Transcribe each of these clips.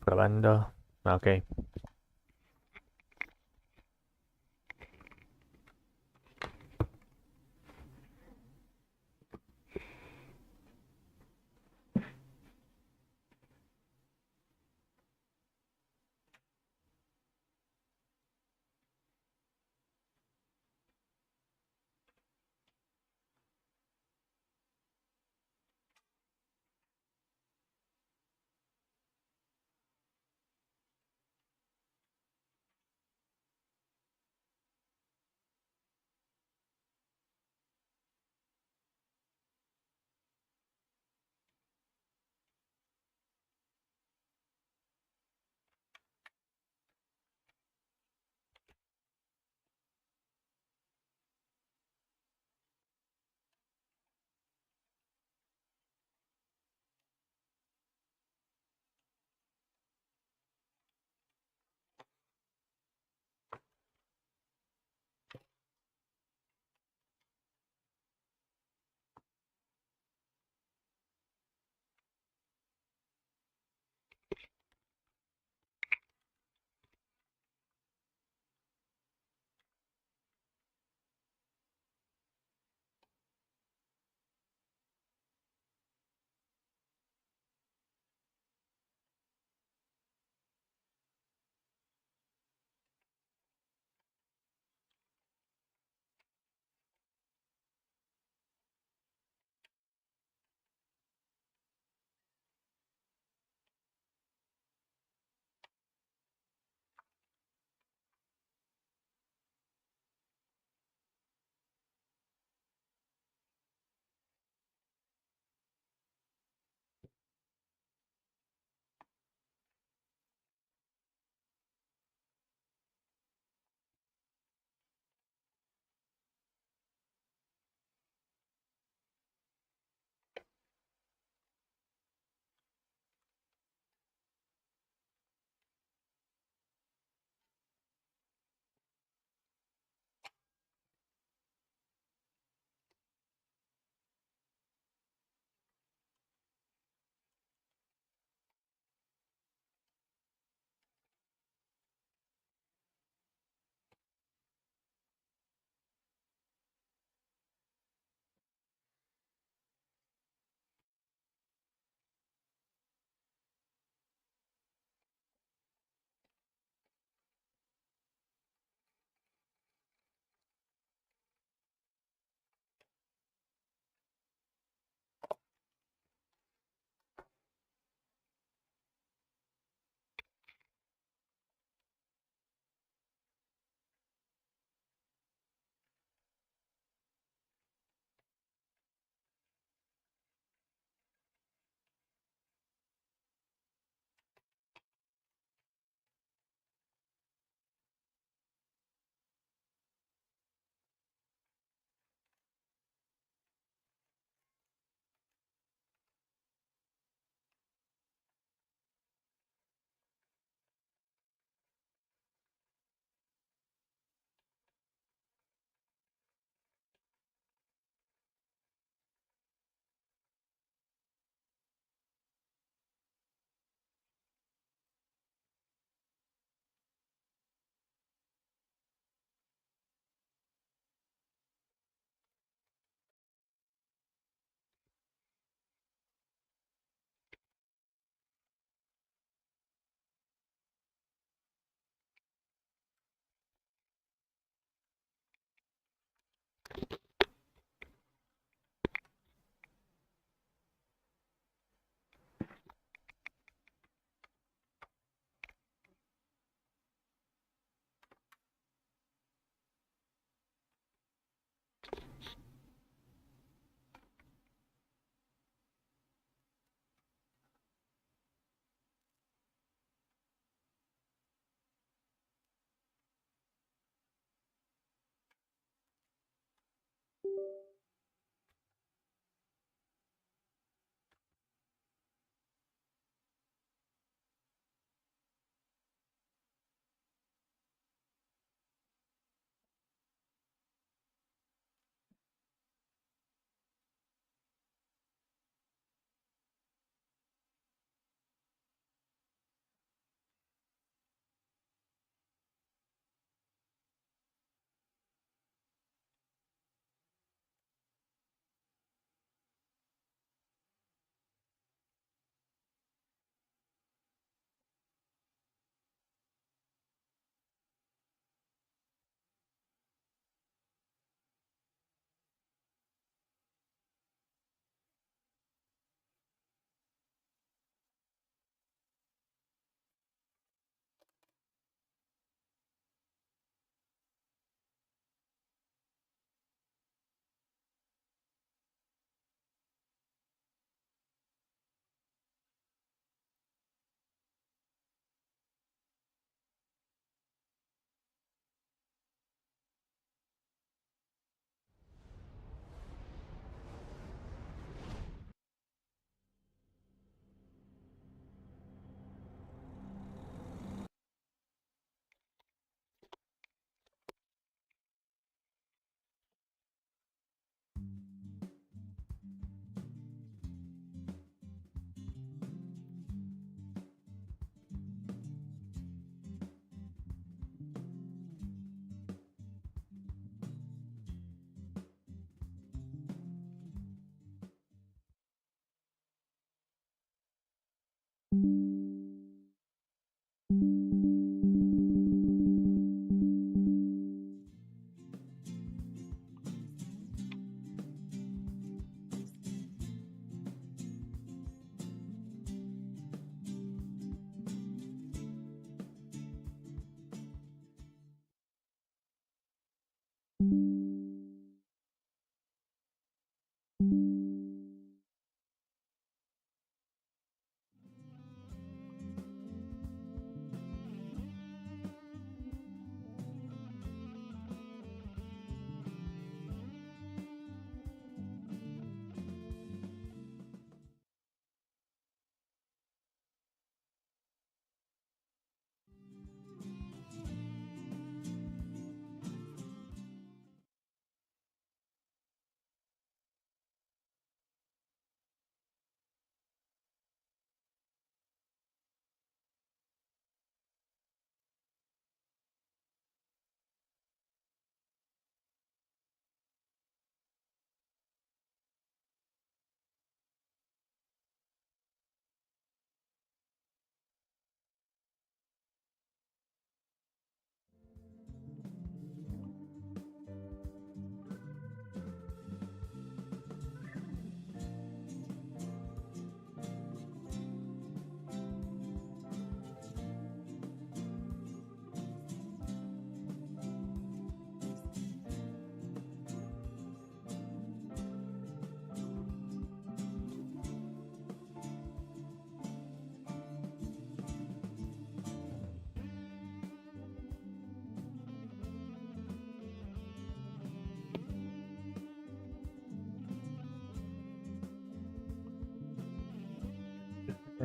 Grabando. Ok.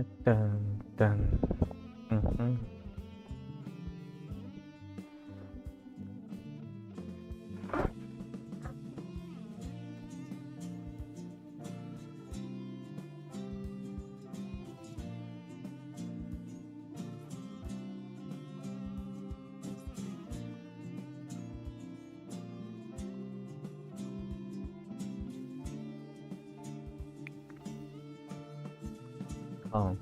Dun, dun. Mhm. Oh,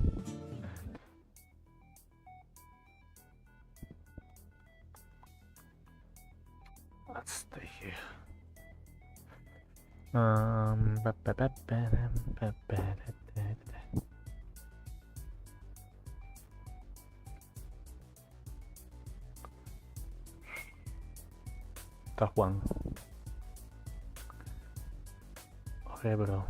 let's stay here. Está Juan. Oye, bro.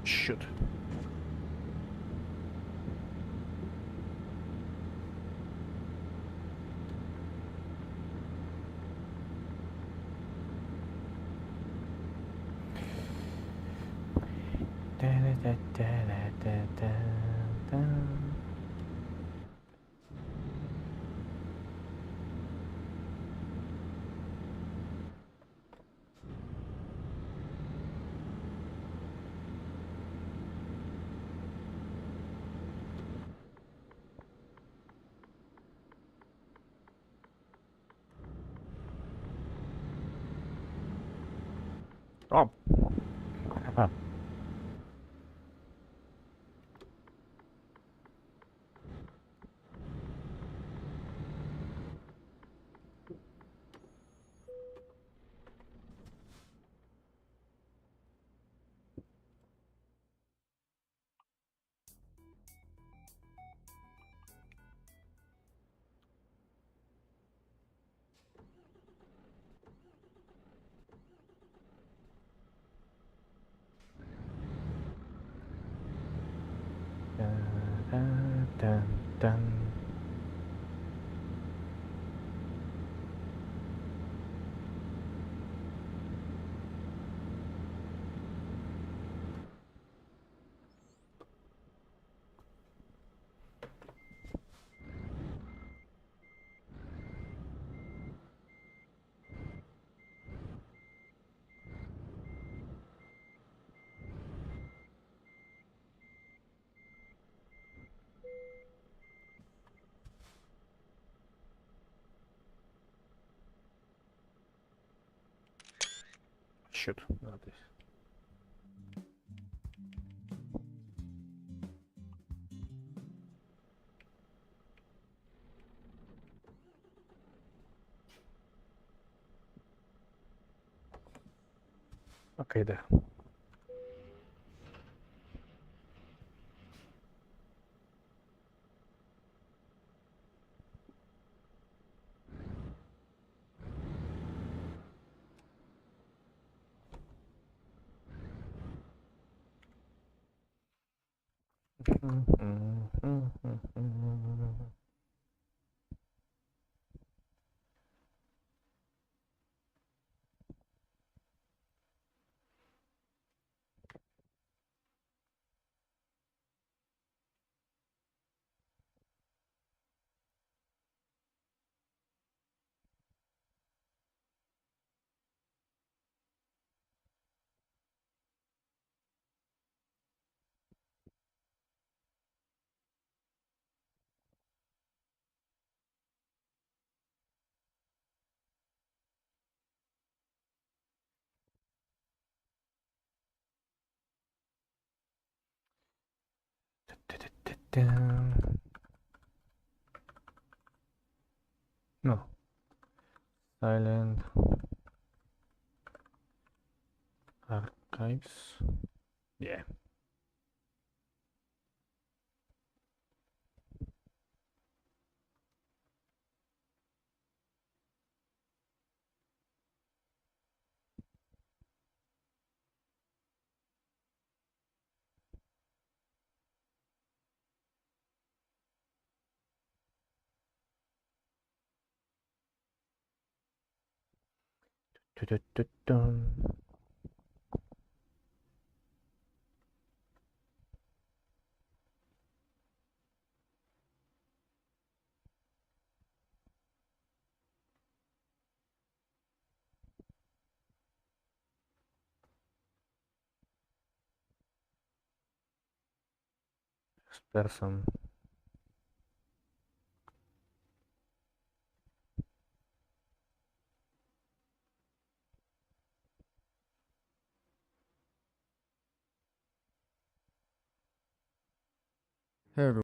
Shoot. Oh. Ah. Dun, dun, dun. Shoot. Not this. Okay, there. Dun. No. Silent archives. Yeah. Dun. This person. Hey everyone.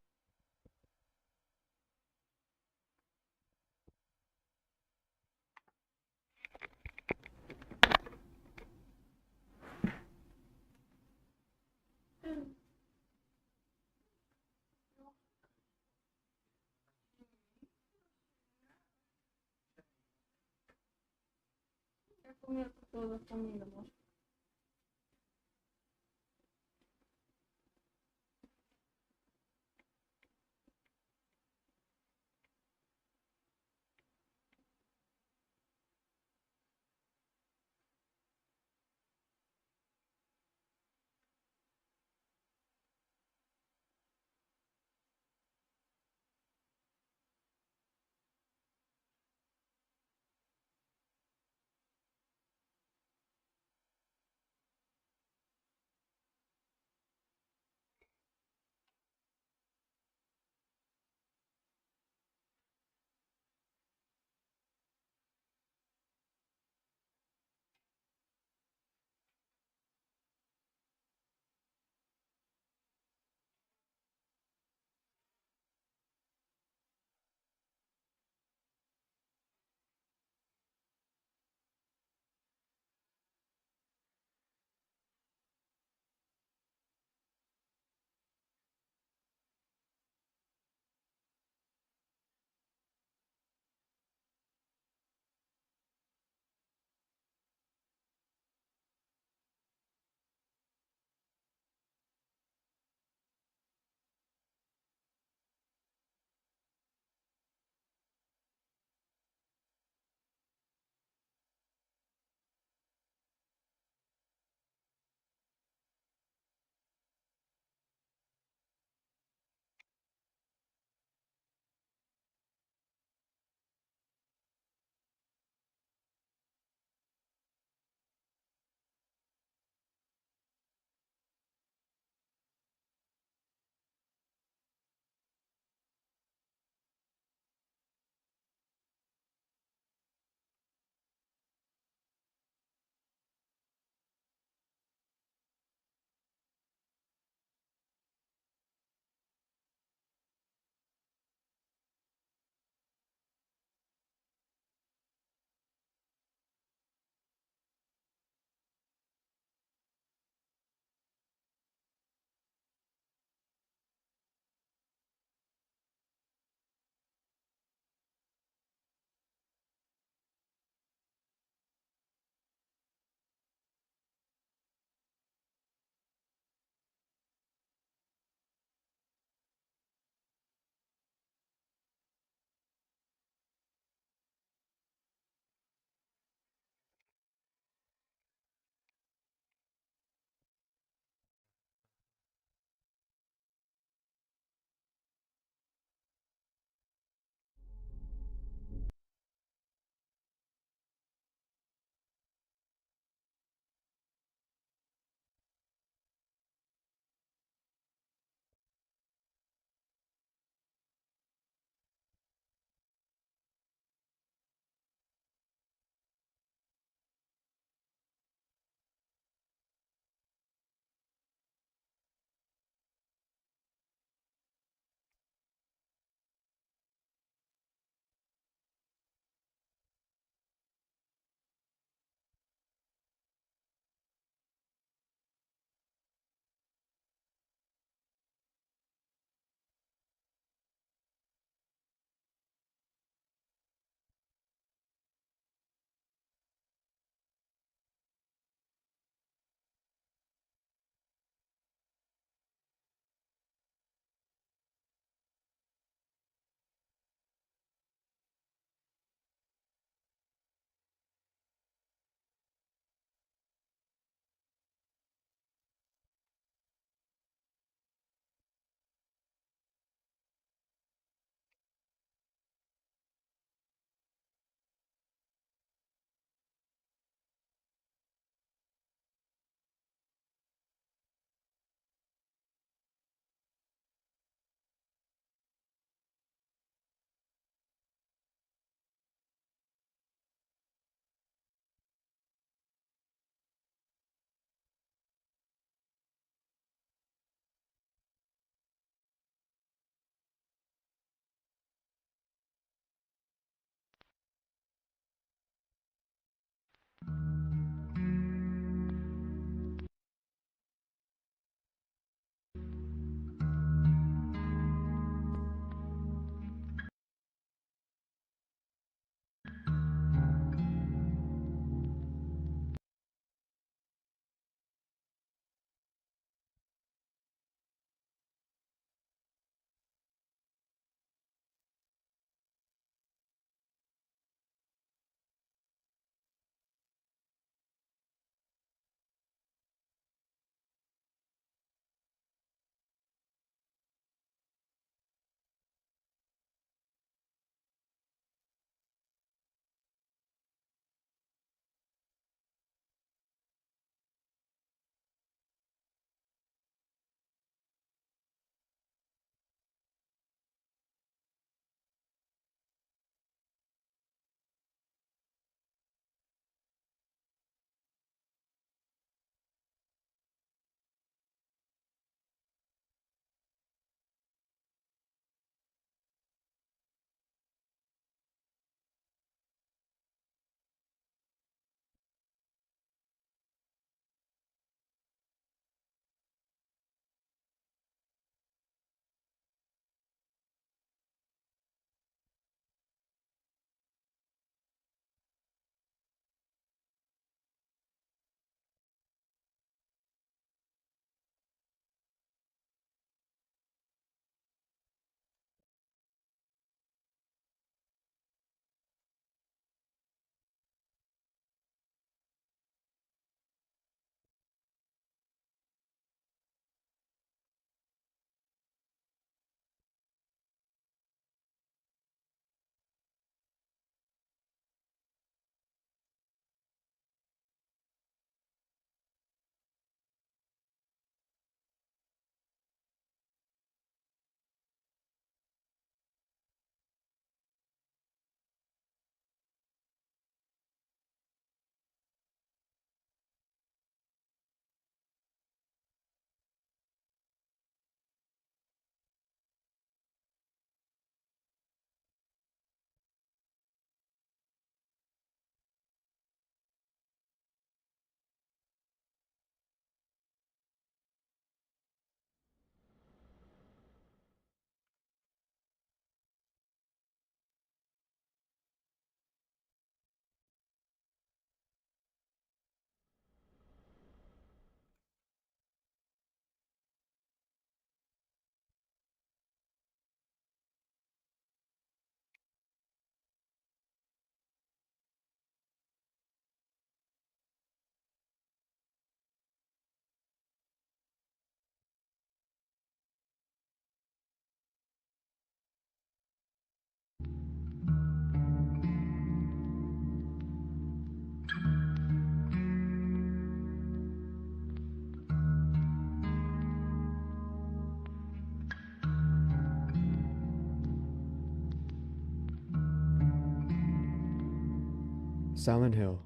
Silent Hill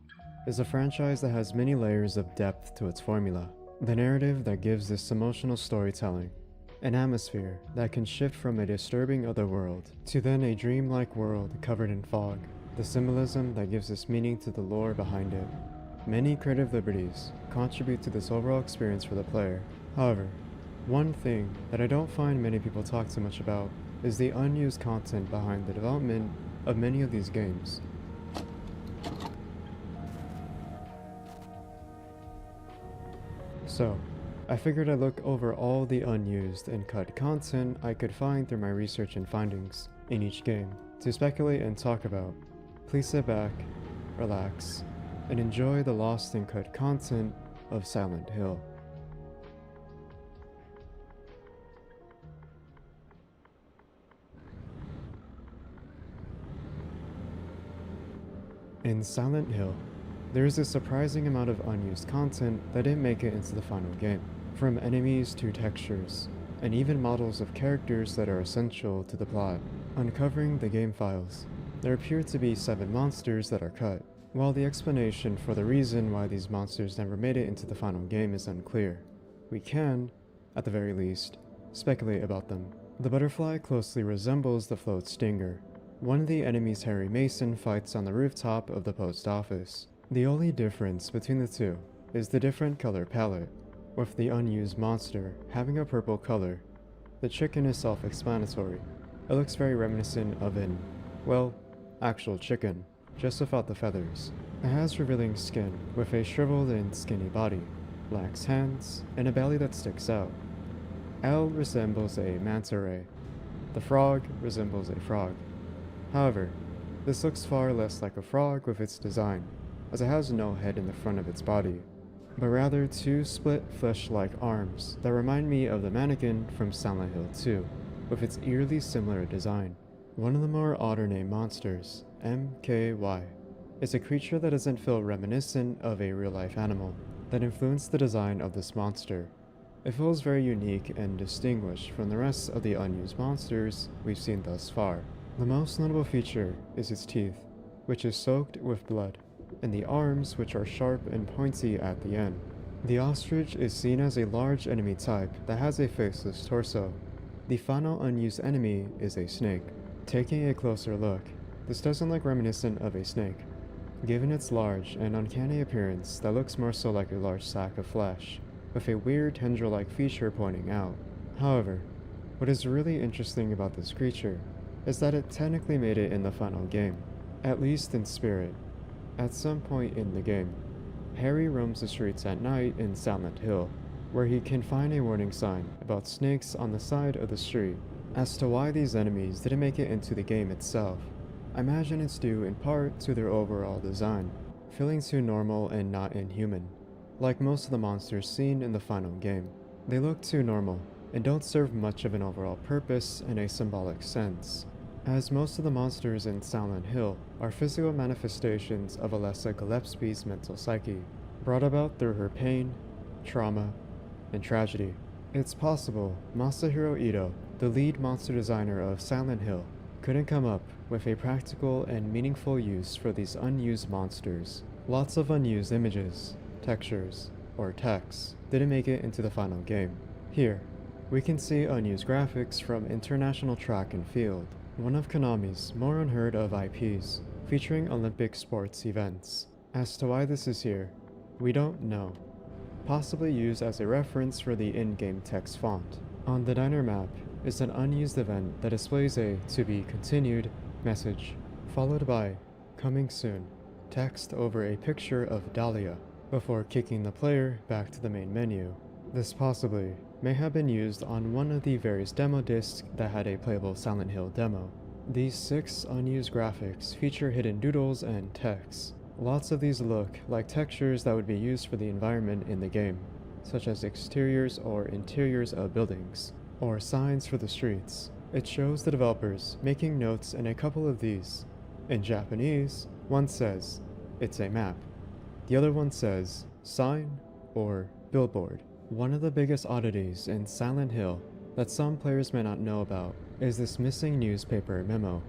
is a franchise that has many layers of depth to its formula. The narrative that gives this emotional storytelling, an atmosphere that can shift from a disturbing otherworld to then a dreamlike world covered in fog, the symbolism that gives this meaning to the lore behind it. Many creative liberties contribute to this overall experience for the player. However, one thing that I don't find many people talk too much about is the unused content behind the development of many of these games. So, I figured I'd look over all the unused and cut content I could find through my research and findings in each game to speculate and talk about. Please sit back, relax, and enjoy the lost and cut content of Silent Hill. In Silent Hill, there is a surprising amount of unused content that didn't make it into the final game, from enemies to textures, and even models of characters that are essential to the plot. Uncovering the game files, there appear to be 7 monsters that are cut. While the explanation for the reason why these monsters never made it into the final game is unclear, we can, at the very least, speculate about them. The butterfly closely resembles the float stinger. One of the enemies Harry Mason fights on the rooftop of the post office. The only difference between the two is the different color palette, with the unused monster having a purple color. The chicken is self-explanatory. It looks very reminiscent of an, well, actual chicken, just without the feathers. It has revealing skin with a shriveled and skinny body, lax hands, and a belly that sticks out. L resembles a manta ray. The frog resembles a frog. However, this looks far less like a frog with its design, as it has no head in the front of its body, but rather 2 split flesh-like arms that remind me of the mannequin from Silent Hill 2, with its eerily similar design. One of the more odder named monsters, MKY, is a creature that doesn't feel reminiscent of a real-life animal that influenced the design of this monster. It feels very unique and distinguished from the rest of the unused monsters we've seen thus far. The most notable feature is its teeth, which is soaked with blood, and the arms, which are sharp and pointy at the end. The ostrich is seen as a large enemy type that has a faceless torso. The final unused enemy is a snake. Taking a closer look, this doesn't look reminiscent of a snake, given its large and uncanny appearance that looks more so like a large sack of flesh, with a weird tendril-like feature pointing out. However, what is really interesting about this creature is that it technically made it in the final game, at least in spirit. At some point in the game, Harry roams the streets at night in Silent Hill, where he can find a warning sign about snakes on the side of the street. As to why these enemies didn't make it into the game itself, I imagine it's due in part to their overall design, feeling too normal and not inhuman. Like most of the monsters seen in the final game, they look too normal and don't serve much of an overall purpose in a symbolic sense, as most of the monsters in Silent Hill are physical manifestations of Alessa Gillespie's mental psyche, brought about through her pain, trauma, and tragedy. It's possible Masahiro Ito, the lead monster designer of Silent Hill, couldn't come up with a practical and meaningful use for these unused monsters. Lots of unused images, textures, or text didn't make it into the final game. Here, we can see unused graphics from International Track and Field, one of Konami's more unheard of IPs, featuring Olympic sports events. As to why this is here, we don't know. Possibly used as a reference for the in-game text font. On the diner map is an unused event that displays a "to be continued" message, followed by "coming soon" text over a picture of Dahlia, before kicking the player back to the main menu. This possibly may have been used on one of the various demo discs that had a playable Silent Hill demo. These 6 unused graphics feature hidden doodles and text. Lots of these look like textures that would be used for the environment in the game, such as exteriors or interiors of buildings, or signs for the streets. It shows the developers making notes in a couple of these. In Japanese, one says, "It's a map." The other one says, "sign" or "billboard." One of the biggest oddities in Silent Hill that some players may not know about is this missing newspaper memo.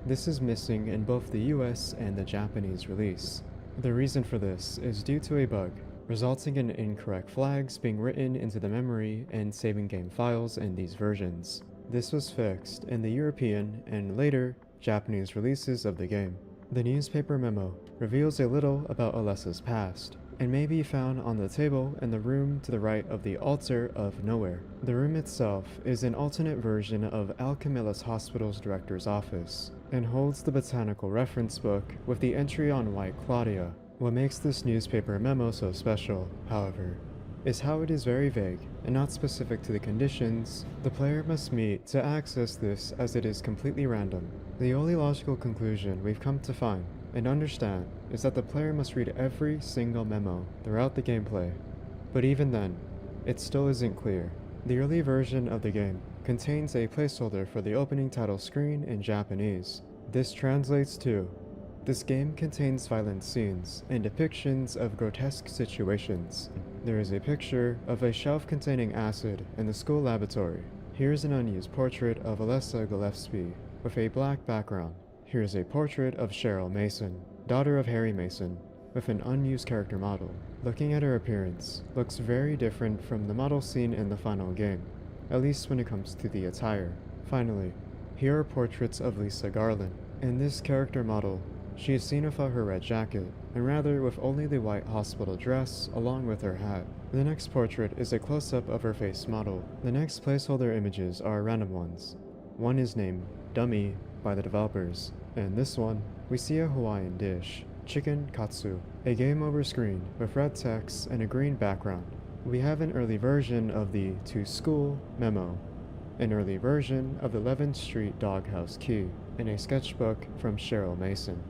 This is missing in both the US and the Japanese release. The reason for this is due to a bug, resulting in incorrect flags being written into the memory and saving game files in these versions. This was fixed in the European and later Japanese releases of the game. The newspaper memo reveals a little about Alessa's past, and may be found on the table in the room to the right of the Altar of Nowhere. The room itself is an alternate version of Alchemilus Hospital's director's office, and holds the botanical reference book with the entry on White Claudia. What makes this newspaper memo so special, however, is how it is very vague and not specific to the conditions the player must meet to access this, as it is completely random. The only logical conclusion we've come to find and understand is that the player must read every single memo throughout the gameplay, but even then, it still isn't clear. The early version of the game contains a placeholder for the opening title screen in Japanese. This translates to, "This game contains violent scenes and depictions of grotesque situations." There is a picture of a shelf containing acid in the school laboratory. Here's an unused portrait of Alessa Gillespie with a black background. Here's a portrait of Cheryl Mason, daughter of Harry Mason, with an unused character model. Looking at her appearance, looks very different from the model seen in the final game, at least when it comes to the attire. Finally, here are portraits of Lisa Garland. In this character model, she is seen without her red jacket, and rather with only the white hospital dress along with her hat. The next portrait is a close-up of her face model. The next placeholder images are random ones. One is named Dummy by the developers, and this one, we see a Hawaiian dish, chicken katsu, a game over screen with red text and a green background. We have an early version of the "To School" memo, an early version of the 11th Street Doghouse Key, and a sketchbook from Cheryl Mason.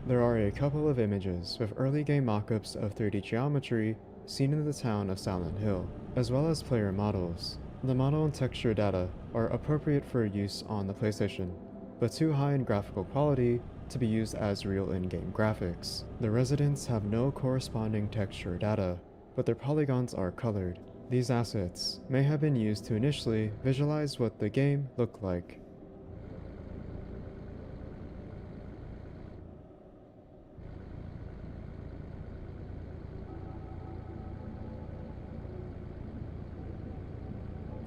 There are a couple of images with early game mockups of 3D geometry seen in the town of Silent Hill, as well as player models. The model and texture data are appropriate for use on the PlayStation, but too high in graphical quality to be used as real in-game graphics. The residents have no corresponding texture data, but their polygons are colored. These assets may have been used to initially visualize what the game looked like.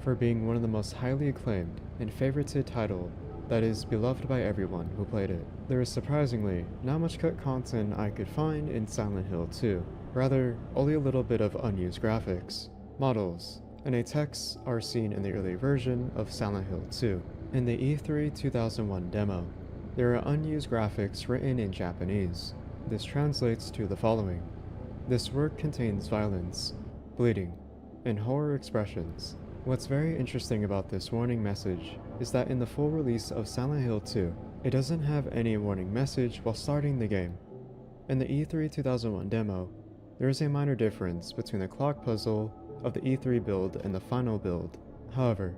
For being one of the most highly acclaimed and favorited title that is beloved by everyone who played it. There is surprisingly not much cut content I could find in Silent Hill 2. Rather, only a little bit of unused graphics, models, and a text are seen in the early version of Silent Hill 2. In the E3 2001 demo, there are unused graphics written in Japanese. This translates to the following. This work contains violence, bleeding, and horror expressions. What's very interesting about this warning message is that in the full release of Silent Hill 2, it doesn't have any warning message while starting the game. In the E3 2001 demo, there is a minor difference between the clock puzzle of the E3 build and the final build. However,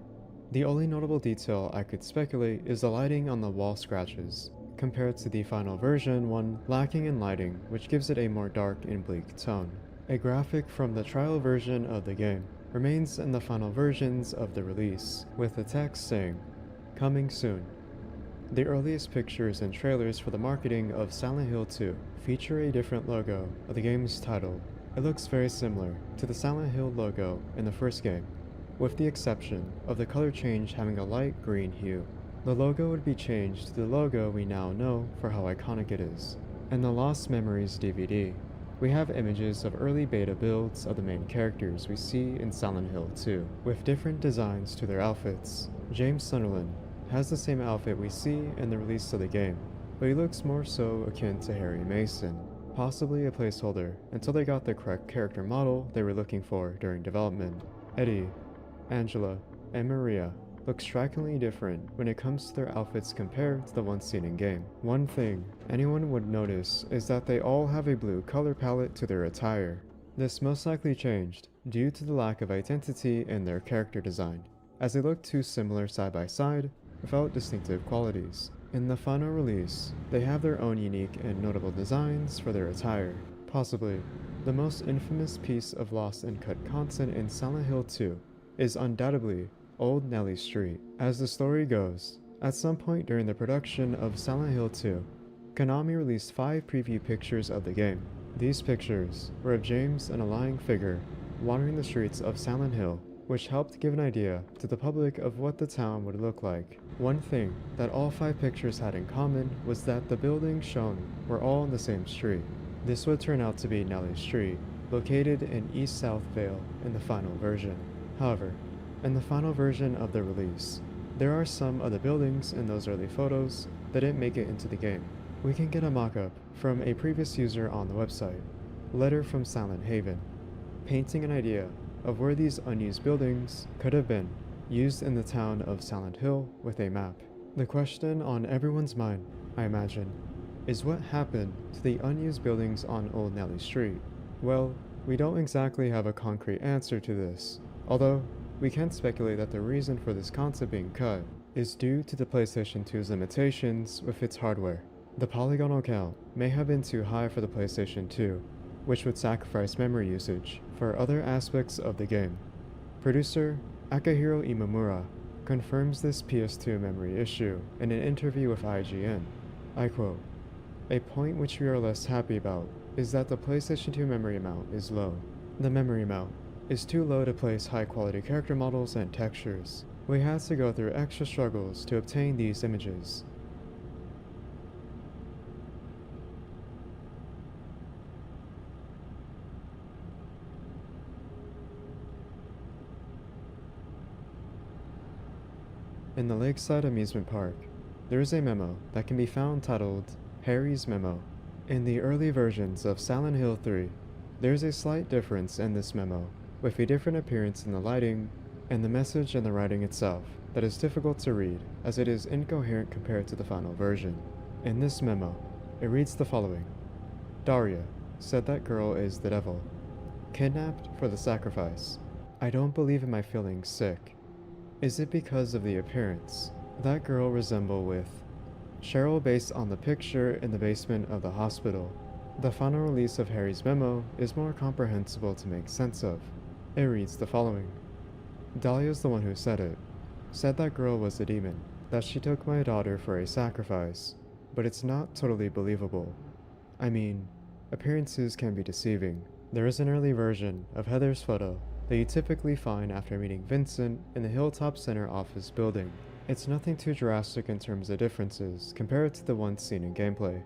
the only notable detail I could speculate is the lighting on the wall scratches, compared to the final version one lacking in lighting, which gives it a more dark and bleak tone. A graphic from the trial version of the game remains in the final versions of the release, with the text saying, "Coming soon." The earliest pictures and trailers for the marketing of Silent Hill 2 feature a different logo of the game's title. It looks very similar to the Silent Hill logo in the first game, with the exception of the color change having a light green hue. The logo would be changed to the logo we now know for how iconic it is. In the Lost Memories DVD, we have images of early beta builds of the main characters we see in Silent Hill 2, with different designs to their outfits. James Sunderland has the same outfit we see in the release of the game, but he looks more so akin to Harry Mason, possibly a placeholder until they got the correct character model they were looking for during development. Eddie, Angela, and Maria look strikingly different when it comes to their outfits compared to the ones seen in game. One thing anyone would notice is that they all have a blue color palette to their attire. This most likely changed due to the lack of identity in their character design, as they look too similar side by side without distinctive qualities. In the final release, they have their own unique and notable designs for their attire. Possibly, the most infamous piece of lost and cut content in Silent Hill 2 is undoubtedly Old Nelly Street. As the story goes, at some point during the production of Silent Hill 2, Konami released 5 preview pictures of the game. These pictures were of James and a lying figure wandering the streets of Silent Hill, which helped give an idea to the public of what the town would look like. One thing that all 5 pictures had in common was that the buildings shown were all on the same street. This would turn out to be Nellie Street, located in East South Vale in the final version. However, in the final version of the release, there are some of the buildings in those early photos that didn't make it into the game. We can get a mock-up from a previous user on the website, Letter from Silent Haven, painting an idea of where these unused buildings could have been used in the town of Silent Hill with a map. The question on everyone's mind, I imagine, is what happened to the unused buildings on Old Nellie Street? Well, we don't exactly have a concrete answer to this, although we can speculate that the reason for this concept being cut is due to the PlayStation 2's limitations with its hardware. The polygonal count may have been too high for the PlayStation 2, which would sacrifice memory usage for other aspects of the game. Producer Akihiro Imamura confirms this PS2 memory issue in an interview with IGN. I quote, "A point which we are less happy about is that the PlayStation 2 memory amount is low. The memory amount is too low to place high-quality character models and textures. We had to go through extra struggles to obtain these images." In the Lakeside Amusement Park, there is a memo that can be found titled Harry's Memo. In the early versions of Silent Hill 3, there is a slight difference in this memo, with a different appearance in the lighting and the message and the writing itself that is difficult to read as it is incoherent compared to the final version. In this memo, it reads the following: Daria said that girl is the devil, kidnapped for the sacrifice. I don't believe in my feeling sick. Is it because of the appearance? That girl resemble with Cheryl based on the picture in the basement of the hospital. The final release of Harry's memo is more comprehensible to make sense of. It reads the following: Dahlia's the one who said it. Said that girl was a demon, that she took my daughter for a sacrifice, but it's not totally believable. I mean, appearances can be deceiving. There is an early version of Heather's photo that you typically find after meeting Vincent in the Hilltop Center office building. It's nothing too drastic in terms of differences compared to the ones seen in gameplay.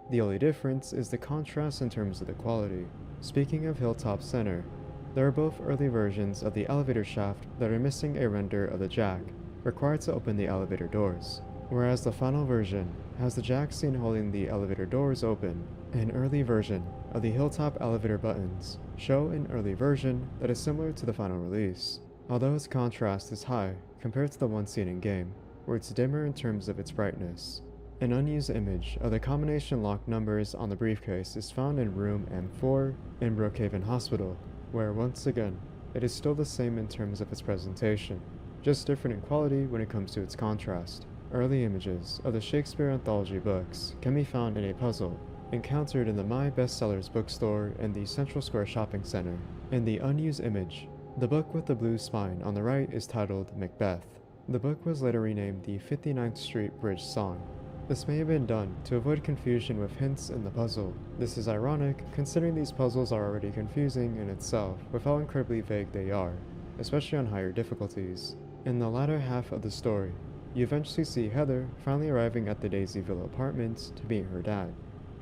The only difference is the contrast in terms of the quality. Speaking of Hilltop Center, there are both early versions of the elevator shaft that are missing a render of the jack required to open the elevator doors, whereas the final version has the jack seen holding the elevator doors open. An early version of the Hilltop elevator buttons show an early version that is similar to the final release, although its contrast is high compared to the one seen in game, where it's dimmer in terms of its brightness. An unused image of the combination lock numbers on the briefcase is found in room M4 in Brookhaven Hospital, where once again, it is still the same in terms of its presentation, just different in quality when it comes to its contrast. Early images of the Shakespeare anthology books can be found in a puzzle encountered in the My Bestsellers bookstore in the Central Square Shopping Center. In the unused image, the book with the blue spine on the right is titled Macbeth. The book was later renamed the 59th Street Bridge Song. This may have been done to avoid confusion with hints in the puzzle. This is ironic, considering these puzzles are already confusing in itself with how incredibly vague they are, especially on higher difficulties. In the latter half of the story, you eventually see Heather finally arriving at the Daisyville apartments to meet her dad,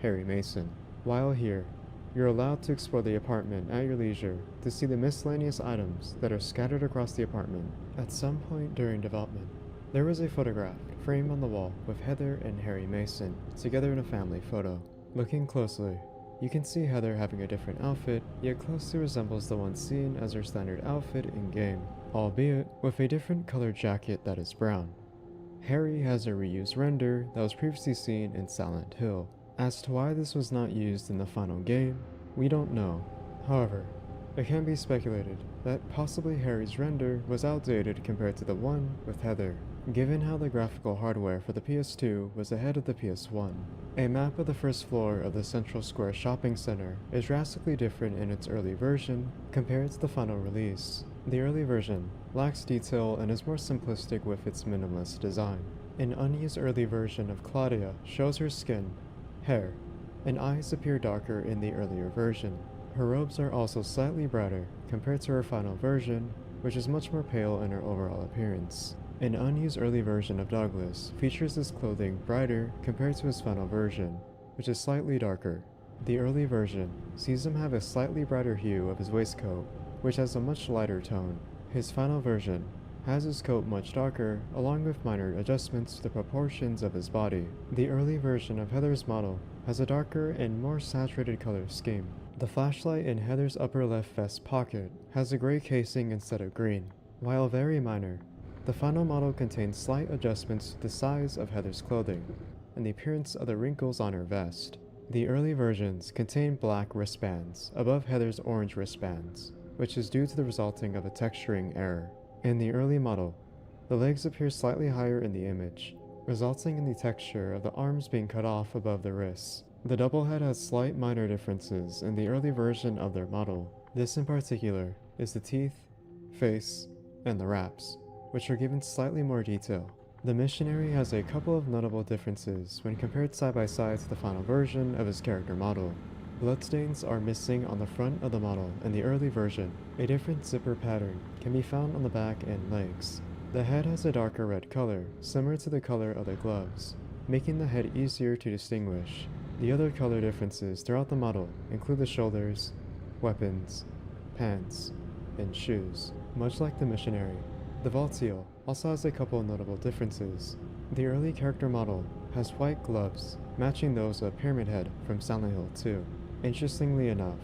Harry Mason. While here, you're allowed to explore the apartment at your leisure to see the miscellaneous items that are scattered across the apartment. At some point during development, there was a photograph framed on the wall with Heather and Harry Mason together in a family photo. Looking closely, you can see Heather having a different outfit, yet closely resembles the one seen as her standard outfit in-game, albeit with a different colored jacket that is brown. Harry has a reused render that was previously seen in Silent Hill. As to why this was not used in the final game, we don't know. However, it can be speculated that possibly Harry's render was outdated compared to the one with Heather, given how the graphical hardware for the PS2 was ahead of the PS1. A map of the first floor of the Central Square Shopping Center is drastically different in its early version compared to the final release. The early version lacks detail and is more simplistic with its minimalist design. An unused early version of Claudia shows her skin, hair, and eyes appear darker in the earlier version. Her robes are also slightly brighter compared to her final version, which is much more pale in her overall appearance. An unused early version of Douglas features his clothing brighter compared to his final version, which is slightly darker. The early version sees him have a slightly brighter hue of his waistcoat, which has a much lighter tone. His final version has his coat much darker, along with minor adjustments to the proportions of his body. The early version of Heather's model has a darker and more saturated color scheme. The flashlight in Heather's upper left vest pocket has a gray casing instead of green. While very minor, the final model contains slight adjustments to the size of Heather's clothing and the appearance of the wrinkles on her vest. The early versions contain black wristbands above Heather's orange wristbands, which is due to the resulting of a texturing error. In the early model, the legs appear slightly higher in the image, resulting in the texture of the arms being cut off above the wrists. The double head has slight minor differences in the early version of their model. This in particular is the teeth, face, and the wraps, which are given slightly more detail. The missionary has a couple of notable differences when compared side by side to the final version of his character model. Bloodstains are missing on the front of the model in the early version. A different zipper pattern can be found on the back and legs. The head has a darker red color, similar to the color of the gloves, making the head easier to distinguish. The other color differences throughout the model include the shoulders, weapons, pants, and shoes. Much like the missionary, the Valtiel also has a couple of notable differences. The early character model has white gloves, matching those of Pyramid Head from Silent Hill 2. Interestingly enough,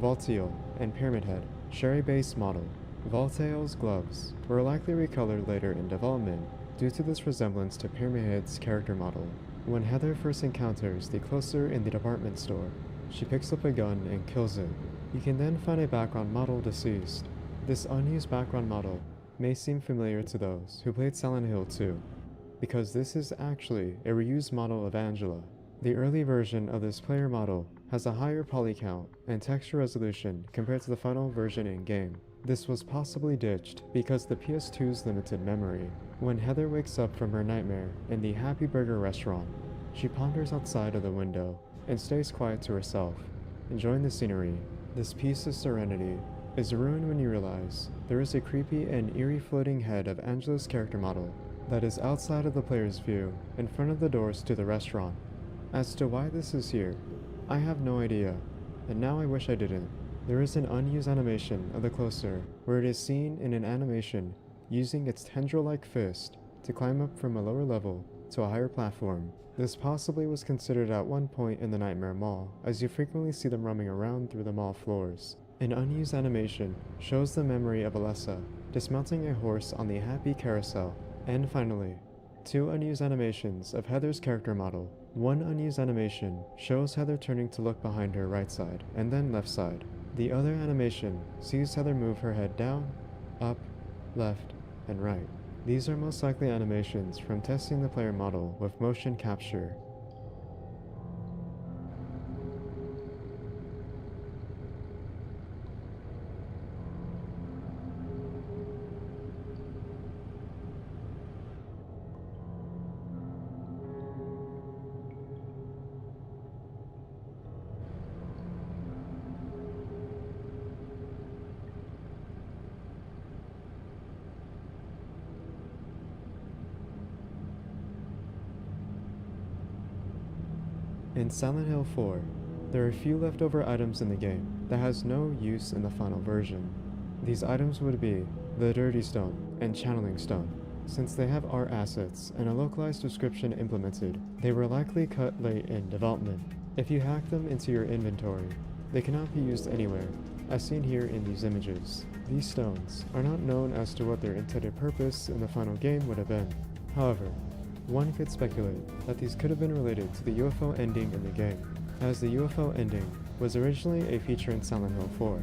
Valtiel and Pyramid Head share a base model. Valtiel's gloves were likely recolored later in development due to this resemblance to Pyramid Head's character model. When Heather first encounters the Closer in the department store, she picks up a gun and kills it. You can then find a background model deceased. This unused background model may seem familiar to those who played Silent Hill 2, because this is actually a reused model of Angela. The early version of this player model has a higher poly count and texture resolution compared to the final version in-game. This was possibly ditched because the PS2's limited memory. When Heather wakes up from her nightmare in the Happy Burger restaurant, she ponders outside of the window and stays quiet to herself, enjoying the scenery. This peace of serenity is ruined when you realize there is a creepy and eerie floating head of Angela's character model that is outside of the player's view in front of the doors to the restaurant. As to why this is here, I have no idea, and now I wish I didn't. There is an unused animation of the Closer where it is seen in an animation using its tendril-like fist to climb up from a lower level to a higher platform. This possibly was considered at one point in the Nightmare Mall, as you frequently see them roaming around through the mall floors. An unused animation shows the memory of Alessa dismounting a horse on the Happy Carousel. And finally, two unused animations of Heather's character model. One unused animation shows Heather turning to look behind her right side and then left side. The other animation sees Heather move her head down, up, left, and right. These are most likely animations from testing the player model with motion capture. In Silent Hill 4, there are a few leftover items in the game that has no use in the final version. These items would be the Dirty Stone and Channeling Stone. Since they have art assets and a localized description implemented, they were likely cut late in development. If you hack them into your inventory, they cannot be used anywhere, as seen here in these images. These stones are not known as to what their intended purpose in the final game would have been. However, one could speculate that these could have been related to the UFO ending in the game, as the UFO ending was originally a feature in Silent Hill 4,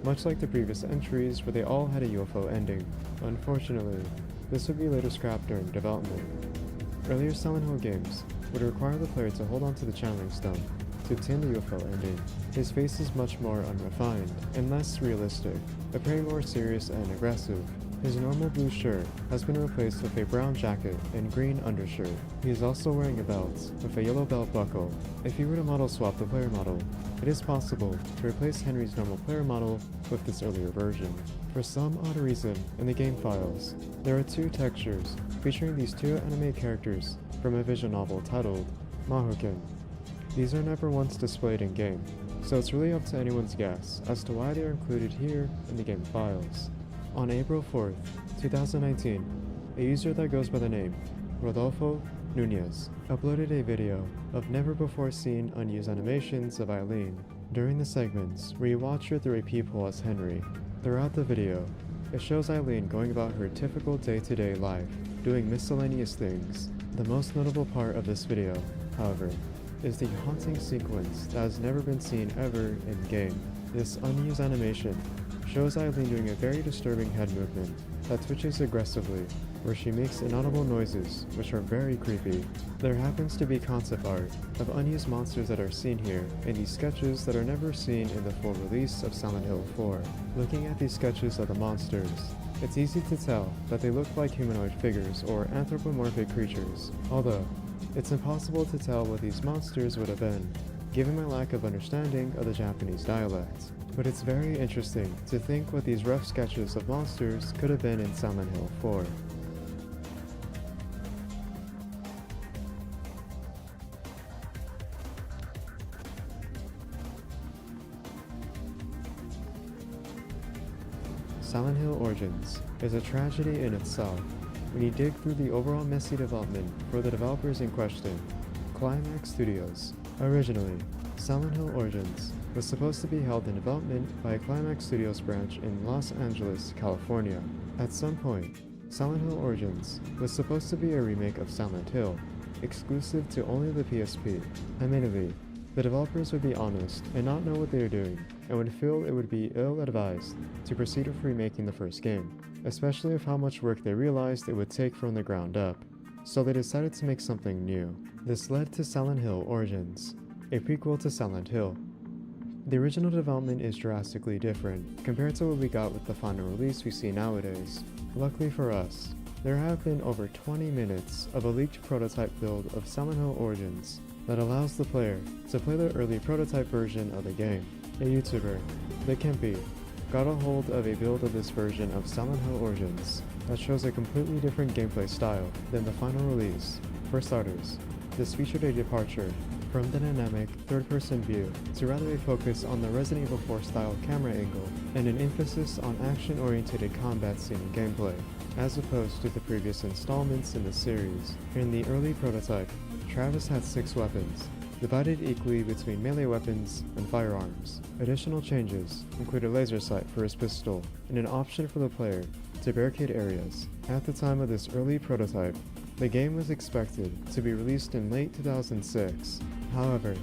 much like the previous entries where they all had a UFO ending. Unfortunately, this would be later scrapped during development. Earlier Silent Hill games would require the player to hold on to the Channeling Stone to obtain the UFO ending. His face is much more unrefined and less realistic, appearing more serious and aggressive. His normal blue shirt has been replaced with a brown jacket and green undershirt. He is also wearing a belt with a yellow belt buckle. If you were to model swap the player model, it is possible to replace Henry's normal player model with this earlier version. For some odd reason, in the game files, there are two textures featuring these two anime characters from a visual novel titled Mahoken. These are never once displayed in game, so it's really up to anyone's guess as to why they are included here in the game files. On April 4th, 2019, a user that goes by the name Rodolfo Nunez uploaded a video of never before seen unused animations of Eileen during the segments where you watch her through a peephole as Henry. Throughout the video, it shows Eileen going about her typical day-to-day life, doing miscellaneous things. The most notable part of this video, however, is the haunting sequence that has never been seen ever in-game. This unused animation shows Eileen doing a very disturbing head movement that twitches aggressively, where she makes inaudible noises which are very creepy. There happens to be concept art of unused monsters that are seen here in these sketches that are never seen in the full release of Silent Hill 4. Looking at these sketches of the monsters, it's easy to tell that they look like humanoid figures or anthropomorphic creatures, although it's impossible to tell what these monsters would have been, given my lack of understanding of the Japanese dialect. But it's very interesting to think what these rough sketches of monsters could have been in Silent Hill 4. Silent Hill Origins is a tragedy in itself when you dig through the overall messy development for the developers in question, Climax Studios. Originally, Silent Hill Origins was supposed to be held in development by a Climax Studios branch in Los Angeles, California. At some point, Silent Hill Origins was supposed to be a remake of Silent Hill, exclusive to only the PSP. Admittedly, the developers would be honest and not know what they are doing, and would feel it would be ill-advised to proceed with remaking the first game, especially with how much work they realized it would take from the ground up. So they decided to make something new. This led to Silent Hill Origins, a prequel to Silent Hill. The original development is drastically different compared to what we got with the final release we see nowadays. Luckily for us, there have been over 20 minutes of a leaked prototype build of Silent Hill Origins that allows the player to play the early prototype version of the game. A YouTuber, The Kempy, got a hold of a build of this version of Silent Hill Origins that shows a completely different gameplay style than the final release. For starters, this featured a departure from the dynamic third-person view to rather a focus on the Resident Evil 4 style camera angle and an emphasis on action-oriented combat scene gameplay, as opposed to the previous installments in the series. In the early prototype, Travis had 6 weapons, divided equally between melee weapons and firearms. Additional changes include a laser sight for his pistol and an option for the player to barricade areas. At the time of this early prototype, the game was expected to be released in late 2006. However,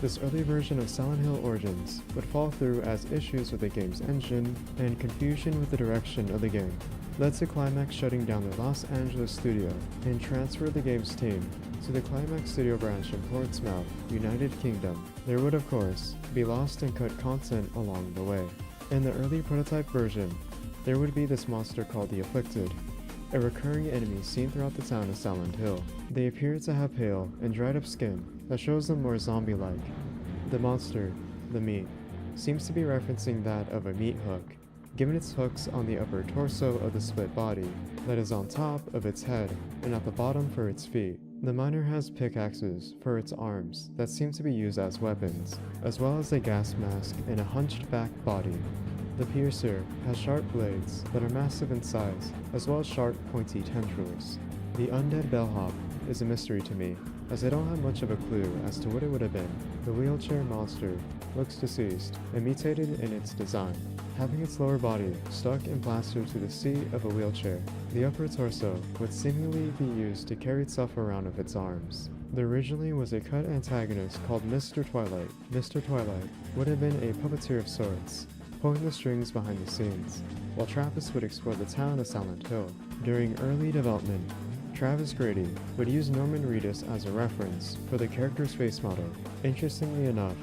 this early version of Silent Hill Origins would fall through as issues with the game's engine and confusion with the direction of the game led to Climax shutting down their Los Angeles studio and transfer the game's team to the Climax Studio branch in Portsmouth, United Kingdom. There would of course be lost and cut content along the way. In the early prototype version, there would be this monster called the Afflicted, a recurring enemy seen throughout the town of Silent Hill. They appear to have pale and dried up skin that shows them more zombie-like. The monster, the meat, seems to be referencing that of a meat hook, given its hooks on the upper torso of the split body that is on top of its head and at the bottom for its feet. The miner has pickaxes for its arms that seem to be used as weapons, as well as a gas mask and a hunched back body. The piercer has sharp blades that are massive in size, as well as sharp pointy tendrils. The undead bellhop is a mystery to me, as I don't have much of a clue as to what it would have been. The wheelchair monster looks deceased and mutated in its design, having its lower body stuck and plastered to the seat of a wheelchair. The upper torso would seemingly be used to carry itself around with its arms. There originally was a cut antagonist called Mr. Twilight. Mr. Twilight would have been a puppeteer of sorts, pulling the strings behind the scenes, while Travis would explore the town of Silent Hill. During early development, Travis Grady would use Norman Reedus as a reference for the character's face model. Interestingly enough,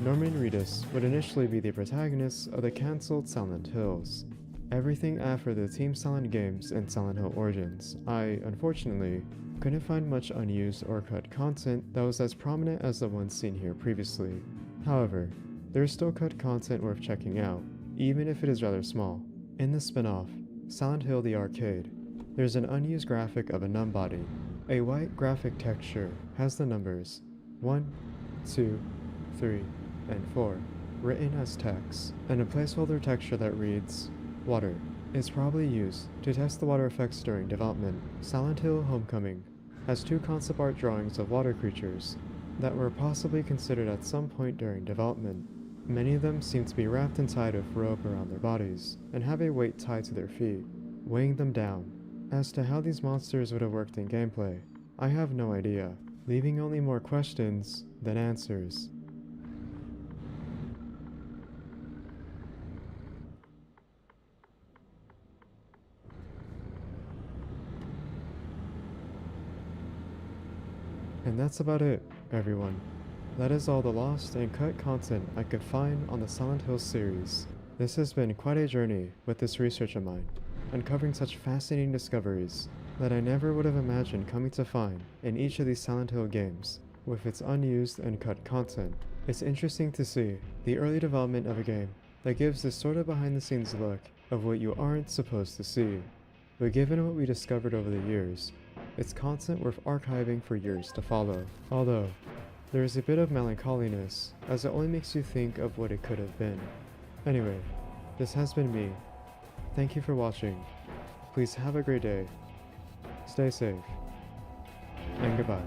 Norman Reedus would initially be the protagonist of the cancelled Silent Hills. Everything after the Team Silent games and Silent Hill Origins, I, unfortunately, couldn't find much unused or cut content that was as prominent as the ones seen here previously. However, there is still cut content worth checking out, even if it is rather small. In the spin-off, Silent Hill the Arcade, there's an unused graphic of a numb body. A white graphic texture has the numbers 1, 2, 3, and 4 written as text, and a placeholder texture that reads water is probably used to test the water effects during development. Silent Hill Homecoming has 2 concept art drawings of water creatures that were possibly considered at some point during development. Many of them seem to be wrapped and tied with rope around their bodies and have a weight tied to their feet, weighing them down. As to how these monsters would have worked in gameplay, I have no idea, leaving only more questions than answers. And that's about it, everyone. That is all the lost and cut content I could find on the Silent Hill series. This has been quite a journey with this research of mine, uncovering such fascinating discoveries that I never would have imagined coming to find in each of these Silent Hill games, with its unused and cut content. It's interesting to see the early development of a game that gives this sort of behind the scenes look of what you aren't supposed to see. But given what we discovered over the years, it's content worth archiving for years to follow. Although, there is a bit of melancholiness, as it only makes you think of what it could have been. Anyway, this has been me. Thank you for watching. Please have a great day. Stay safe. And goodbye.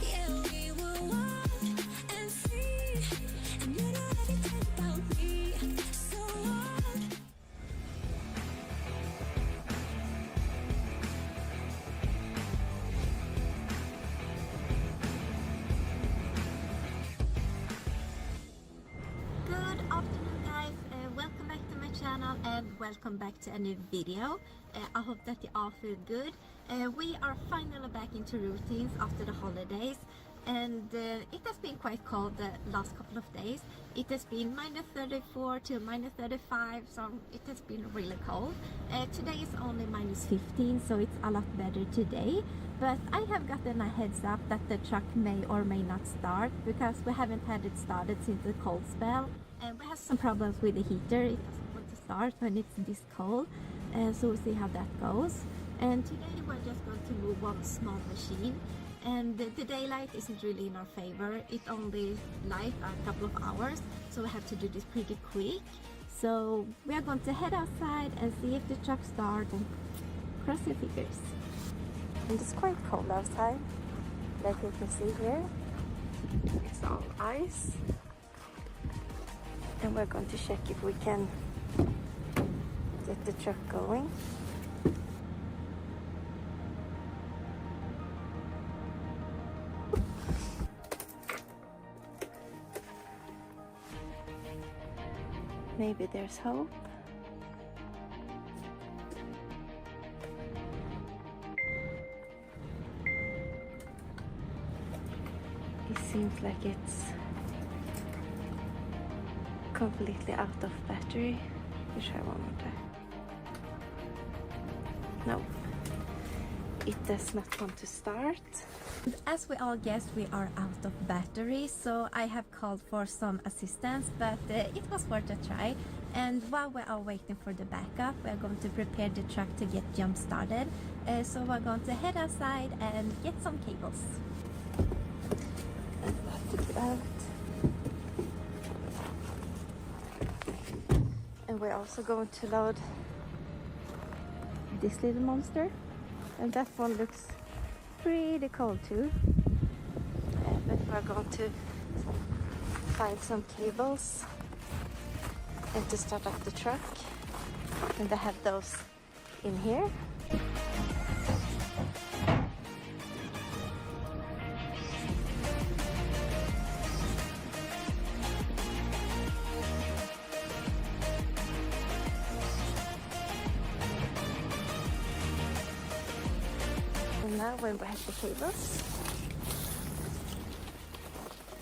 Yeah, we were wild and free, and you know everything about me. So wild. Good afternoon, guys. Welcome back to my channel and welcome back to a new video. I hope that you all feel good. We are finally back into routines after the holidays. and it has been quite cold the last couple of days. It has been minus 34 to minus 35, so it has been really cold. Today is only minus 15, so it's a lot better today. But I have gotten a heads up that the truck may or may not start because we haven't had it started since the cold spell. And we have some problems with the heater. It doesn't want to start when it's this cold. So we'll see how that goes. And today we're just going to move one small machine. And the daylight isn't really in our favor. It only light a couple of hours, so we have to do this pretty quick. So we are going to head outside and see if the truck starts and cross your fingers. And it's quite cold outside, like you can see here. It's all ice. And we're going to check if we can get the truck going. Maybe there's hope. It seems like it's completely out of battery. Let's try one more time. No, it does not want to start. As we all guessed, we are out of battery, so I have called for some assistance, but it was worth a try. And while we are waiting for the backup, we are going to prepare the truck to get jump started. So we're going to head outside and get some cables. And we'll have to get out. And we're also going to load this little monster, and that one looks pretty cold too. But we're going to find some cables and to start up the truck, and I have those in here. And now when we have the cables,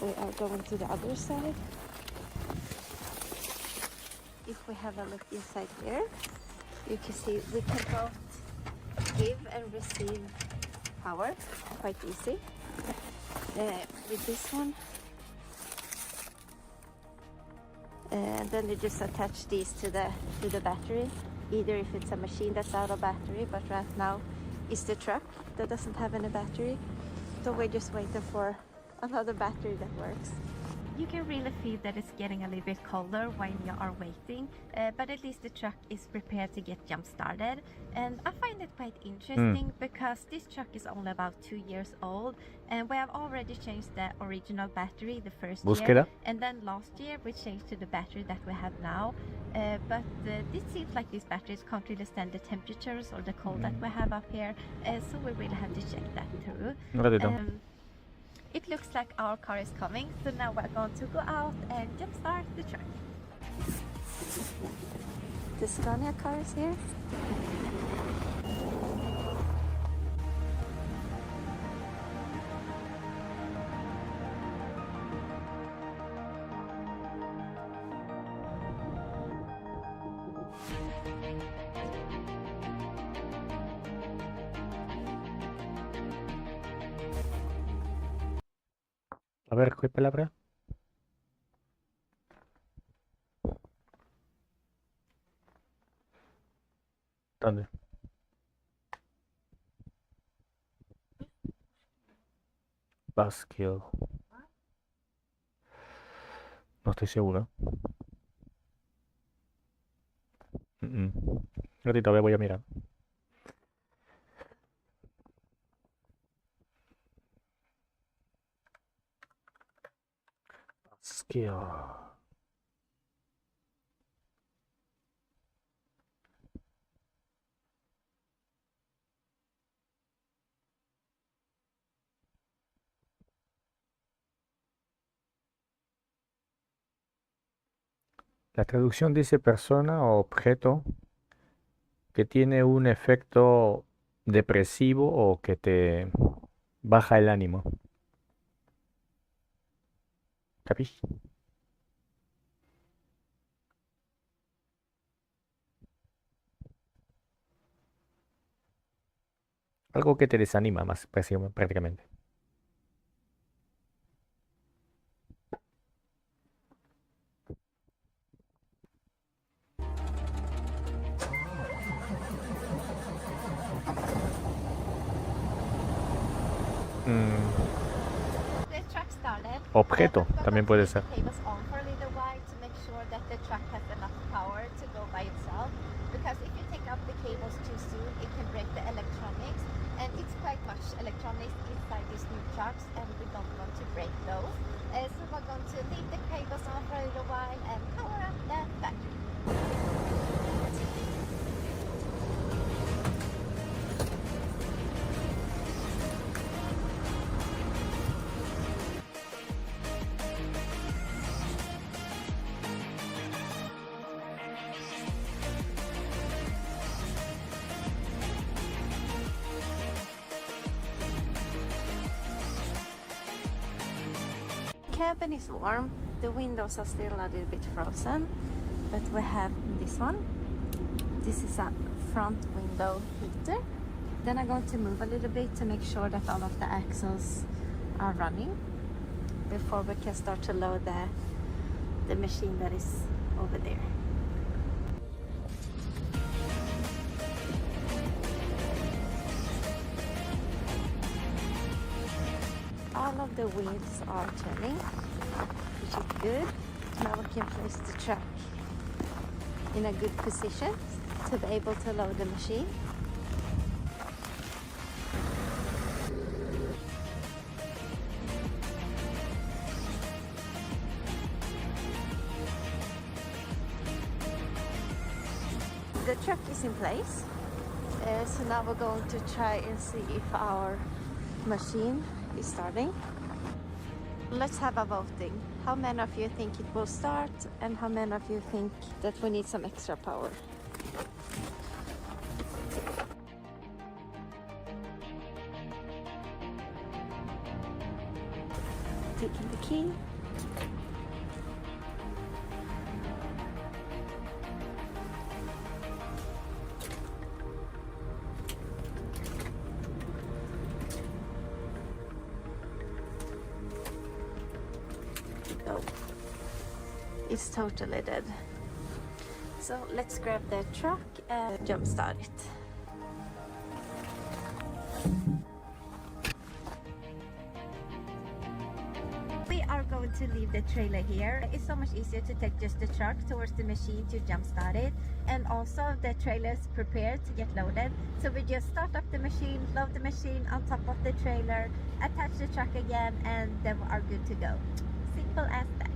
we are going to the other side. If we have a look inside here, you can see we can both give and receive power quite easy. With this one, and then you just attach these to the battery. Either if it's a machine that's out of battery, but right now it's the truck that doesn't have any battery. So we're just waiting for another battery that works. You can really feel that it's getting a little bit colder when you are waiting, but at least the truck is prepared to get jump started. And I find it quite interesting because this truck is only about 2 years old, and we have already changed the original battery the first year, Búsqueda. and then last year we changed to the battery that we have now. But it seems like these batteries can't really stand the temperatures or the cold that we have up here, so we really have to check that through. No ratito. It looks like our car is coming, so now we're going to go out and jumpstart the truck. The Scania car is here. A ver, ¿qué palabra? ¿Dónde? Buzzkill. No estoy seguro. Un ratito, a ver, voy a mirar. Buzzkill. La traducción dice persona o objeto que tiene un efecto depresivo o que te baja el ánimo. ¿Capi? Algo que te desanima más prácticamente. The truck started. Objeto But we're también going puede to ser. leave the cables on for a little while to make sure that the truck has enough power to go by itself. Because if you take out the cables too soon, it can break the electronics. And it's quite much electronics inside these new trucks, and we don't want to break those. So we're going to leave the cables on for a little while and power up the battery. Cabin is warm. The windows are still a little bit frozen, but we have this one. This is a front window heater. Then I'm going to move a little bit to make sure that all of the axles are running before we can start to load the machine that is over there. All of the wheels are turning, which is good. Now we can place the truck in a good position to be able to load the machine. The truck is in place, so now we're going to try and see if our machine is starting. Let's have a voting. How many of you think it will start, and how many of you think that we need some extra power? Taking the key. Oh, it's totally dead. So let's grab the truck and jumpstart it. We are going to leave the trailer here. It's so much easier to take just the truck towards the machine to jumpstart it, and also the trailer is prepared to get loaded. So we just start up the machine, load the machine on top of the trailer, attach the truck again, and then we are good to go. Simple as that.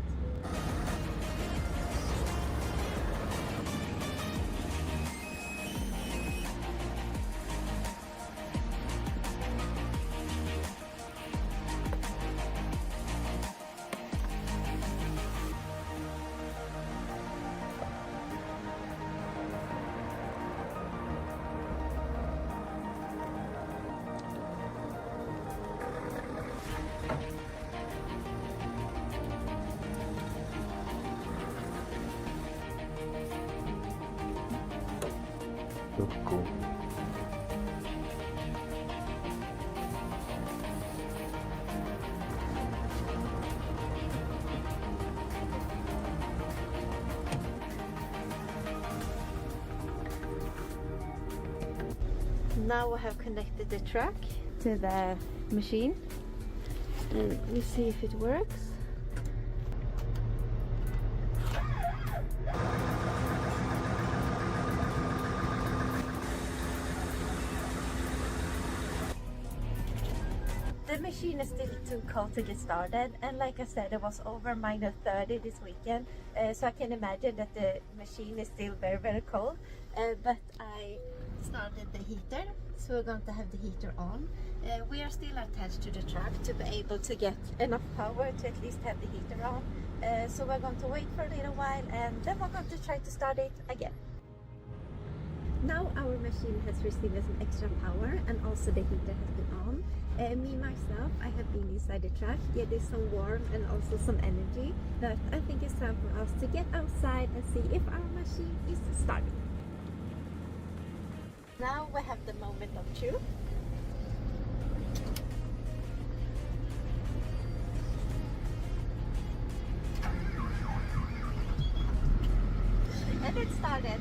Look cool. Now we have connected the truck to the machine, and we see if it works. The machine is still too cold to get started, and like I said, it was over -30 this weekend, so I can imagine that the machine is still very cold, but I started the heater, so we're going to have the heater on. We are still attached to the truck to be able to get enough power to at least have the heater on, so we're going to wait for a little while, and then we're going to try to start it again. Now our our machine has received some extra power and also the heater has been on. Me myself, I have been inside the truck, getting some warmth and also some energy, but I think it's time for us to get outside and see if our machine is starting. Now we have the moment of truth. And it started.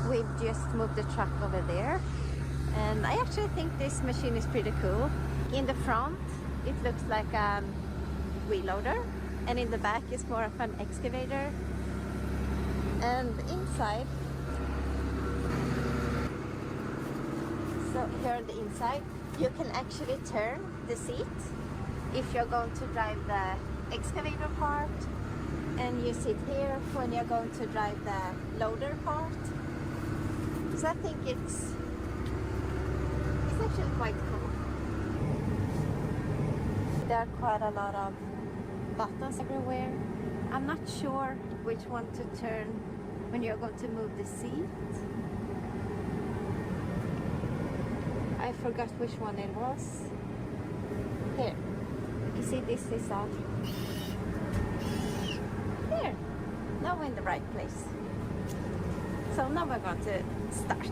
We've just moved the truck over there, and I actually think this machine is pretty cool. In the front it looks like a wheel loader, and in the back is more of an excavator, and inside, so here on the inside you can actually turn the seat if you're going to drive the excavator part, and you sit here when you're going to drive the loader part. So I think it's actually quite cool. There are quite a lot of buttons everywhere. I'm not sure which one to turn when you're going to move the seat. I forgot which one it was. Here. You see this is on. There. Now we're in the right place. So now we're going to start.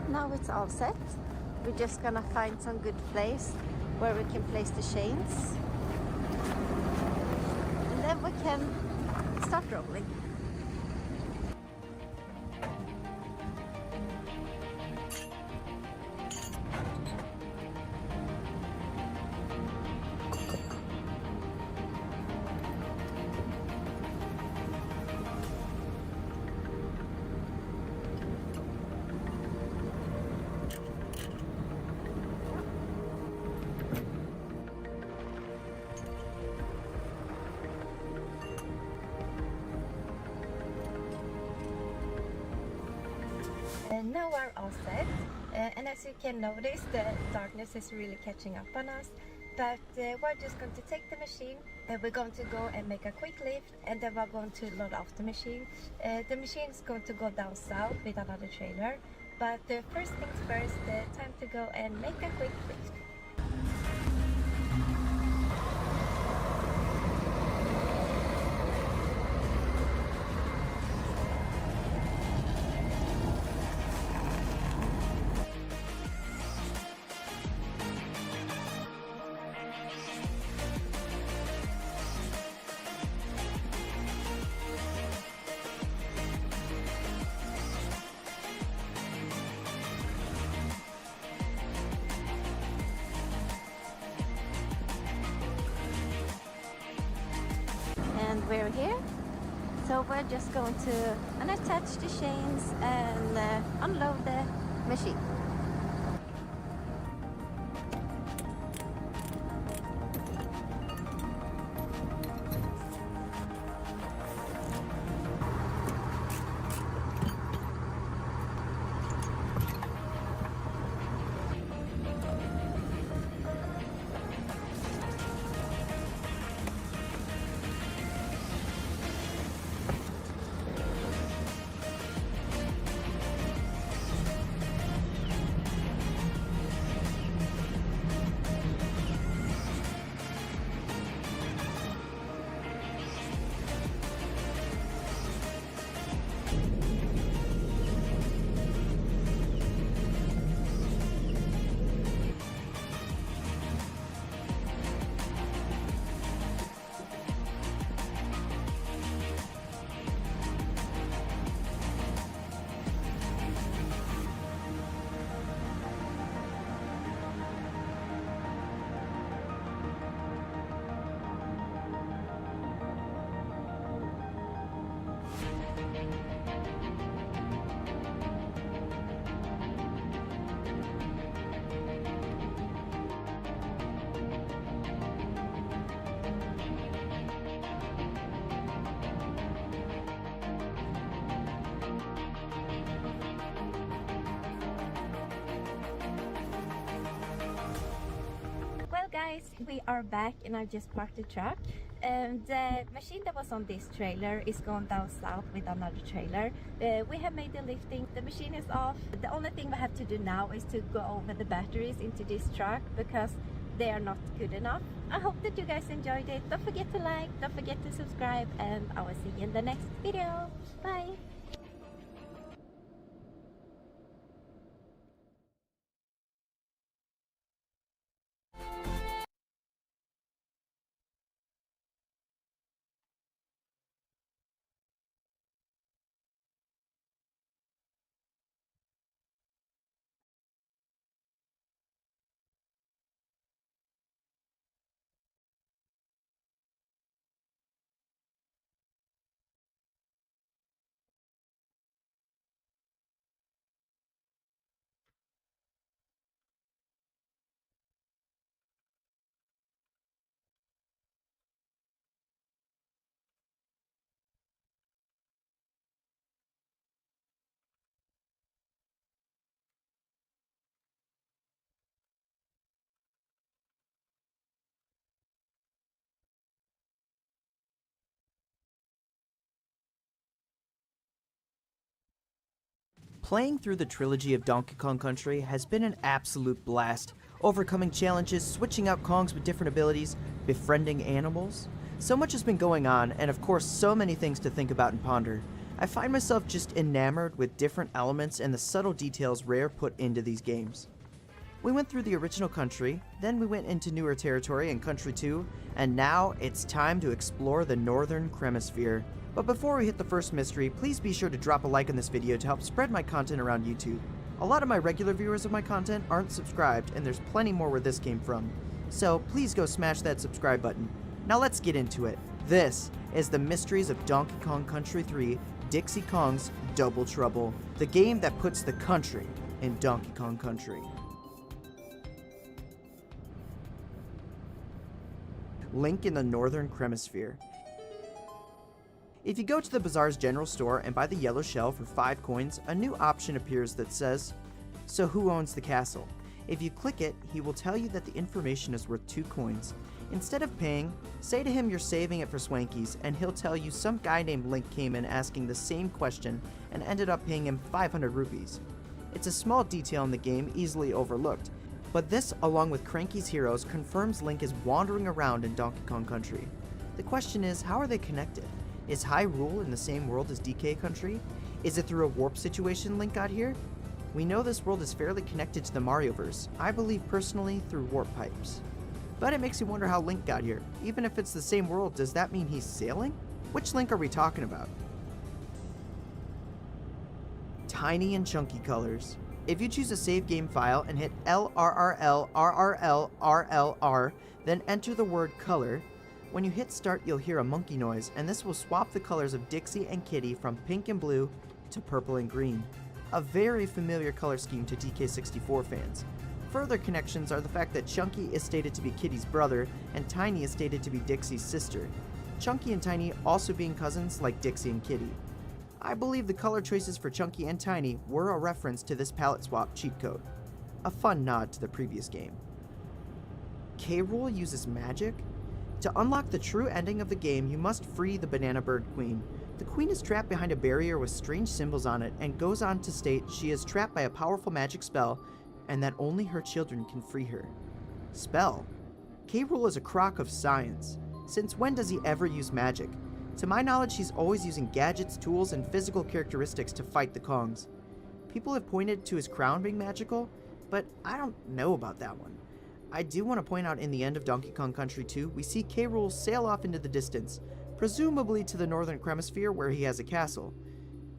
Now it's all set. We're just gonna find some good place where we can place the chains, and then we can start rolling. are all set, and as you can notice, the darkness is really catching up on us. But we're just going to take the machine, and we're going to go and make a quick lift, and then we're going to load off the machine. The machine is going to go down south with another trailer. But first things first, time to go and make a quick lift. And we're here, so we're just going to unattach the chains and unload the machine. Well guys, we are back and I just parked the truck. The machine that was on this trailer is going down south with another trailer. We have made the lifting, the machine is off. The only thing we have to do now is to go over the batteries into this truck because they are not good enough. I hope that you guys enjoyed it. Don't forget to like, don't forget to subscribe, and I will see you in the next video. Bye! Playing through the trilogy of Donkey Kong Country has been an absolute blast, overcoming challenges, switching out Kongs with different abilities, befriending animals. So much has been going on, and of course so many things to think about and ponder. I find myself just enamored with different elements and the subtle details Rare put into these games. We went through the original country, then we went into newer territory in Country 2, and now it's time to explore the Northern Cremisphere. But before we hit the first mystery, please be sure to drop a like on this video to help spread my content around YouTube. A lot of my regular viewers of my content aren't subscribed, and there's plenty more where this came from. So please go smash that subscribe button. Now let's get into it. This is the Mysteries of Donkey Kong Country 3 Dixie Kong's Double Trouble, the game that puts the country in Donkey Kong Country. Link in the Northern Cremisphere. If you go to the bazaar's general store and buy the yellow shell for 5 coins, a new option appears that says, "So who owns the castle?" If you click it, he will tell you that the information is worth 2 coins. Instead of paying, say to him you're saving it for Swankies, and he'll tell you some guy named Link came in asking the same question and ended up paying him 500 rupees. It's a small detail in the game easily overlooked, but this, along with Cranky's heroes, confirms Link is wandering around in Donkey Kong Country. The question is, how are they connected? Is Hyrule in the same world as DK Country? Is it through a warp situation Link got here? We know this world is fairly connected to the Marioverse, I believe personally through warp pipes. But it makes you wonder how Link got here. Even if it's the same world, does that mean he's sailing? Which Link are we talking about? Tiny and chunky colors. If you choose a save game file and hit LRRL, then enter the word color, when you hit start you'll hear a monkey noise, and this will swap the colors of Dixie and Kitty from pink and blue to purple and green. A very familiar color scheme to DK64 fans. Further connections are the fact that Chunky is stated to be Kitty's brother, and Tiny is stated to be Dixie's sister. Chunky and Tiny also being cousins like Dixie and Kitty. I believe the color choices for Chunky and Tiny were a reference to this palette swap cheat code. A fun nod to the previous game. K. Rool uses magic? To unlock the true ending of the game, you must free the Banana Bird Queen. The queen is trapped behind a barrier with strange symbols on it and goes on to state she is trapped by a powerful magic spell and that only her children can free her. Spell? K. Rool is a crock of science. Since when does he ever use magic? To my knowledge, he's always using gadgets, tools, and physical characteristics to fight the Kongs. People have pointed to his crown being magical, but I don't know about that one. I do want to point out in the end of Donkey Kong Country 2, we see K. Rool sail off into the distance, presumably to the Northern Cremisphere where he has a castle.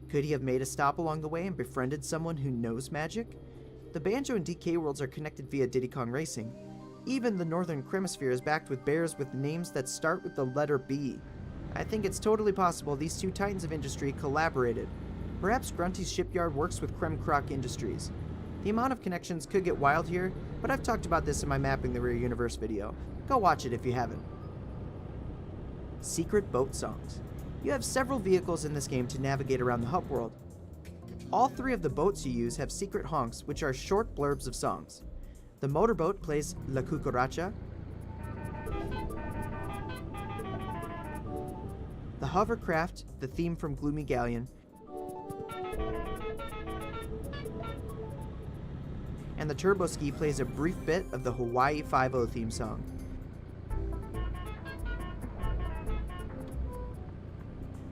Could he have made a stop along the way and befriended someone who knows magic? The Banjo and DK worlds are connected via Diddy Kong Racing. Even the Northern Cremisphere is backed with bears with names that start with the letter B. I think it's totally possible these two titans of industry collaborated. Perhaps Grunty's shipyard works with Krem Krok Industries. The amount of connections could get wild here, but I've talked about this in my Mapping the Rear Universe video. Go watch it if you haven't. Secret boat songs. You have several vehicles in this game to navigate around the hub world. All 3 of the boats you use have secret honks, which are short blurbs of songs. The motorboat plays La Cucaracha. The hovercraft, the theme from Gloomy Galleon. And the turbo ski plays a brief bit of the Hawaii Five-0 theme song.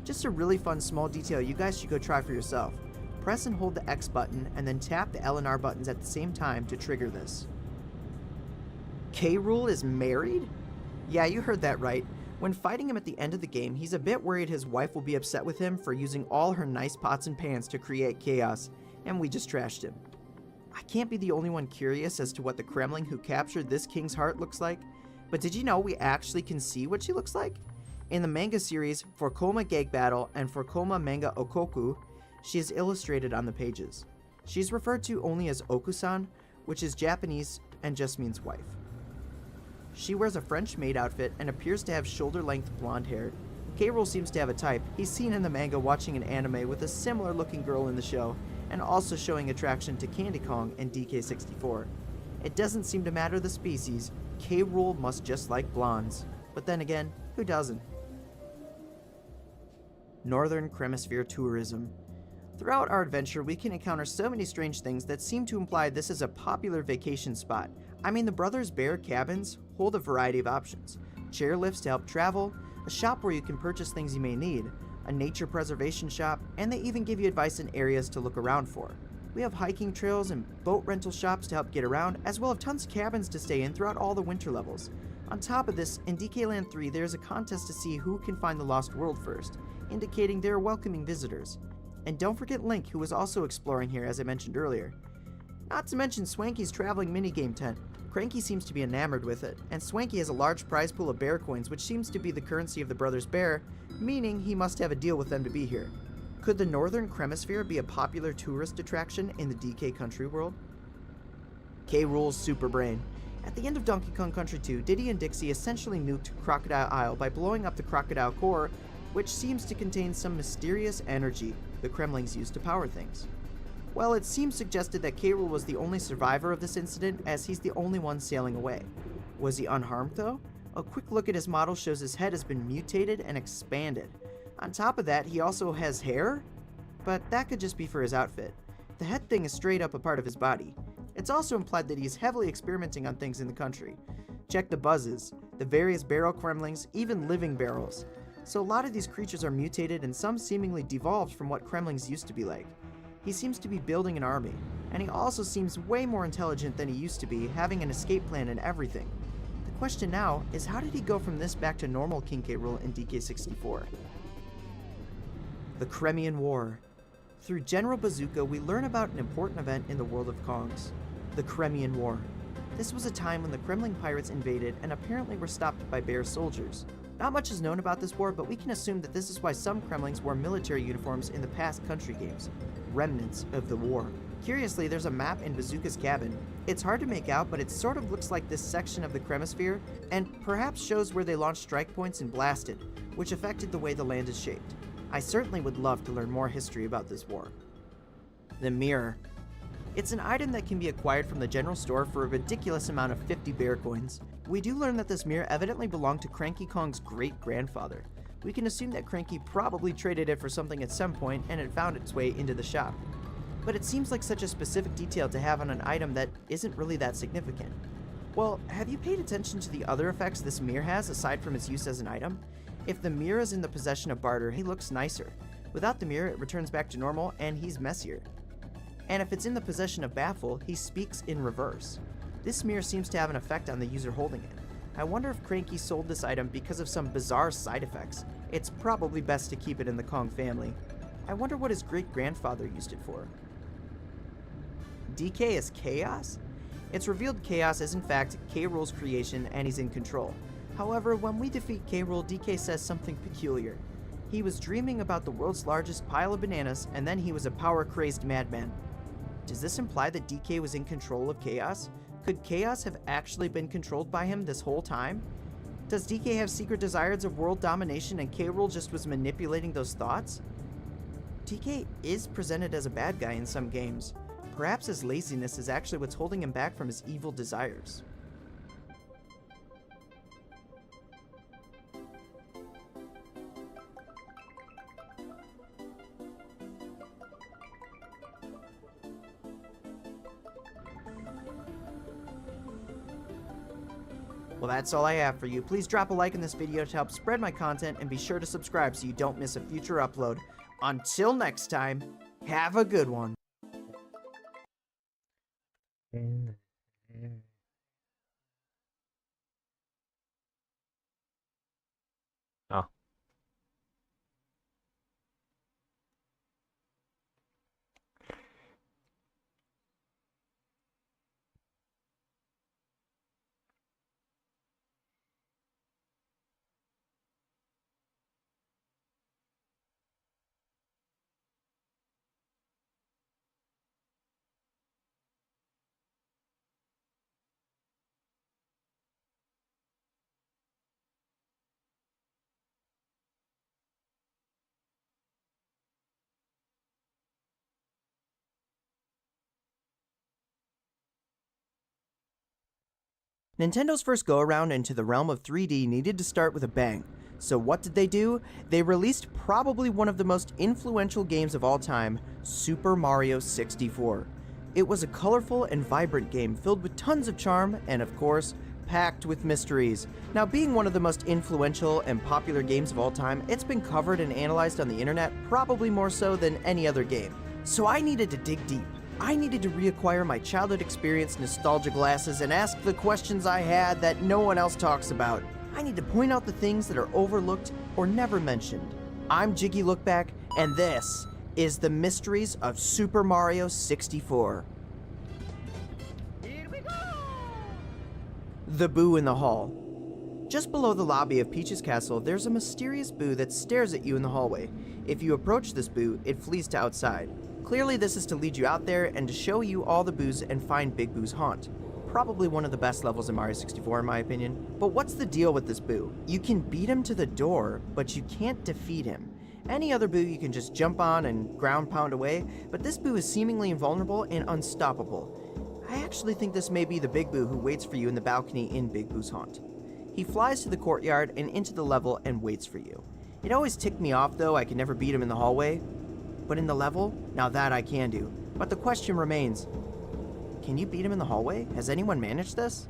Just a really fun small detail you guys should go try for yourself. Press and hold the X button and then tap the L and R buttons at the same time to trigger this. K. Rool is married? Yeah, you heard that right. When fighting him at the end of the game, he's a bit worried his wife will be upset with him for using all her nice pots and pans to create chaos, and we just trashed him. I can't be the only one curious as to what the Kremling who captured this king's heart looks like, but did you know we actually can see what she looks like? In the manga series Forkoma Gag Battle and Forkoma Manga Okoku, she is illustrated on the pages. She's referred to only as Okusan, which is Japanese and just means wife. She wears a French maid outfit and appears to have shoulder-length blonde hair. K. Rool seems to have a type. He's seen in the manga watching an anime with a similar-looking girl in the show, and also showing attraction to Candy Kong and DK64. It doesn't seem to matter the species, K. Rool must just like blondes. But then again, who doesn't? Northern Cremisphere tourism. Throughout our adventure, we can encounter so many strange things that seem to imply this is a popular vacation spot. I mean, the Brothers Bear cabins hold a variety of options. Chairlifts to help travel, a shop where you can purchase things you may need, a nature preservation shop, and they even give you advice in areas to look around for. We have hiking trails and boat rental shops to help get around, as well as tons of cabins to stay in throughout all the winter levels. On top of this, in DK Land 3, there is a contest to see who can find the Lost World first, indicating they are welcoming visitors. And don't forget Link, who was also exploring here as I mentioned earlier. Not to mention Swanky's traveling minigame tent. Cranky seems to be enamored with it, and Swanky has a large prize pool of bear coins, which seems to be the currency of the Brothers Bear, meaning he must have a deal with them to be here. Could the Northern Cremisphere be a popular tourist attraction in the DK Country world? K. Rool's Super Brain. At the end of Donkey Kong Country 2, Diddy and Dixie essentially nuked Crocodile Isle by blowing up the Crocodile Core, which seems to contain some mysterious energy the Kremlings use to power things. Well, it seems suggested that K. Rool was the only survivor of this incident, as he's the only one sailing away. Was he unharmed though? A quick look at his model shows his head has been mutated and expanded. On top of that, he also has hair? But that could just be for his outfit. The head thing is straight up a part of his body. It's also implied that he's heavily experimenting on things in the country. Check the buzzes, the various barrel Kremlings, even living barrels. So a lot of these creatures are mutated and some seemingly devolved from what Kremlings used to be like. He seems to be building an army, and he also seems way more intelligent than he used to be, having an escape plan and everything. The question now is, how did he go from this back to normal King K. Rool in DK64? The Kremlian War. Through General Bazooka, we learn about an important event in the world of Kongs, the Kremlian War. This was a time when the Kremling pirates invaded and apparently were stopped by Bear soldiers. Not much is known about this war, but we can assume that this is why some Kremlings wore military uniforms in the past country games. Remnants of the war. Curiously, there's a map in Bazooka's cabin. It's hard to make out, but it sort of looks like this section of the Kremisphere, and perhaps shows where they launched strike points and blasted, which affected the way the land is shaped. I certainly would love to learn more history about this war. The Mirror. It's an item that can be acquired from the general store for a ridiculous amount of 50 bear coins. We do learn that this mirror evidently belonged to Cranky Kong's great-grandfather. We can assume that Cranky probably traded it for something at some point and it found its way into the shop. But it seems like such a specific detail to have on an item that isn't really that significant. Well, have you paid attention to the other effects this mirror has aside from its use as an item? If the mirror is in the possession of Barter, he looks nicer. Without the mirror, it returns back to normal and he's messier. And if it's in the possession of Baffle, he speaks in reverse. This mirror seems to have an effect on the user holding it. I wonder if Cranky sold this item because of some bizarre side effects. It's probably best to keep it in the Kong family. I wonder what his great-grandfather used it for. DK is Chaos? It's revealed Chaos is in fact K. Rool's creation and he's in control. However, when we defeat K. Rool, DK says something peculiar. He was dreaming about the world's largest pile of bananas and then he was a power-crazed madman. Does this imply that DK was in control of Chaos? Could Chaos have actually been controlled by him this whole time? Does DK have secret desires of world domination and K. Rool just was manipulating those thoughts? DK is presented as a bad guy in some games. Perhaps his laziness is actually what's holding him back from his evil desires. Well, that's all I have for you. Please drop a like in this video to help spread my content and be sure to subscribe so you don't miss a future upload. Until next time, have a good one. Ah. Nintendo's first go-around into the realm of 3D needed to start with a bang. So what did they do? They released probably one of the most influential games of all time, Super Mario 64. It was a colorful and vibrant game filled with tons of charm and, of course, packed with mysteries. Now, being one of the most influential and popular games of all time, it's been covered and analyzed on the internet probably more so than any other game. So I needed to dig deep. I needed to reacquire my childhood experience nostalgia glasses and ask the questions I had that no one else talks about. I need to point out the things that are overlooked or never mentioned. I'm Jiggy Lookback, and this is the mysteries of Super Mario 64. Here we go! The Boo in the Hall. Just below the lobby of Peach's Castle, there's a mysterious Boo that stares at you in the hallway. If you approach this Boo, it flees to outside. Clearly this is to lead you out there and to show you all the Boos and find Big Boo's haunt. probably one of the best levels in Mario 64 in my opinion. But what's the deal with this Boo? You can beat him to the door, but you can't defeat him. Any other Boo you can just jump on and ground pound away, but this Boo is seemingly invulnerable and unstoppable. I actually think this may be the Big Boo who waits for you in the balcony in Big Boo's haunt. He flies to the courtyard and into the level and waits for you. It always ticked me off though I could never beat him in the hallway, but in the level, now that I can do. But the question remains, can you beat him in the hallway? Has anyone managed this?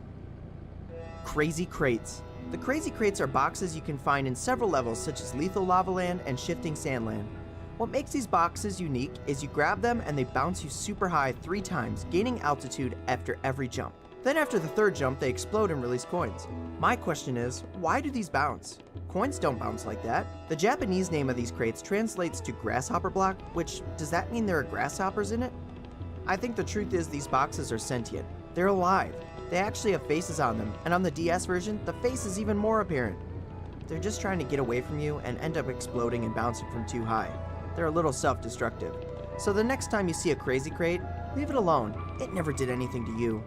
Crazy Crates. The Crazy Crates are boxes you can find in several levels such as Lethal Lava Land and Shifting Sand Land. What makes these boxes unique is you grab them and they bounce you super high 3 times, gaining altitude after every jump. Then after the 3rd jump, they explode and release coins. My question is, why do these bounce? Coins don't bounce like that. The Japanese name of these crates translates to grasshopper block, which, does that mean there are grasshoppers in it? I think the truth is these boxes are sentient. They're alive. They actually have faces on them, and on the DS version, the face is even more apparent. They're just trying to get away from you and end up exploding and bouncing from too high. They're a little self-destructive. So the next time you see a Crazy Crate, leave it alone. It never did anything to you.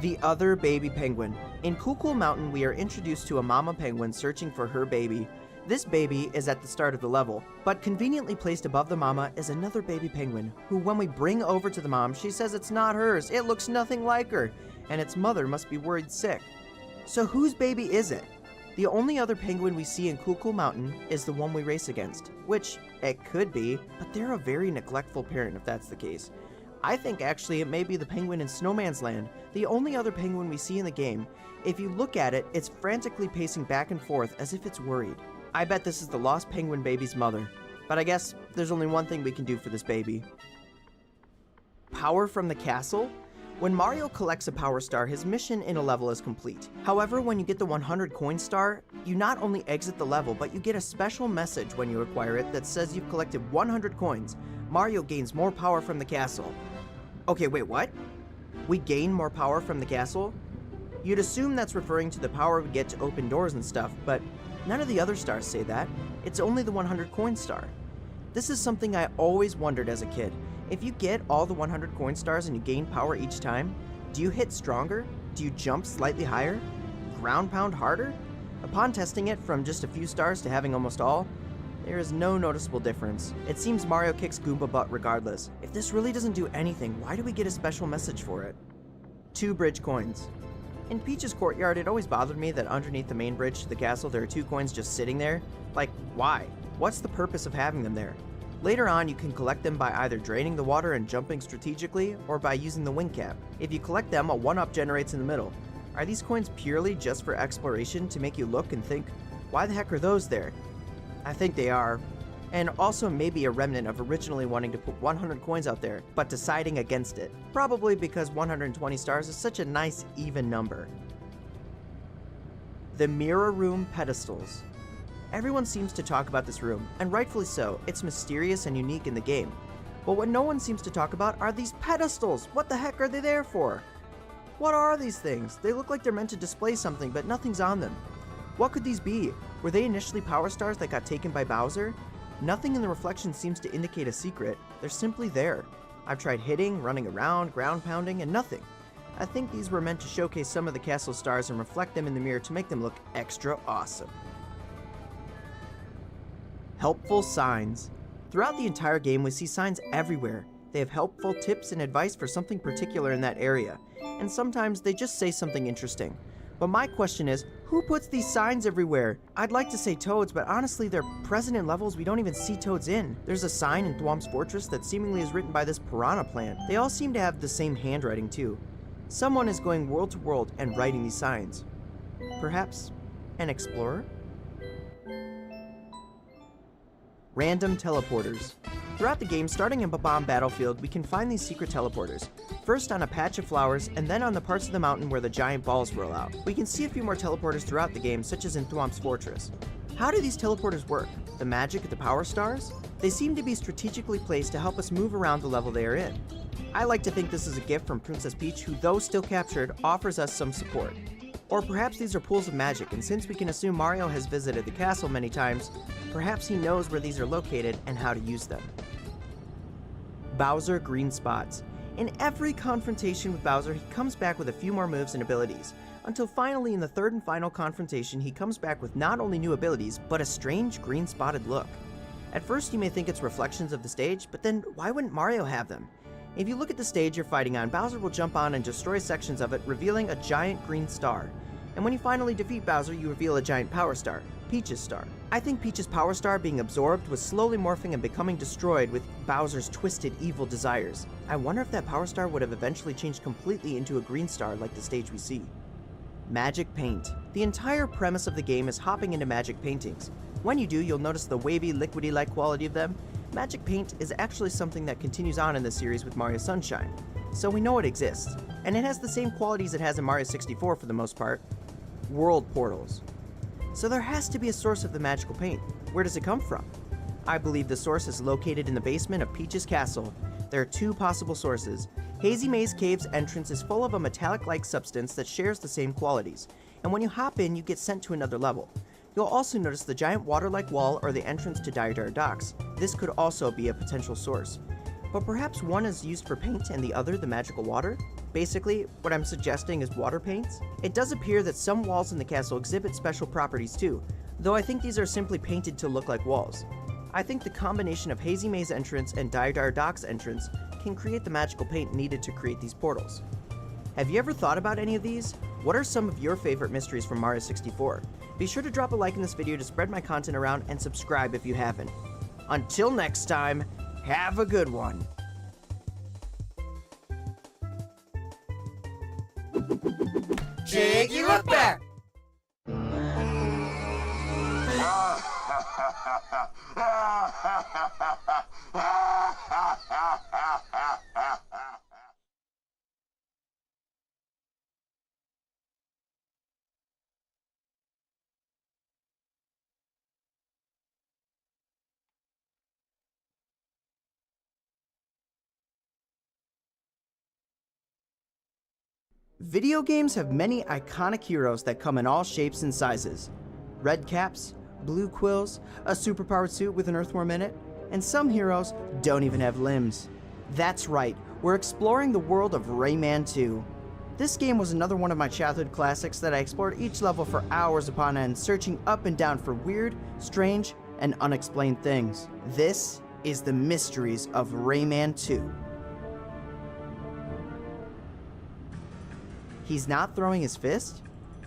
The other baby penguin. In Cool Cool Mountain, we are introduced to a mama penguin searching for her baby. This baby is at the start of the level, but conveniently placed above the mama is another baby penguin, who when we bring over to the mom, she says it's not hers, it looks nothing like her, and its mother must be worried sick. So whose baby is it? The only other penguin we see in Cool Cool Mountain is the one we race against, which it could be, but they're a very neglectful parent if that's the case. I think actually it may be the penguin in Snowman's Land, the only other penguin we see in the game. If you look at it, it's frantically pacing back and forth as if it's worried. I bet this is the lost penguin baby's mother. But I guess there's only one thing we can do for this baby. Power from the castle? When Mario collects a power star, his mission in a level is complete. However, when you get the 100 coin star, you not only exit the level, but you get a special message when you acquire it that says you've collected 100 coins. Mario gains more power from the castle. Okay, wait, what? We gain more power from the castle? You'd assume that's referring to the power we get to open doors and stuff, but none of the other stars say that. It's only the 100 coin star. This is something I always wondered as a kid. If you get all the 100 coin stars and you gain power each time, do you hit stronger? Do you jump slightly higher? Ground pound harder? Upon testing it from just a few stars to having almost all, there is no noticeable difference. It seems Mario kicks Goomba butt regardless. If this really doesn't do anything, why do we get a special message for it? 2 bridge coins. In Peach's courtyard, it always bothered me that underneath the main bridge to the castle there are 2 coins just sitting there. Like, why? What's the purpose of having them there? Later on, you can collect them by either draining the water and jumping strategically, or by using the wing cap. If you collect them, a 1-up generates in the middle. Are these coins purely just for exploration to make you look and think, why the heck are those there? I think they are. And also maybe a remnant of originally wanting to put 100 coins out there, but deciding against it. Probably because 120 stars is such a nice even number. The Mirror Room Pedestals. Everyone seems to talk about this room, and rightfully so. It's mysterious and unique in the game. But what no one seems to talk about are these pedestals. What the heck are they there for? What are these things? They look like they're meant to display something, but nothing's on them. What could these be? Were they initially power stars that got taken by Bowser? Nothing in the reflection seems to indicate a secret. They're simply there. I've tried hitting, running around, ground pounding, and nothing. I think these were meant to showcase some of the castle stars and reflect them in the mirror to make them look extra awesome. Helpful signs. Throughout the entire game, we see signs everywhere. They have helpful tips and advice for something particular in that area, and sometimes they just say something interesting. But my question is, who puts these signs everywhere? I'd like to say Toads, but honestly they're present in levels we don't even see Toads in. There's a sign in Thwomp's Fortress that seemingly is written by this piranha plant. They all seem to have the same handwriting too. Someone is going world to world and writing these signs. Perhaps an explorer? Random teleporters. Throughout the game, starting in Bob-omb Battlefield, we can find these secret teleporters. First on a patch of flowers, and then on the parts of the mountain where the giant balls roll out. We can see a few more teleporters throughout the game, such as in Thwomp's Fortress. How do these teleporters work? The magic of the power stars? They seem to be strategically placed to help us move around the level they are in. I like to think this is a gift from Princess Peach, who, though still captured, offers us some support. Or perhaps these are pools of magic, and since we can assume Mario has visited the castle many times, perhaps he knows where these are located and how to use them. Bowser Green Spots. In every confrontation with Bowser, he comes back with a few more moves and abilities, until finally in the third and final confrontation he comes back with not only new abilities, but a strange green spotted look. At first you may think it's reflections of the stage, but then why wouldn't Mario have them? If you look at the stage you're fighting on, Bowser will jump on and destroy sections of it, revealing a giant green star. And when you finally defeat Bowser, you reveal a giant power star, Peach's star. I think Peach's power star being absorbed was slowly morphing and becoming destroyed with Bowser's twisted evil desires. I wonder if that power star would have eventually changed completely into a green star like the stage we see. Magic Paint. The entire premise of the game is hopping into magic paintings. When you do, you'll notice the wavy, liquidy-like quality of them. Magic Paint is actually something that continues on in the series with Mario Sunshine, so we know it exists, and it has the same qualities it has in Mario 64 for the most part. World portals. So there has to be a source of the magical paint. Where does it come from? I believe the source is located in the basement of Peach's castle. There are two possible sources. Hazy Maze Cave's entrance is full of a metallic-like substance that shares the same qualities, and when you hop in, you get sent to another level. You'll also notice the giant water-like wall or the entrance to Dire Dire Docks. This could also be a potential source. But perhaps one is used for paint and the other the magical water? Basically, what I'm suggesting is water paints. It does appear that some walls in the castle exhibit special properties too, though I think these are simply painted to look like walls. I think the combination of Hazy Maze entrance and Dire Dire Docks entrance can create the magical paint needed to create these portals. Have you ever thought about any of these? What are some of your favorite mysteries from Mario 64? Be sure to drop a like in this video to spread my content around and subscribe if you haven't. Until next time, have a good one. Jake, you look back! Video games have many iconic heroes that come in all shapes and sizes. Red caps, blue quills, a superpowered suit with an earthworm in it, and some heroes don't even have limbs. That's right, we're exploring the world of Rayman 2. This game was another one of my childhood classics that I explored each level for hours upon end, searching up and down for weird, strange, and unexplained things. This is the mysteries of Rayman 2. He's not throwing his fist?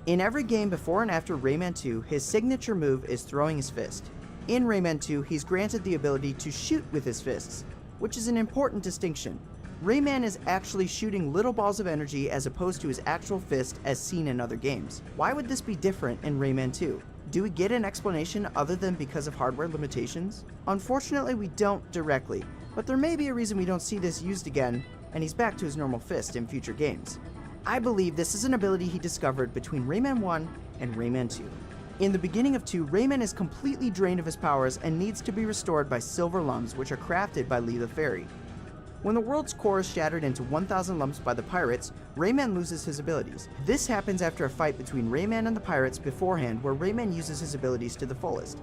In every game before and after Rayman 2, his signature move is throwing his fist. In Rayman 2, he's granted the ability to shoot with his fists, which is an important distinction. Rayman is actually shooting little balls of energy as opposed to his actual fist as seen in other games. Why would this be different in Rayman 2? Do we get an explanation other than because of hardware limitations? Unfortunately, we don't directly, but there may be a reason we don't see this used again, and he's back to his normal fist in future games. I believe this is an ability he discovered between Rayman 1 and Rayman 2. In the beginning of 2, Rayman is completely drained of his powers and needs to be restored by silver lumps, which are crafted by Lee the Fairy. When the world's core is shattered into 1,000 lumps by the pirates, Rayman loses his abilities. This happens after a fight between Rayman and the pirates beforehand, where Rayman uses his abilities to the fullest.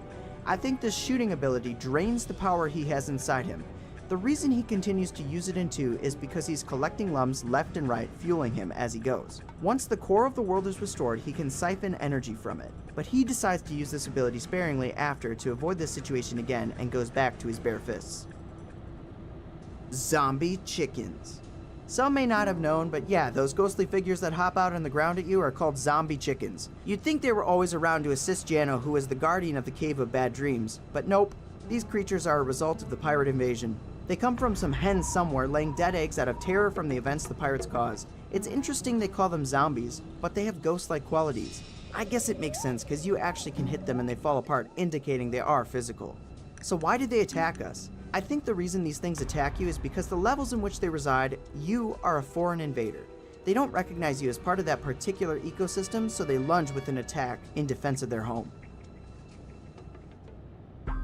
I think this shooting ability drains the power he has inside him. The reason he continues to use it in 2 is because he's collecting lumps left and right, fueling him as he goes. Once the core of the world is restored, he can siphon energy from it, but he decides to use this ability sparingly after to avoid this situation again and goes back to his bare fists. Zombie chickens. Some may not have known, but yeah, those ghostly figures that hop out on the ground at you are called zombie chickens. You'd think they were always around to assist Jano, who is the guardian of the Cave of Bad Dreams, but nope, these creatures are a result of the pirate invasion. They come from some hens somewhere laying dead eggs out of terror from the events the pirates caused. It's interesting they call them zombies, but they have ghost-like qualities. I guess it makes sense because you actually can hit them and they fall apart, indicating they are physical. So why did they attack us? I think the reason these things attack you is because the levels in which they reside, you are a foreign invader. They don't recognize you as part of that particular ecosystem, so they lunge with an attack in defense of their home.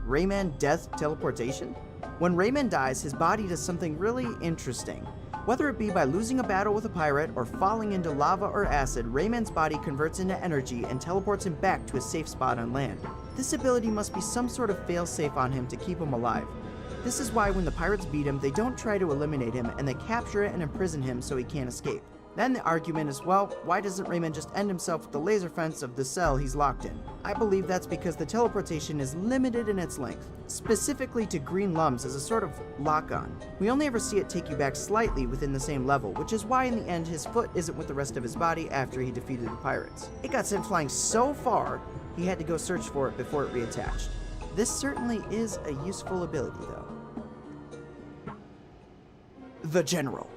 Rayman Death Teleportation? When Rayman dies, his body does something really interesting. Whether it be by losing a battle with a pirate or falling into lava or acid, Rayman's body converts into energy and teleports him back to a safe spot on land. This ability must be some sort of fail-safe on him to keep him alive. This is why when the pirates beat him, they don't try to eliminate him, and they capture it and imprison him so he can't escape. Then the argument is, well, why doesn't Rayman just end himself with the laser fence of the cell he's locked in? I believe that's because the teleportation is limited in its length, specifically to green lums as a sort of lock-on. We only ever see it take you back slightly within the same level, which is why in the end his foot isn't with the rest of his body after he defeated the pirates. It got sent flying so far, he had to go search for it before it reattached. This certainly is a useful ability though. The General.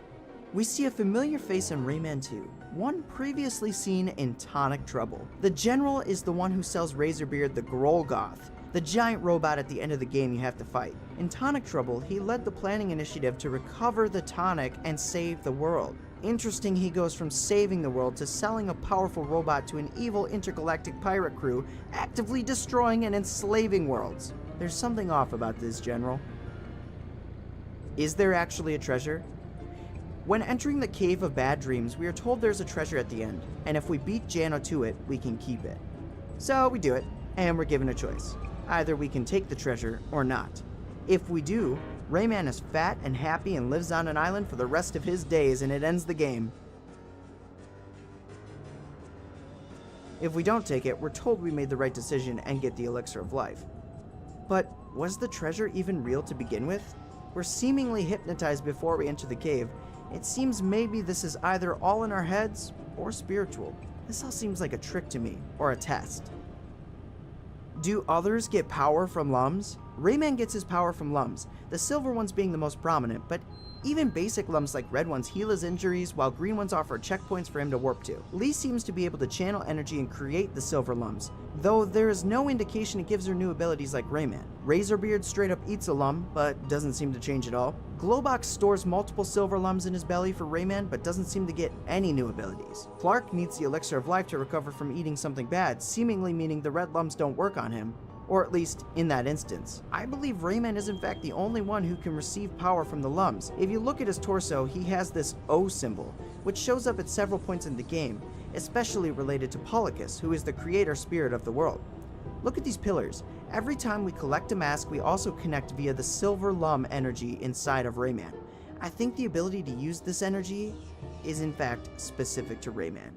We see a familiar face in Rayman 2, one previously seen in Tonic Trouble. The General is the one who sells Razorbeard the Grolgoth, the giant robot at the end of the game you have to fight. In Tonic Trouble, he led the planning initiative to recover the tonic and save the world. Interesting, he goes from saving the world to selling a powerful robot to an evil intergalactic pirate crew, actively destroying and enslaving worlds. There's something off about this General. Is there actually a treasure? When entering the Cave of Bad Dreams, we are told there's a treasure at the end, and if we beat Jano to it, we can keep it. So we do it, and we're given a choice. Either we can take the treasure or not. If we do, Rayman is fat and happy and lives on an island for the rest of his days, and it ends the game. If we don't take it, we're told we made the right decision and get the Elixir of Life. But was the treasure even real to begin with? We're seemingly hypnotized before we enter the cave. It seems maybe this is either all in our heads or spiritual. This all seems like a trick to me, or a test. Do others get power from lums? Rayman gets his power from lums, the silver ones being the most prominent, but even basic lums like red ones heal his injuries, while green ones offer checkpoints for him to warp to. Lee seems to be able to channel energy and create the silver lums, though there is no indication it gives her new abilities like Rayman. Razorbeard straight up eats a lum, but doesn't seem to change at all. Globox stores multiple silver lums in his belly for Rayman, but doesn't seem to get any new abilities. Clark needs the Elixir of Life to recover from eating something bad, seemingly meaning the red lums don't work on him. Or at least in that instance. I believe Rayman is in fact the only one who can receive power from the lums. If you look at his torso, he has this O symbol, which shows up at several points in the game, especially related to Polycus, who is the creator spirit of the world. Look at these pillars. Every time we collect a mask, we also connect via the silver lum energy inside of Rayman. I think the ability to use this energy is in fact specific to Rayman.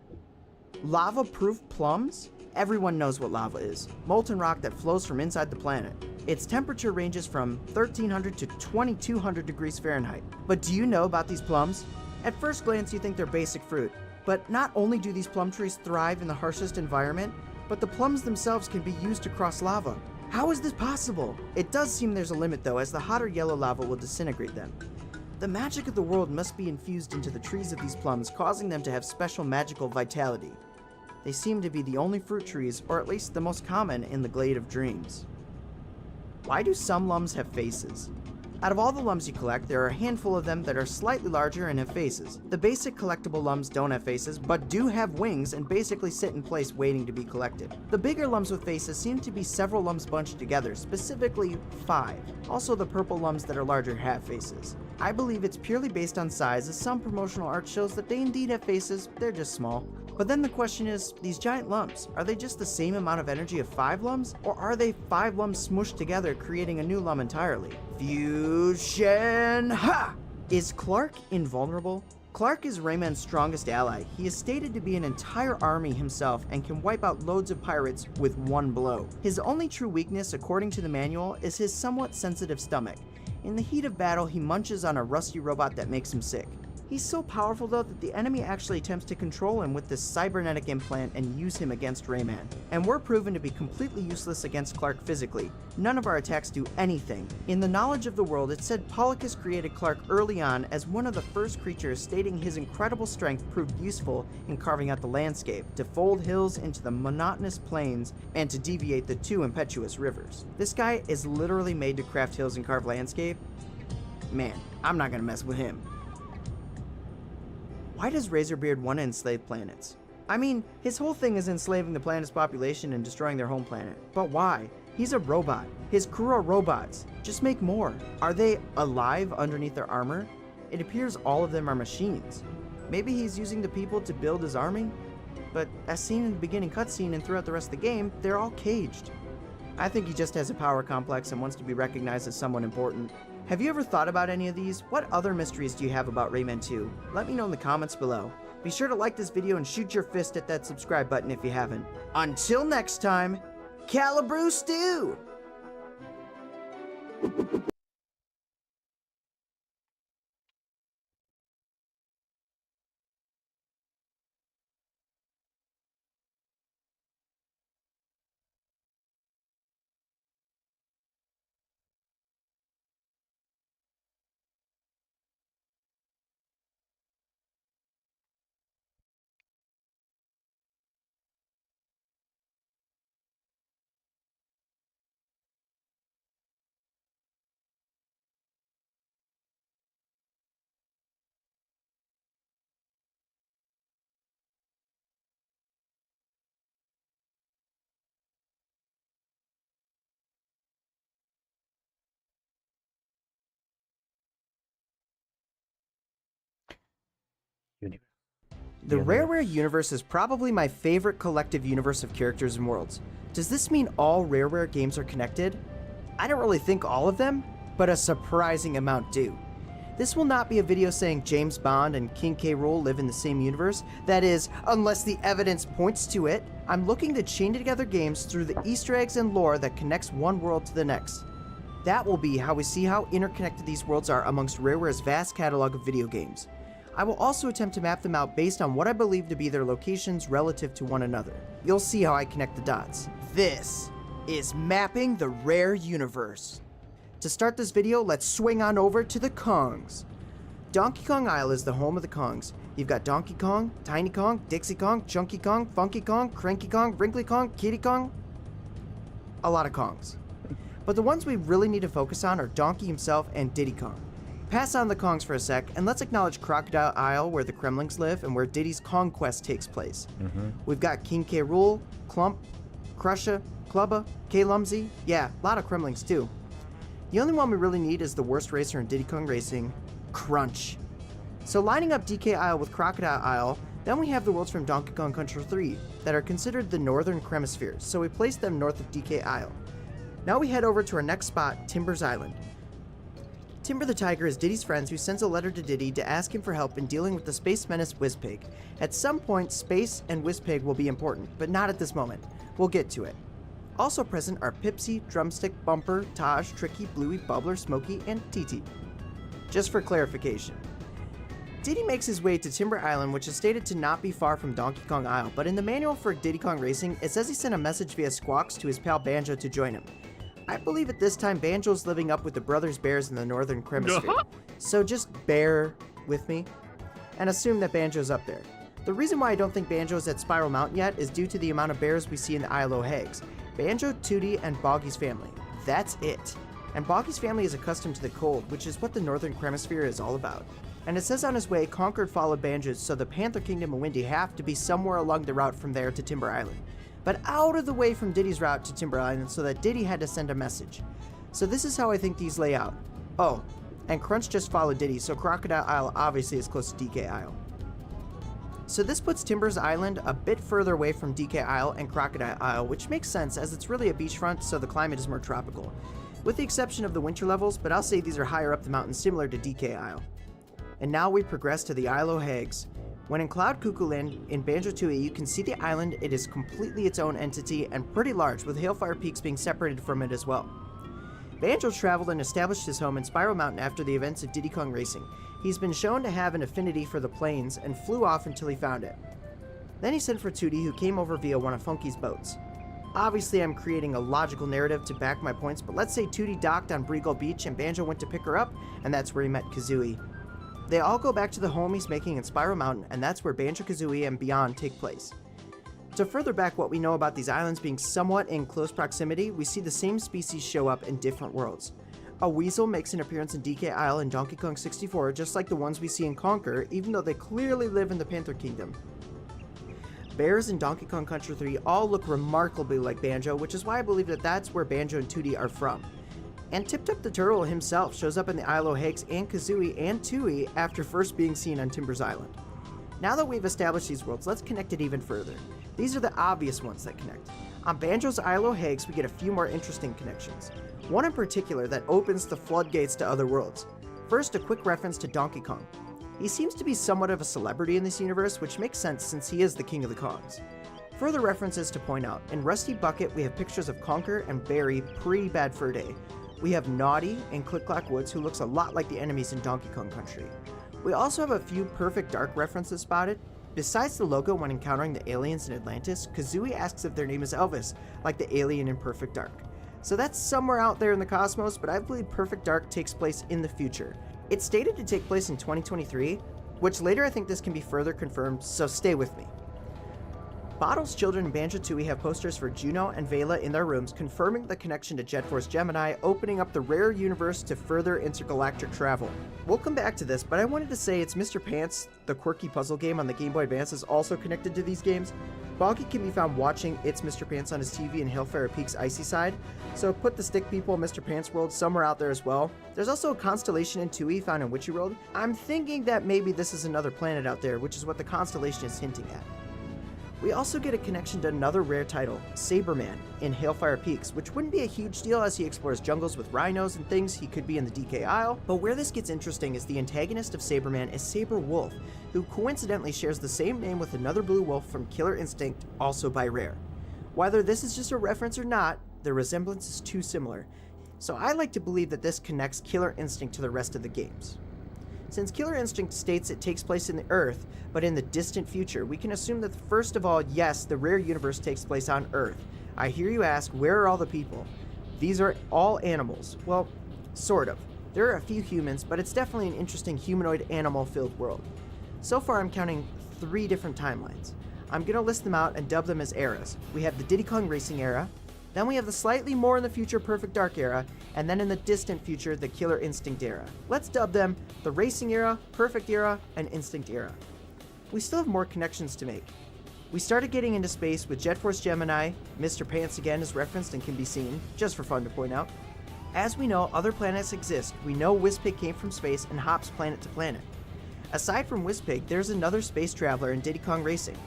Lava-proof plums? Everyone knows what lava is. Molten rock that flows from inside the planet. Its temperature ranges from 1300 to 2200 degrees Fahrenheit. But do you know about these plums? At first glance you think they're basic fruit, but not only do these plum trees thrive in the harshest environment, but the plums themselves can be used to cross lava. How is this possible? It does seem there's a limit though, as the hotter yellow lava will disintegrate them. The magic of the world must be infused into the trees of these plums, causing them to have special magical vitality. They seem to be the only fruit trees, or at least the most common, in the Glade of Dreams. Why do some lums have faces? Out of all the lums you collect, there are a handful of them that are slightly larger and have faces. The basic collectible lums don't have faces, but do have wings and basically sit in place waiting to be collected. The bigger lums with faces seem to be several lums bunched together, specifically 5. Also, the purple lums that are larger have faces. I believe it's purely based on size, as some promotional art shows that they indeed have faces, they're just small. But then the question is, these giant lums, are they just the same amount of energy of 5 lums? Or are they 5 lums smushed together, creating a new lum entirely? Fusion! Ha! Is Clark invulnerable? Clark is Rayman's strongest ally. He is stated to be an entire army himself and can wipe out loads of pirates with one blow. His only true weakness, according to the manual, is his somewhat sensitive stomach. In the heat of battle, he munches on a rusty robot that makes him sick. He's so powerful though that the enemy actually attempts to control him with this cybernetic implant and use him against Rayman. And we're proven to be completely useless against Clark physically. None of our attacks do anything. In the knowledge of the world, it said Polycus created Clark early on as one of the first creatures, stating his incredible strength proved useful in carving out the landscape, to fold hills into the monotonous plains, and to deviate the 2 impetuous rivers. This guy is literally made to craft hills and carve landscape. Man, I'm not gonna mess with him. Why does Razorbeard want to enslave planets? I mean, his whole thing is enslaving the planet's population and destroying their home planet. But why? He's a robot. His crew are robots. Just make more. Are they alive underneath their armor? It appears all of them are machines. Maybe he's using the people to build his army? But as seen in the beginning cutscene and throughout the rest of the game, they're all caged. I think he just has a power complex and wants to be recognized as someone important. Have you ever thought about any of these? What other mysteries do you have about Rayman 2? Let me know in the comments below. Be sure to like this video and shoot your fist at that subscribe button if you haven't. Until next time, Calibru Stew! Universe. The Universe. Rareware universe is probably my favorite collective universe of characters and worlds. Does this mean all Rareware games are connected? I don't really think all of them, but a surprising amount do. This will not be a video saying James Bond and King K. Rool live in the same universe. That is, unless the evidence points to it. I'm looking to chain together games through the Easter eggs and lore that connects one world to the next. That will be how we see how interconnected these worlds are amongst Rareware's vast catalog of video games. I will also attempt to map them out based on what I believe to be their locations relative to one another. You'll see how I connect the dots. This is Mapping the Rare Universe. To start this video, let's swing on over to the Kongs. Donkey Kong Isle is the home of the Kongs. You've got Donkey Kong, Tiny Kong, Dixie Kong, Chunky Kong, Funky Kong, Cranky Kong, Wrinkly Kong, Kitty Kong. A lot of Kongs. But the ones we really need to focus on are Donkey himself and Diddy Kong. Pass on the Kongs for a sec, and let's acknowledge Crocodile Isle, where the Kremlings live and where Diddy's Kong quest takes place. We've got King K. Rool, Clump, Crusher, Clubba, K. Lumsy. Yeah, a lot of Kremlings too. The only one we really need is the worst racer in Diddy Kong Racing, Crunch. So lining up DK Isle with Crocodile Isle, then we have the worlds from Donkey Kong Country 3 that are considered the northern Cremisphere, so we place them north of DK Isle. Now we head over to our next spot, Timber's Island. Timber the Tiger is Diddy's friend who sends a letter to Diddy to ask him for help in dealing with the space menace Wizpig. At some point, Space and Wizpig will be important, but not at this moment. We'll get to it. Also present are Pipsy, Drumstick, Bumper, Taj, Tricky, Bluey, Bubbler, Smokey, and TT. Just for clarification. Diddy makes his way to Timber Island, which is stated to not be far from Donkey Kong Isle, but in the manual for Diddy Kong Racing, it says he sent a message via Squawks to his pal Banjo to join him. I believe at this time Banjo's living up with the Brothers Bears in the Northern Cremisphere, so just bear with me and assume that Banjo's up there. The reason why I don't think Banjo's at Spiral Mountain yet is due to the amount of bears we see in the Isle o' Hags. Banjo, Tooty, and Boggy's family. That's it. And Boggy's family is accustomed to the cold, which is what the Northern Cremisphere is all about. And it says on his way, Concord followed Banjo's, so the Panther Kingdom and Windy have to be somewhere along the route from there to Timber Island. But out of the way from Diddy's route to Timber Island so that Diddy had to send a message. So this is how I think these lay out. Oh, and Crunch just followed Diddy, so Crocodile Isle obviously is close to DK Isle. So this puts Timber's Island a bit further away from DK Isle and Crocodile Isle, which makes sense as it's really a beachfront, so the climate is more tropical. With the exception of the winter levels, but I'll say these are higher up the mountain, similar to DK Isle. And now we progress to the Isle o' Hags. When in Cloud Cuckoo Land in Banjo-Tooie, you can see the island. It is completely its own entity and pretty large, with Hailfire Peaks being separated from it as well. Banjo traveled and established his home in Spiral Mountain after the events of Diddy Kong Racing. He's been shown to have an affinity for the plains and flew off until he found it. Then he sent for Tooty, who came over via one of Funky's boats. Obviously, I'm creating a logical narrative to back my points, but let's say Tooty docked on Breagle Beach and Banjo went to pick her up, and that's where he met Kazooie. They all go back to the home he's making in Spiral Mountain, and that's where Banjo-Kazooie and beyond take place. To further back what we know about these islands being somewhat in close proximity, we see the same species show up in different worlds. A weasel makes an appearance in DK Isle in Donkey Kong 64, just like the ones we see in Conker, even though they clearly live in the Panther Kingdom. Bears in Donkey Kong Country 3 all look remarkably like Banjo, which is why I believe that that's where Banjo and Tooty are from. And Tip Top the Turtle himself shows up in the Isle o' Hags and Kazooie and Tooie after first being seen on Timber's Island. Now that we've established these worlds, let's connect it even further. These are the obvious ones that connect. On Banjo's Isle o' Hags, we get a few more interesting connections. one in particular that opens the floodgates to other worlds. First, a quick reference to Donkey Kong. He seems to be somewhat of a celebrity in this universe, which makes sense since he is the king of the Kongs. Further references to point out, in Rusty Bucket we have pictures of Conker and Barry pre-Bad Fur Day. We have Naughty and Click Clack Woods, who looks a lot like the enemies in Donkey Kong Country. We also have a few Perfect Dark references spotted. Besides the logo when encountering the aliens in Atlantis, Kazooie asks if their name is Elvis, like the alien in Perfect Dark. So that's somewhere out there in the cosmos, but I believe Perfect Dark takes place in the future. It's stated to take place in 2023, which later I think this can be further confirmed, so stay with me. Bottle's children and Banjo-Tooie have posters for Juno and Vela in their rooms, confirming the connection to Jet Force Gemini, opening up the rare universe to further intergalactic travel. We'll come back to this, but I wanted to say it's Mr. Pants, the quirky puzzle game on the Game Boy Advance, is also connected to these games. Boggy can be found watching It's Mr. Pants on his TV in Hellfire Peak's Icy Side, so put the Stick People in Mr. Pants World somewhere out there as well. There's also a constellation in Tooie found in Witchy World. I'm thinking that maybe this is another planet out there, which is what the constellation is hinting at. We also get a connection to another rare title, Saberman, in Hailfire Peaks, which wouldn't be a huge deal as he explores jungles with rhinos and things. He could be in the DK Isle, but where this gets interesting is the antagonist of Saberman is Saber Wolf, who coincidentally shares the same name with another blue wolf from Killer Instinct, also by Rare. Whether this is just a reference or not, the resemblance is too similar, so I like to believe that this connects Killer Instinct to the rest of the games. Since Killer Instinct states it takes place in the Earth, but in the distant future, we can assume that first of all, yes, the Rare universe takes place on Earth. I hear you ask, where are all the people? These are all animals. Well, sort of. There are a few humans, but it's definitely an interesting humanoid animal-filled world. So far I'm counting 3 different timelines. I'm going to list them out and dub them as eras. We have the Diddy Kong Racing era, then we have the slightly more in the future Perfect Dark era, and then in the distant future, the Killer Instinct era. Let's dub them the Racing era, Perfect era, and Instinct era. We still have more connections to make. We started getting into space with Jet Force Gemini. Mr. Pants again is referenced and can be seen, just for fun to point out. As we know, other planets exist. We know Wizpig came from space and hops planet to planet. Aside from Wizpig, there's another space traveler in Diddy Kong Racing,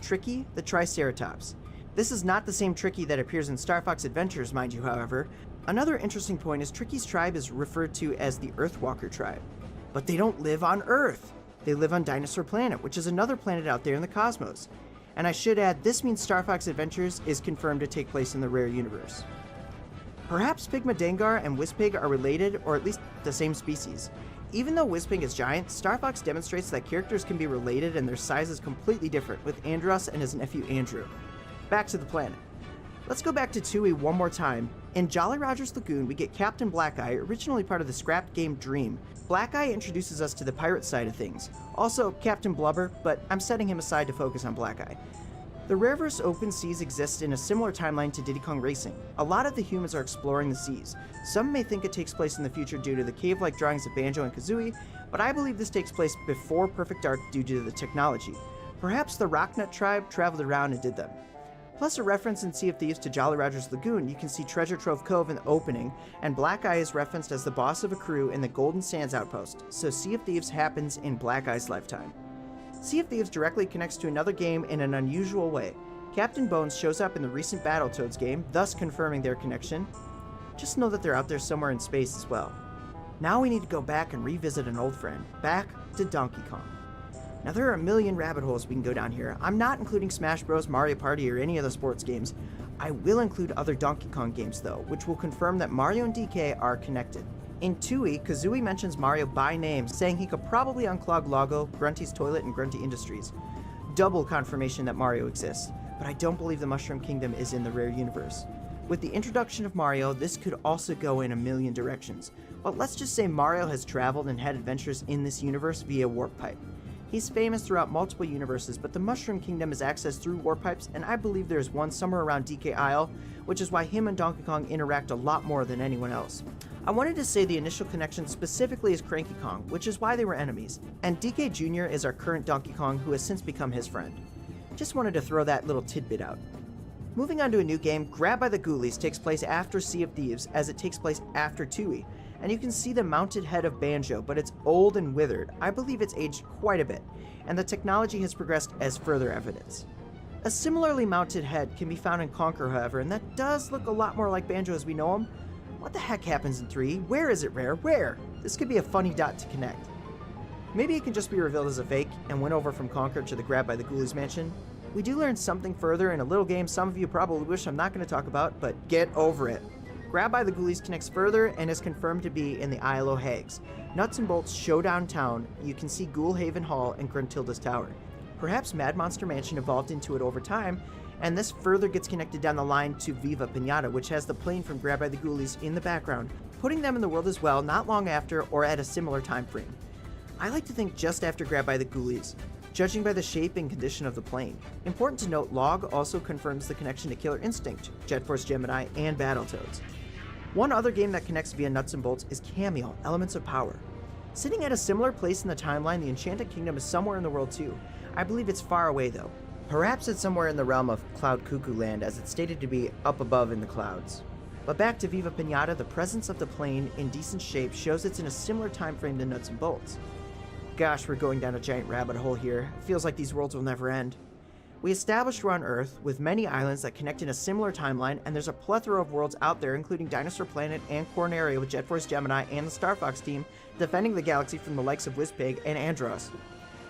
Tricky the Triceratops. This is not the same Tricky that appears in Star Fox Adventures, mind you, however. Another interesting point is Tricky's tribe is referred to as the Earthwalker tribe. But they don't live on Earth. They live on Dinosaur Planet, which is another planet out there in the cosmos. And I should add, this means Star Fox Adventures is confirmed to take place in the Rare universe. Perhaps Pigma Dengar and Wizpig are related, or at least the same species. Even though Wizpig is giant, Star Fox demonstrates that characters can be related and their size is completely different, with Andros and his nephew Andrew. Back to the planet. Let's go back to Tooie one more time. In Jolly Roger's Lagoon, we get Captain Blackeye, originally part of the scrapped game Dream. Blackeye introduces us to the pirate side of things. Also, Captain Blubber, but I'm setting him aside to focus on Blackeye. The Rareverse open seas exist in a similar timeline to Diddy Kong Racing. A lot of the humans are exploring the seas. Some may think it takes place in the future due to the cave-like drawings of Banjo and Kazooie, but I believe this takes place before Perfect Dark due to the technology. Perhaps the Rocknut tribe traveled around and did them. Plus a reference in Sea of Thieves to Jolly Roger's Lagoon, you can see Treasure Trove Cove in the opening, and Blackeye is referenced as the boss of a crew in the Golden Sands Outpost, so Sea of Thieves happens in Blackeye's lifetime. Sea of Thieves directly connects to another game in an unusual way. Captain Bones shows up in the recent Battletoads game, thus confirming their connection. Just know that they're out there somewhere in space as well. Now we need to go back and revisit an old friend, back to Donkey Kong. Now there are a million rabbit holes we can go down here. I'm not including Smash Bros, Mario Party, or any other sports games. I will include other Donkey Kong games though, which will confirm that Mario and DK are connected. In Tooie, Kazooie mentions Mario by name, saying he could probably unclog Lago, Grunty's Toilet, and Grunty Industries. Double confirmation that Mario exists, but I don't believe the Mushroom Kingdom is in the Rare universe. With the introduction of Mario, this could also go in a million directions, but let's just say Mario has traveled and had adventures in this universe via Warp Pipe. He's famous throughout multiple universes, but the Mushroom Kingdom is accessed through warp pipes, and I believe there's one somewhere around DK Isle, which is why him and Donkey Kong interact a lot more than anyone else. I wanted to say the initial connection specifically is Cranky Kong, which is why they were enemies, and DK Jr. is our current Donkey Kong who has since become his friend. Just wanted to throw that little tidbit out. Moving on to a new game, Grab by the Ghoulies takes place after Sea of Thieves, as it takes place after Tooie. And you can see the mounted head of Banjo, but it's old and withered. I believe it's aged quite a bit, and the technology has progressed as further evidence. A similarly mounted head can be found in Conker, however, and that does look a lot more like Banjo as we know him. What the heck happens in 3? Where is it, Rare? Where? This could be a funny dot to connect. Maybe it can just be revealed as a fake and went over from Concord to the Grab by the Ghoulies mansion. We do learn something further in a little game some of you probably wish I'm not going to talk about, but get over it. Grab by the Ghoulies connects further and is confirmed to be in the Isle o' Hags. Nuts and Bolts Showdown Town, you can see Ghoulhaven Hall and Gruntilda's Tower. Perhaps Mad Monster Mansion evolved into it over time, and this further gets connected down the line to Viva Pinata, which has the plane from Grab by the Ghoulies in the background, putting them in the world as well not long after or at a similar time frame. I like to think just after Grab by the Ghoulies, judging by the shape and condition of the plane. Important to note, Log also confirms the connection to Killer Instinct, Jet Force Gemini, and Battletoads. One other game that connects via Nuts and Bolts is Cameo, Elements of Power. Sitting at a similar place in the timeline, the Enchanted Kingdom is somewhere in the world too. I believe it's far away though. Perhaps it's somewhere in the realm of Cloud Cuckoo Land, as it's stated to be up above in the clouds. But back to Viva Pinata, the presence of the plane in decent shape shows it's in a similar time frame to Nuts and Bolts. Gosh, we're going down a giant rabbit hole here. It feels like these worlds will never end. We established we're on Earth, with many islands that connect in a similar timeline, and there's a plethora of worlds out there, including Dinosaur Planet and Corneria with Jet Force Gemini and the Star Fox team, defending the galaxy from the likes of Wizpig and Andros.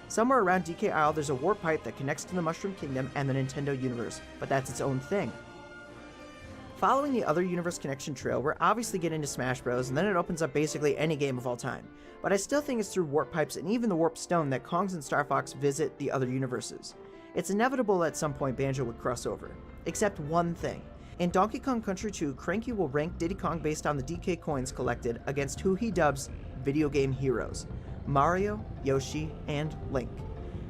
Somewhere around DK Isle, there's a warp pipe that connects to the Mushroom Kingdom and the Nintendo universe, but that's its own thing. Following the other universe connection trail, we're obviously getting into Smash Bros, and then it opens up basically any game of all time. But I still think it's through warp pipes and even the warp stone that Kongs and Star Fox visit the other universes. It's inevitable at some point Banjo would cross over. Except one thing. In Donkey Kong Country 2, Cranky will rank Diddy Kong based on the DK coins collected against who he dubs video game heroes: Mario, Yoshi, and Link.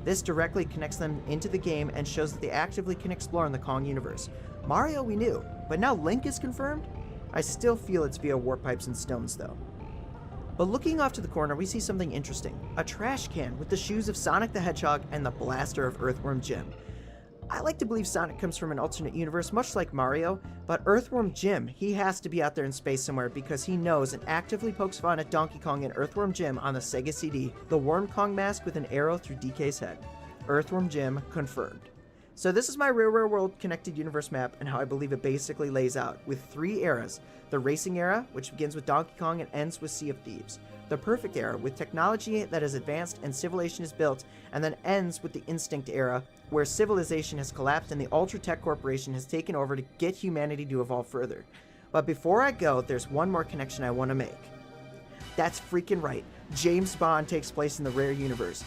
This directly connects them into the game and shows that they actively can explore in the Kong universe. Mario we knew, but now Link is confirmed? I still feel it's via warp pipes and stones though. But looking off to the corner, we see something interesting. A trash can with the shoes of Sonic the Hedgehog and the blaster of Earthworm Jim. I like to believe Sonic comes from an alternate universe, much like Mario, but Earthworm Jim, he has to be out there in space somewhere because he knows and actively pokes fun at Donkey Kong and Earthworm Jim on the Sega CD, the Worm Kong mask with an arrow through DK's head. Earthworm Jim confirmed. So this is my Rare World connected universe map and how I believe it basically lays out, with 3 eras. The Racing Era, which begins with Donkey Kong and ends with Sea of Thieves. The Perfect Era, with technology that is advanced and civilization is built, and then ends with the Instinct Era, where civilization has collapsed and the Ultra Tech Corporation has taken over to get humanity to evolve further. But before I go, there's one more connection I want to make. That's freaking right. James Bond takes place in the Rare universe.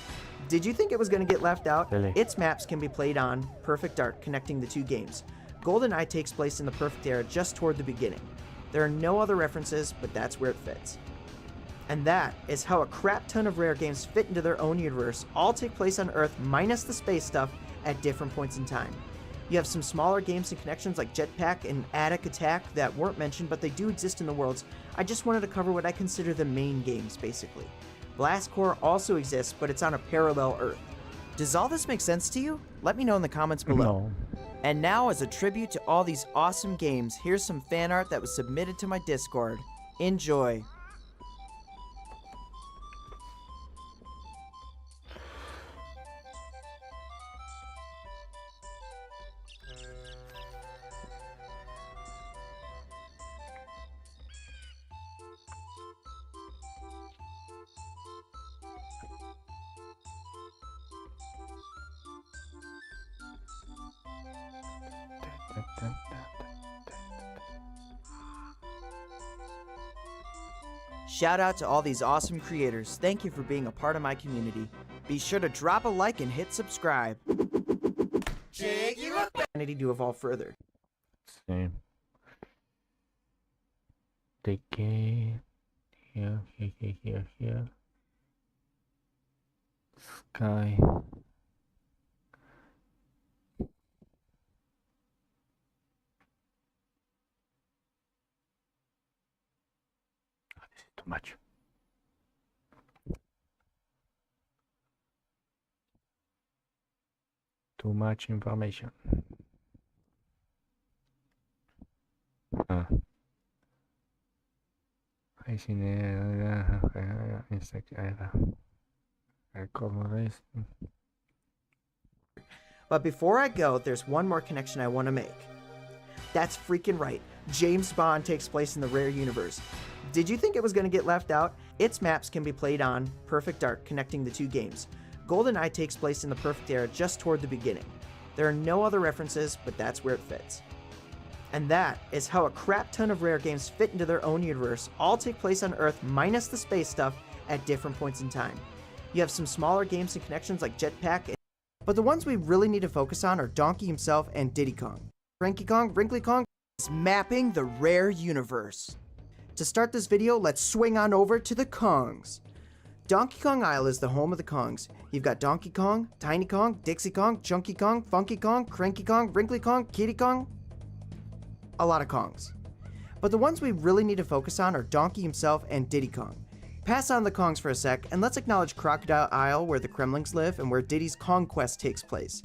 Did you think it was going to get left out? Really? Its maps can be played on Perfect Dark, connecting the 2 games. GoldenEye takes place in the Perfect Era just toward the beginning. There are no other references, but that's where it fits. And that is how a crap ton of Rare games fit into their own universe, all take place on Earth minus the space stuff at different points in time. You have some smaller games and connections like Jetpack and Attic Attack that weren't mentioned, but they do exist in the worlds. I just wanted to cover what I consider the main games, basically. Blast Corps also exists, but it's on a parallel Earth. Does all this make sense to you? Let me know in the comments below. No. And now, as a tribute to all these awesome games, here's some fan art that was submitted to my Discord. Enjoy. Shout out to all these awesome creators. Thank you for being a part of my community. Be sure to drop a like and hit subscribe. To evolve further. Sí. De que here. Sky. This is too much. Too much information. Ahí sin But before I go, there's one more connection I want to make. That's freaking right. James Bond takes place in the Rare universe. Did you think it was going to get left out? Its maps can be played on Perfect Dark, connecting the two games. GoldenEye takes place in the Perfect Era just toward the beginning. There are no other references, but that's where it fits. And that is how a crap ton of Rare games fit into their own universe, all take place on Earth minus the space stuff at different points in time. You have some smaller games and connections like Jetpack, but the ones we really need to focus on are Donkey himself and Diddy Kong. Cranky Kong, Wrinkly Kong is mapping the Rare universe. To start this video, let's swing on over to the Kongs. Donkey Kong Isle is the home of the Kongs. You've got Donkey Kong, Tiny Kong, Dixie Kong, Chunky Kong, Funky Kong, Cranky Kong, Wrinkly Kong, Kitty Kong. A lot of Kongs. But the ones we really need to focus on are Donkey himself and Diddy Kong. Pass on the Kongs for a sec, and let's acknowledge Crocodile Isle, where the Kremlings live and where Diddy's Kong quest takes place.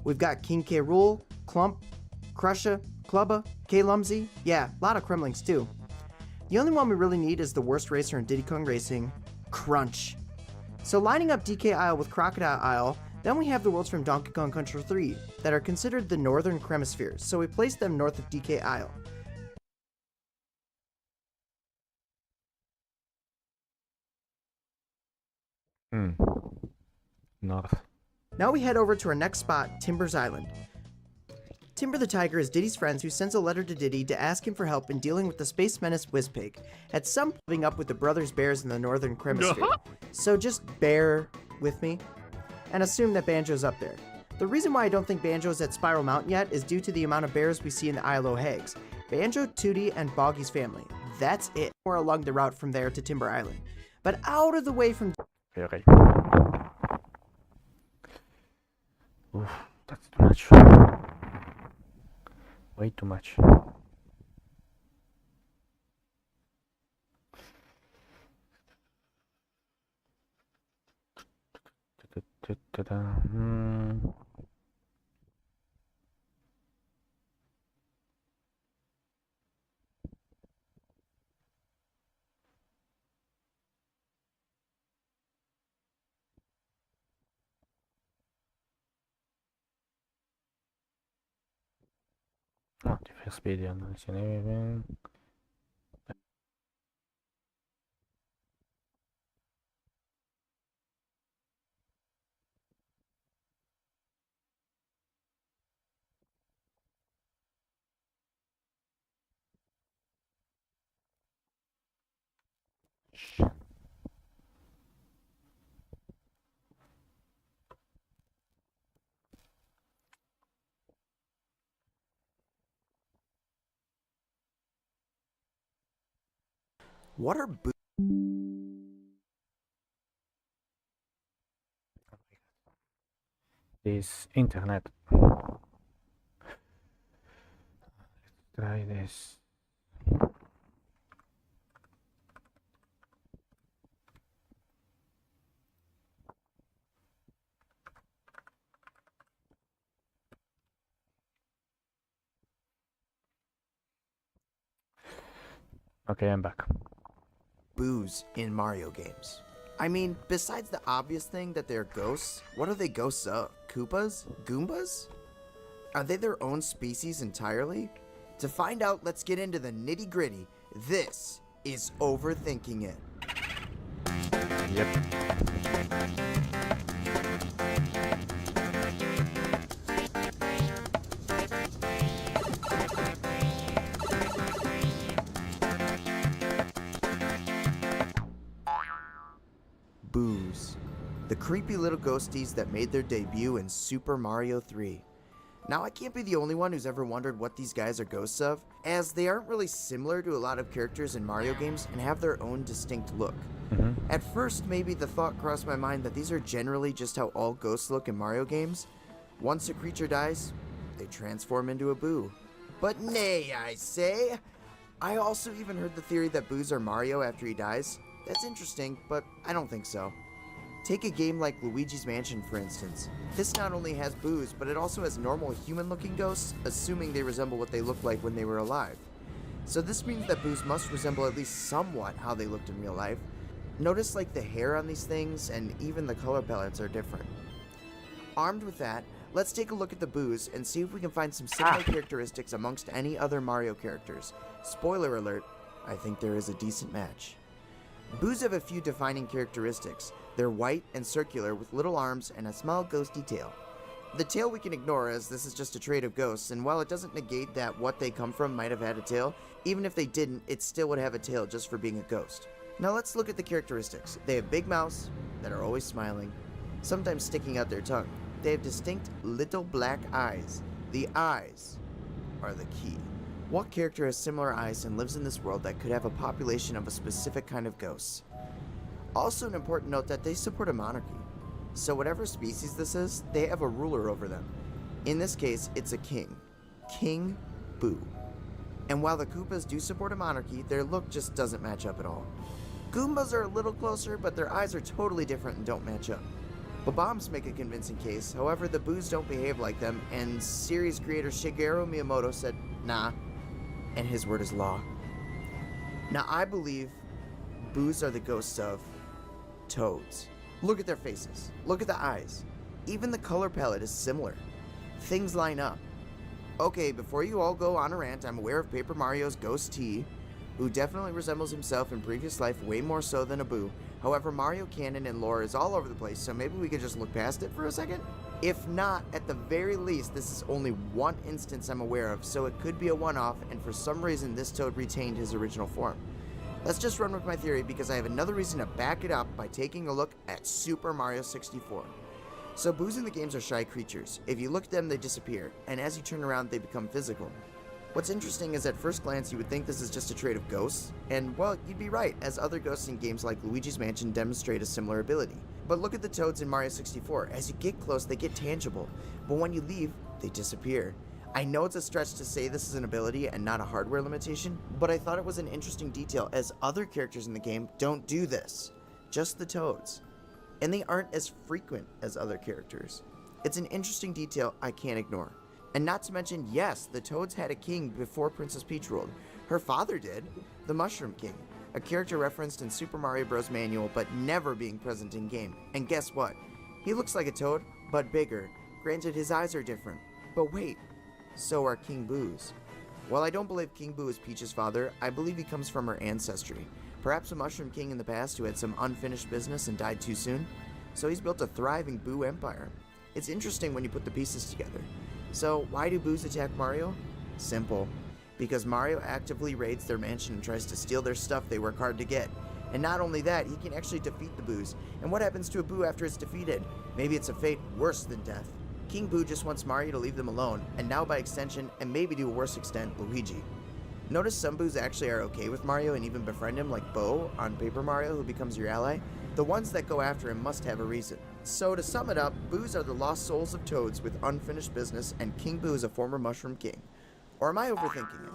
We've got King K. Rool, Clump, Crusher, Clubba, K. Lumsy. Yeah, a lot of Kremlings too. The only one we really need is the worst racer in Diddy Kong Racing, Crunch. So lining up DK Isle with Crocodile Isle, then we have the worlds from Donkey Kong Country 3 that are considered the northern Kremispheres, so we place them north of DK Isle. North. Now we head over to our next spot, Timber's Island. Timber the Tiger is Diddy's friend who sends a letter to Diddy to ask him for help in dealing with the space menace Wizpig, at some point living up with the brothers bears in the northern Kremisphere. So just bear with me and assume that Banjo's up there. The reason why I don't think Banjo's at Spiral Mountain yet is due to the amount of bears we see in the Isle o' Hags. Banjo, Tooty, and Boggy's family. That's it. More along the route from there to Timber Island. But out of the way from... Okay. Oof, that's too much. Way too much. No, the first video non se ne vede. What are This internet. Let's try this. Okay, I'm back. boos in Mario games? I mean, besides the obvious thing that they're ghosts, what are they ghosts of? Koopas? Goombas? Are they their own species entirely? To find out, let's get into the nitty gritty. This is Overthinking It. Yep. Boos. The creepy little ghosties that made their debut in Super Mario 3. Now, I can't be the only one who's ever wondered what these guys are ghosts of, as they aren't really similar to a lot of characters in Mario games and have their own distinct look. At first, maybe the thought crossed my mind that these are generally just how all ghosts look in Mario games. Once a creature dies, they transform into a boo. But nay, I say! I also even heard the theory that boos are Mario after he dies. That's interesting, but I don't think so. Take a game like Luigi's Mansion, for instance. This not only has boos, but it also has normal human-looking ghosts, assuming they resemble what they looked like when they were alive. So this means that boos must resemble at least somewhat how they looked in real life. Notice like the hair on these things, and even the color palettes are different. Armed with that, let's take a look at the Boos and see if we can find some similar characteristics amongst any other Mario characters. Spoiler alert, I think there is a decent match. Boos have a few defining characteristics. They're white and circular with little arms and a small ghosty tail. The tail we can ignore, as this is just a trait of ghosts, and while it doesn't negate that what they come from might have had a tail, even if they didn't, it still would have a tail just for being a ghost. Now let's look at the characteristics. They have big mouths that are always smiling, sometimes sticking out their tongue. They have distinct little black eyes. The eyes are the key. What character has similar eyes and lives in this world that could have a population of a specific kind of ghosts? Also an important note that they support a monarchy. So whatever species this is, they have a ruler over them. In this case, it's a king. King Boo. And while the Koopas do support a monarchy, their look just doesn't match up at all. Goombas are a little closer, but their eyes are totally different and don't match up. Bob-ombs make a convincing case, however the Boos don't behave like them, and series creator Shigeru Miyamoto said, nah, and his word is law. Now I believe Boos are the ghosts of Toads. Look at their faces. Look at the eyes. Even the color palette is similar. Things line up. Okay, before you all go on a rant, I'm aware of Paper Mario's Ghost T, who definitely resembles himself in previous life way more so than a Boo. However, Mario canon and lore is all over the place, so maybe we could just look past it for a second? If not, at the very least, this is only one instance I'm aware of, so it could be a one-off, and for some reason this Toad retained his original form. Let's just run with my theory because I have another reason to back it up by taking a look at Super Mario 64. So Boos in the games are shy creatures. If you look at them, they disappear, and as you turn around, they become physical. What's interesting is at first glance you would think this is just a trait of ghosts, and well, you'd be right, as other ghosts in games like Luigi's Mansion demonstrate a similar ability. But look at the Toads in Mario 64. As you get close, they get tangible, but when you leave, they disappear. I know it's a stretch to say this is an ability and not a hardware limitation, but I thought it was an interesting detail as other characters in the game don't do this. Just the Toads. And they aren't as frequent as other characters. It's an interesting detail I can't ignore. And not to mention, yes, the Toads had a king before Princess Peach ruled. Her father did, the Mushroom King, a character referenced in Super Mario Bros. Manual but never being present in game. And guess what? He looks like a Toad, but bigger. Granted, his eyes are different. But wait, so are King Boo's. While I don't believe King Boo is Peach's father, I believe he comes from her ancestry. Perhaps a Mushroom King in the past who had some unfinished business and died too soon. So he's built a thriving Boo empire. It's interesting when you put the pieces together. So why do Boos attack Mario? Simple. Because Mario actively raids their mansion and tries to steal their stuff they work hard to get. And not only that, he can actually defeat the Boos. And what happens to a Boo after it's defeated? Maybe it's a fate worse than death. King Boo just wants Mario to leave them alone, and now by extension, and maybe to a worse extent, Luigi. Notice some Boos actually are okay with Mario and even befriend him, like Bo on Paper Mario, who becomes your ally. The ones that go after him must have a reason. So to sum it up, Boos are the lost souls of Toads with unfinished business, and King Boo is a former Mushroom King. Or am I overthinking it?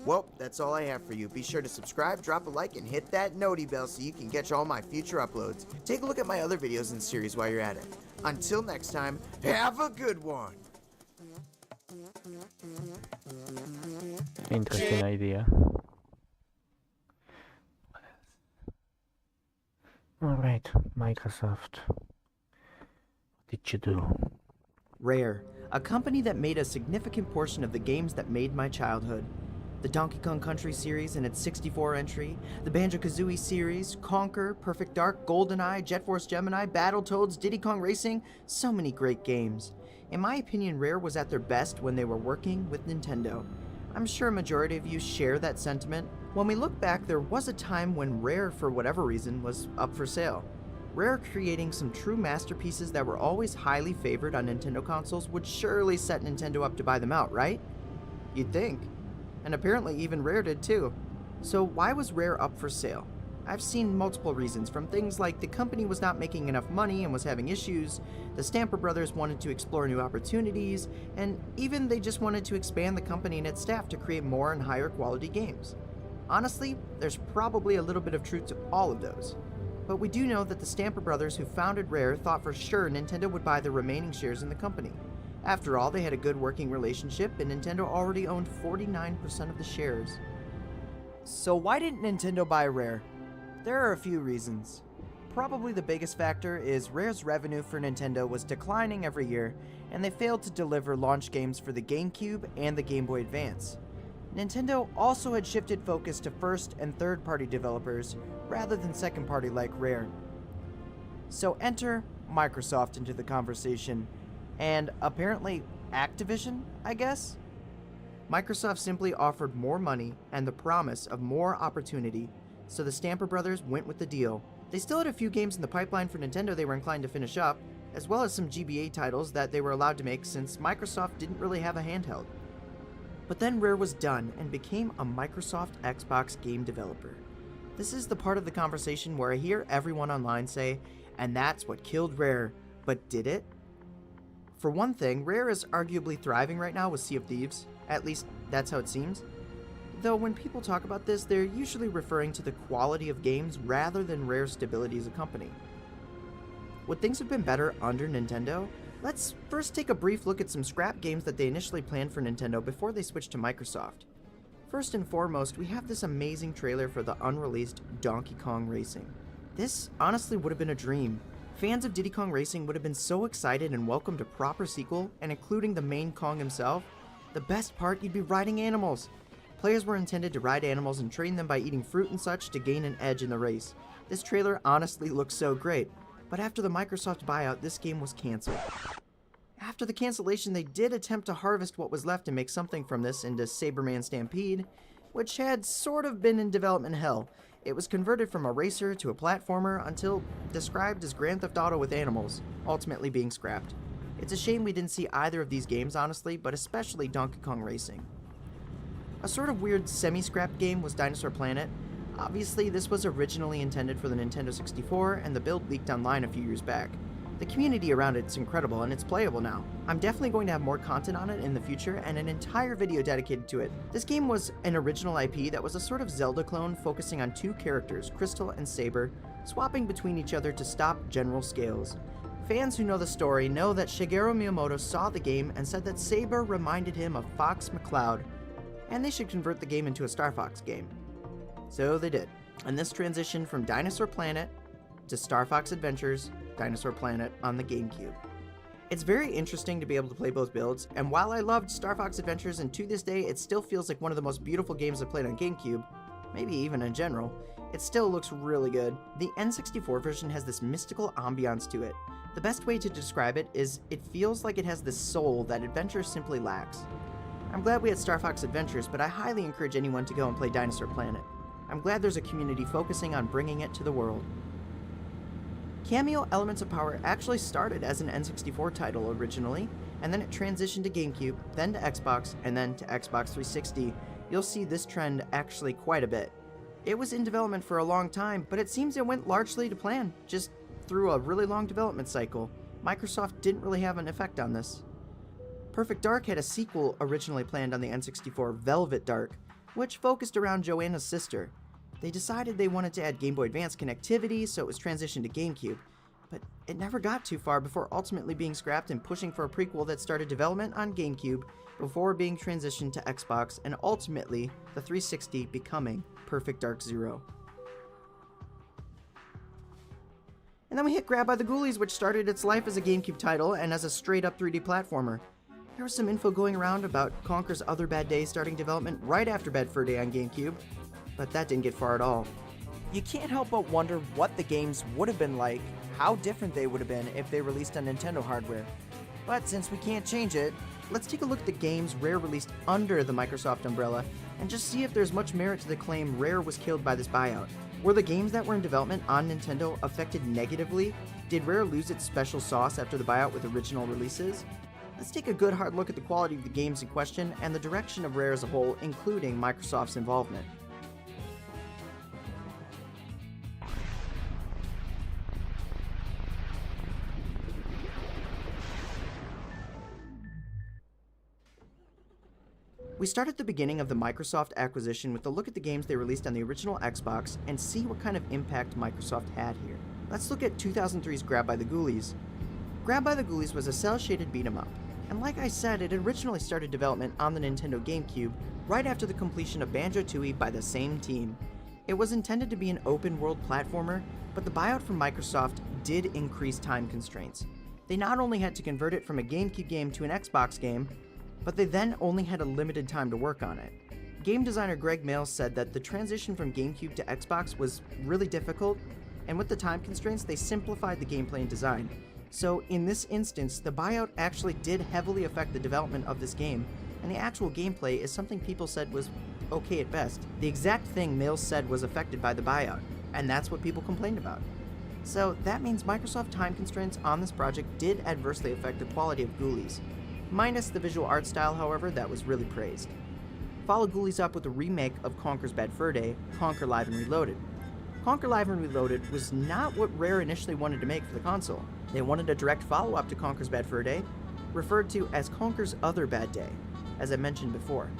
Well, that's all I have for you. Be sure to subscribe, drop a like, and hit that noti bell so you can catch all my future uploads. Take a look at my other videos in series while you're at it. Until next time, have a good one! Interesting idea. Alright, Microsoft. What did you do? Rare, a company that made a significant portion of the games that made my childhood. The Donkey Kong Country series and its 64 entry, the Banjo-Kazooie series, Conker, Perfect Dark, GoldenEye, Jet Force Gemini, Battletoads, Diddy Kong Racing, so many great games. In my opinion, Rare was at their best when they were working with Nintendo. I'm sure a majority of you share that sentiment. When we look back, there was a time when Rare, for whatever reason, was up for sale. Rare creating some true masterpieces that were always highly favored on Nintendo consoles would surely set Nintendo up to buy them out, right? You'd think. And apparently even Rare did too. So why was Rare up for sale? I've seen multiple reasons, from things like the company was not making enough money and was having issues, the Stamper Brothers wanted to explore new opportunities, and even they just wanted to expand the company and its staff to create more and higher quality games. Honestly, there's probably a little bit of truth to all of those. But we do know that the Stamper Brothers who founded Rare thought for sure Nintendo would buy the remaining shares in the company. After all, they had a good working relationship and Nintendo already owned 49% of the shares. So why didn't Nintendo buy Rare? There are a few reasons. Probably the biggest factor is Rare's revenue for Nintendo was declining every year, and they failed to deliver launch games for the GameCube and the Game Boy Advance. Nintendo also had shifted focus to first and third party developers rather than second party like Rare. So enter Microsoft into the conversation, and apparently Activision, I guess? Microsoft simply offered more money and the promise of more opportunity, so the Stamper brothers went with the deal. They still had a few games in the pipeline for Nintendo they were inclined to finish up, as well as some GBA titles that they were allowed to make since Microsoft didn't really have a handheld. But then Rare was done and became a Microsoft Xbox game developer. This is the part of the conversation where I hear everyone online say, and that's what killed Rare, but did it? For one thing, Rare is arguably thriving right now with Sea of Thieves, at least that's how it seems. Though when people talk about this, they're usually referring to the quality of games rather than Rare's stability as a company. Would things have been better under Nintendo? Let's first take a brief look at some scrap games that they initially planned for Nintendo before they switched to Microsoft. First and foremost, we have this amazing trailer for the unreleased Donkey Kong Racing. This honestly would have been a dream. Fans of Diddy Kong Racing would have been so excited and welcomed a proper sequel, and including the main Kong himself. The best part, you'd be riding animals. Players were intended to ride animals and train them by eating fruit and such to gain an edge in the race. This trailer honestly looks so great, but after the Microsoft buyout, this game was cancelled. After the cancellation, they did attempt to harvest what was left and make something from this into Saberman Stampede, which had sort of been in development hell. It was converted from a racer to a platformer until described as Grand Theft Auto with animals, ultimately being scrapped. It's a shame we didn't see either of these games, honestly, but especially Donkey Kong Racing. A sort of weird semi-scrapped game was Dinosaur Planet. Obviously, this was originally intended for the Nintendo 64, and the build leaked online a few years back. The community around it's incredible, and it's playable now. I'm definitely going to have more content on it in the future, and an entire video dedicated to it. This game was an original IP that was a sort of Zelda clone focusing on two characters, Crystal and Saber, swapping between each other to stop General Scales. Fans who know the story know that Shigeru Miyamoto saw the game and said that Saber reminded him of Fox McCloud, and they should convert the game into a Star Fox game. So they did, and this transitioned from Dinosaur Planet to Star Fox Adventures, Dinosaur Planet on the GameCube. It's very interesting to be able to play both builds, and while I loved Star Fox Adventures, and to this day it still feels like one of the most beautiful games I've played on GameCube, maybe even in general, it still looks really good. The N64 version has this mystical ambiance to it. The best way to describe it is it feels like it has this soul that Adventure simply lacks. I'm glad we had Star Fox Adventures, but I highly encourage anyone to go and play Dinosaur Planet. I'm glad there's a community focusing on bringing it to the world. Cameo Elements of Power actually started as an N64 title originally, and then it transitioned to GameCube, then to Xbox, and then to Xbox 360. You'll see this trend actually quite a bit. It was in development for a long time, but it seems it went largely to plan, just through a really long development cycle. Microsoft didn't really have an effect on this. Perfect Dark had a sequel originally planned on the N64, Velvet Dark, which focused around Joanna's sister. They decided they wanted to add Game Boy Advance connectivity, so it was transitioned to GameCube, but it never got too far before ultimately being scrapped and pushing for a prequel that started development on GameCube before being transitioned to Xbox and ultimately the 360 becoming Perfect Dark Zero. And then we hit Grab by the Ghoulies, which started its life as a GameCube title and as a straight-up 3D platformer. There was some info going around about Conker's Other Bad Day starting development right after Bad Fur Day on GameCube, but that didn't get far at all. You can't help but wonder what the games would have been like, how different they would have been if they released on Nintendo hardware. But since we can't change it, let's take a look at the games Rare released under the Microsoft umbrella and just see if there's much merit to the claim Rare was killed by this buyout. Were the games that were in development on Nintendo affected negatively? Did Rare lose its special sauce after the buyout with original releases? Let's take a good hard look at the quality of the games in question and the direction of Rare as a whole, including Microsoft's involvement. We start at the beginning of the Microsoft acquisition with a look at the games they released on the original Xbox and see what kind of impact Microsoft had here. Let's look at 2003's Grab by the Ghoulies. Grab by the Ghoulies was a cel-shaded beat-em-up, and like I said, it originally started development on the Nintendo GameCube right after the completion of Banjo-Tooie by the same team. It was intended to be an open-world platformer, but the buyout from Microsoft did increase time constraints. They not only had to convert it from a GameCube game to an Xbox game, but they then only had a limited time to work on it. Game designer Greg Mails said that the transition from GameCube to Xbox was really difficult, and with the time constraints, they simplified the gameplay and design. So in this instance, the buyout actually did heavily affect the development of this game, and the actual gameplay is something people said was okay at best. The exact thing Mails said was affected by the buyout, and that's what people complained about. So that means Microsoft time constraints on this project did adversely affect the quality of Ghoulies. Minus the visual art style, however, that was really praised. Follow Ghoulies up with a remake of Conker's Bad Fur Day, Conker Live and Reloaded. Conker Live and Reloaded was not what Rare initially wanted to make for the console. They wanted a direct follow-up to Conker's Bad Fur Day, referred to as Conker's Other Bad Day, as I mentioned before.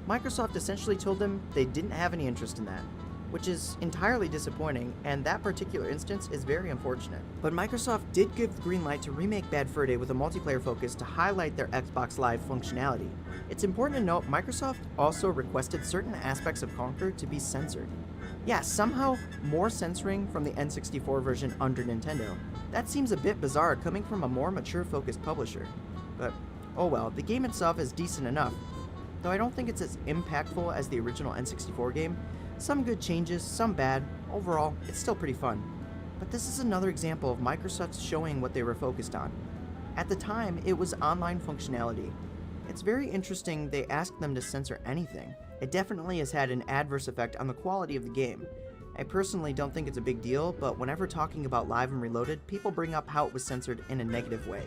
Microsoft essentially told them they didn't have any interest in that, which is entirely disappointing, and that particular instance is very unfortunate. But Microsoft did give the green light to remake Bad Fur Day with a multiplayer focus to highlight their Xbox Live functionality. It's important to note Microsoft also requested certain aspects of Conker to be censored. Yeah, somehow more censoring from the N64 version under Nintendo. That seems a bit bizarre coming from a more mature-focused publisher. But, oh well, the game itself is decent enough, though I don't think it's as impactful as the original N64 game. Some good changes, some bad. Overall, it's still pretty fun. But this is another example of Microsoft showing what they were focused on. At the time, it was online functionality. It's very interesting they asked them to censor anything. It definitely has had an adverse effect on the quality of the game. I personally don't think it's a big deal, but whenever talking about Live and Reloaded, people bring up how it was censored in a negative way.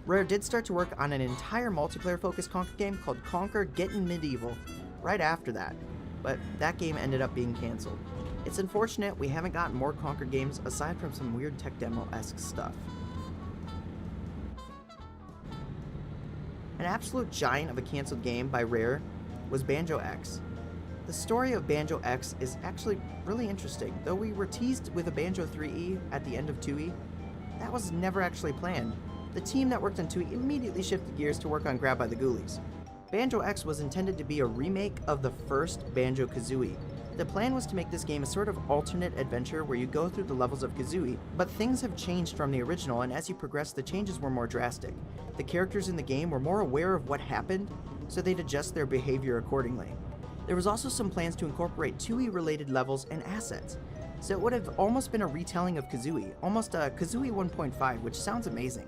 Rare did start to work on an entire multiplayer-focused Conker game called Conker Gettin' Medieval right after that, but that game ended up being cancelled. It's unfortunate we haven't gotten more Conker games aside from some weird tech demo-esque stuff. An absolute giant of a cancelled game by Rare was Banjo-X. The story of Banjo-X is actually really interesting. Though we were teased with a Banjo 3E at the end of 2E, that was never actually planned. The team that worked on 2E immediately shifted gears to work on Grabbed by the Ghoulies. Banjo-X was intended to be a remake of the first Banjo-Kazooie. The plan was to make this game a sort of alternate adventure where you go through the levels of Kazooie, but things have changed from the original, and as you progress, the changes were more drastic. The characters in the game were more aware of what happened, so they'd adjust their behavior accordingly. There was also some plans to incorporate 2E-related levels and assets, so it would have almost been a retelling of Kazooie, almost a Kazooie 1.5, which sounds amazing.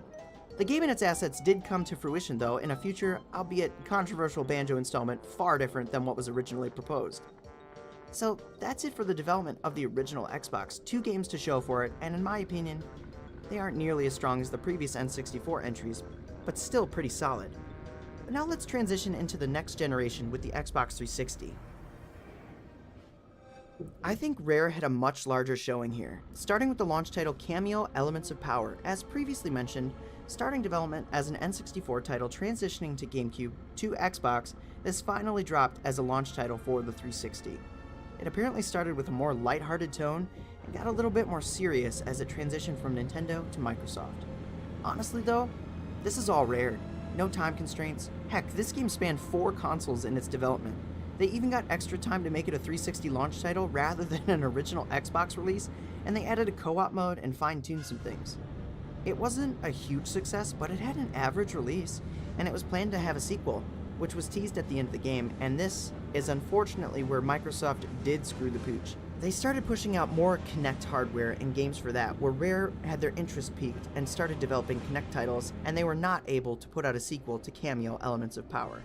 The game and its assets did come to fruition, though, in a future, albeit controversial Banjo installment far different than what was originally proposed. So that's it for the development of the original Xbox. 2 games to show for it, and in my opinion, they aren't nearly as strong as the previous N64 entries, but still pretty solid. But now let's transition into the next generation with the Xbox 360. I think Rare had a much larger showing here, starting with the launch title Kameo Elements of Power. As previously mentioned, starting development as an N64 title transitioning to GameCube to Xbox, this finally dropped as a launch title for the 360. It apparently started with a more lighthearted tone and got a little bit more serious as it transitioned from Nintendo to Microsoft. Honestly though, this is all Rare. No time constraints. Heck, this game spanned 4 consoles in its development. They even got extra time to make it a 360 launch title rather than an original Xbox release, and they added a co-op mode and fine-tuned some things. It wasn't a huge success, but it had an average release, and it was planned to have a sequel, which was teased at the end of the game, and this is unfortunately where Microsoft did screw the pooch. They started pushing out more Kinect hardware and games for that, where Rare had their interest piqued and started developing Kinect titles, and they were not able to put out a sequel to Kameo Elements of Power.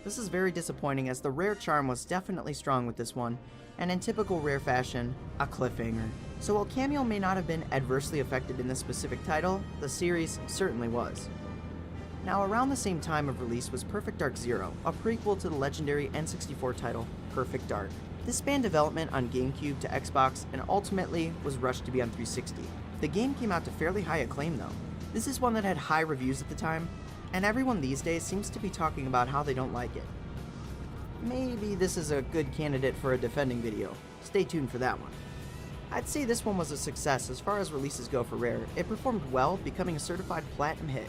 This is very disappointing, as the Rare charm was definitely strong with this one, and in typical Rare fashion, a cliffhanger. So while Kameo may not have been adversely affected in this specific title, the series certainly was. Now, around the same time of release was Perfect Dark Zero, a prequel to the legendary N64 title, Perfect Dark. This spanned development on GameCube to Xbox and ultimately was rushed to be on 360. The game came out to fairly high acclaim though. This is one that had high reviews at the time, and everyone these days seems to be talking about how they don't like it. Maybe this is a good candidate for a defending video. Stay tuned for that one. I'd say this one was a success as far as releases go for Rare. It performed well, becoming a certified platinum hit.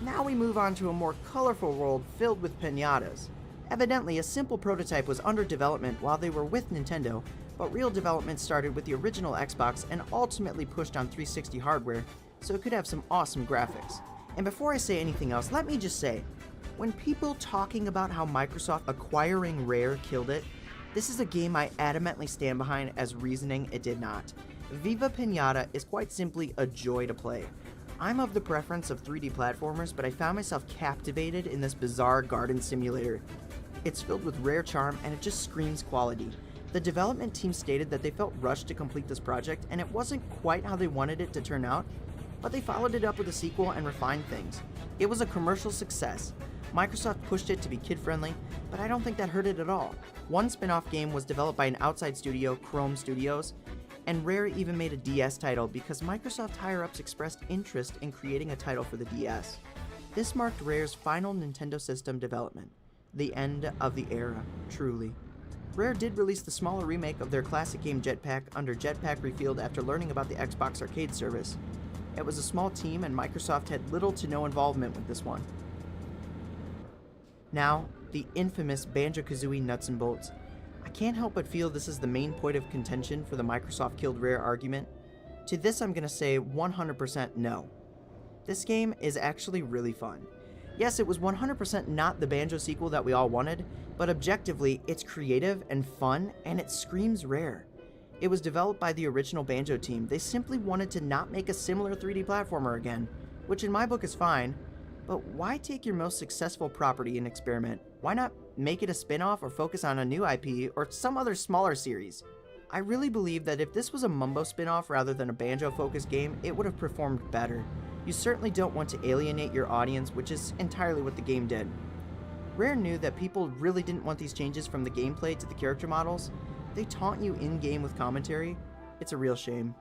Now we move on to a more colorful world filled with piñatas. Evidently, a simple prototype was under development while they were with Nintendo, but real development started with the original Xbox and ultimately pushed on 360 hardware so it could have some awesome graphics. And before I say anything else, let me just say, when people talking about how Microsoft acquiring Rare killed it, this is a game I adamantly stand behind as reasoning it did not. Viva Pinata is quite simply a joy to play. I'm of the preference of 3D platformers, but I found myself captivated in this bizarre garden simulator. It's filled with rare charm and it just screams quality. The development team stated that they felt rushed to complete this project and it wasn't quite how they wanted it to turn out, but they followed it up with a sequel and refined things. It was a commercial success. Microsoft pushed it to be kid-friendly, but I don't think that hurt it at all. One spin-off game was developed by an outside studio, Chrome Studios, and Rare even made a DS title because Microsoft higher-ups expressed interest in creating a title for the DS. This marked Rare's final Nintendo system development. The end of the era, truly. Rare did release the smaller remake of their classic game Jetpack under Jetpack Refueled after learning about the Xbox Arcade service. It was a small team and Microsoft had little to no involvement with this one. Now, the infamous Banjo-Kazooie Nuts and Bolts. I can't help but feel this is the main point of contention for the Microsoft killed Rare argument. To this I'm gonna say 100% no. This game is actually really fun. Yes, it was 100% not the Banjo sequel that we all wanted, but objectively, it's creative and fun, and it screams Rare. It was developed by the original Banjo team. They simply wanted to not make a similar 3D platformer again, which in my book is fine, but why take your most successful property and experiment? Why not make it a spin-off or focus on a new IP or some other smaller series? I really believe that if this was a Mumbo spin-off rather than a Banjo-focused game, it would have performed better. You certainly don't want to alienate your audience, which is entirely what the game did. Rare knew that people really didn't want these changes from the gameplay to the character models. They taunt you in-game with commentary. It's a real shame.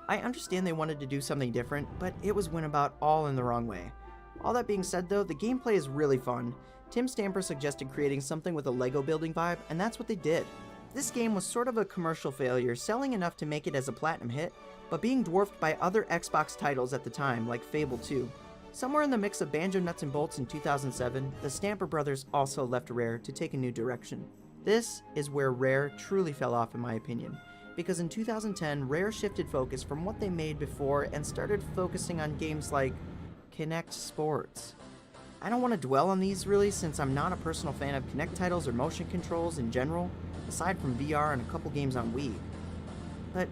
I understand they wanted to do something different, but it was went about all in the wrong way. All that being said though, the gameplay is really fun. Tim Stamper suggested creating something with a Lego building vibe, and that's what they did. This game was sort of a commercial failure, selling enough to make it as a platinum hit, but being dwarfed by other Xbox titles at the time, like Fable 2. Somewhere in the mix of Banjo Nuts and Bolts in 2007, the Stamper brothers also left Rare to take a new direction. This is where Rare truly fell off in my opinion, because in 2010, Rare shifted focus from what they made before and started focusing on games like Kinect Sports. I don't want to dwell on these really since I'm not a personal fan of Kinect titles or motion controls in general, aside from VR and a couple games on Wii. But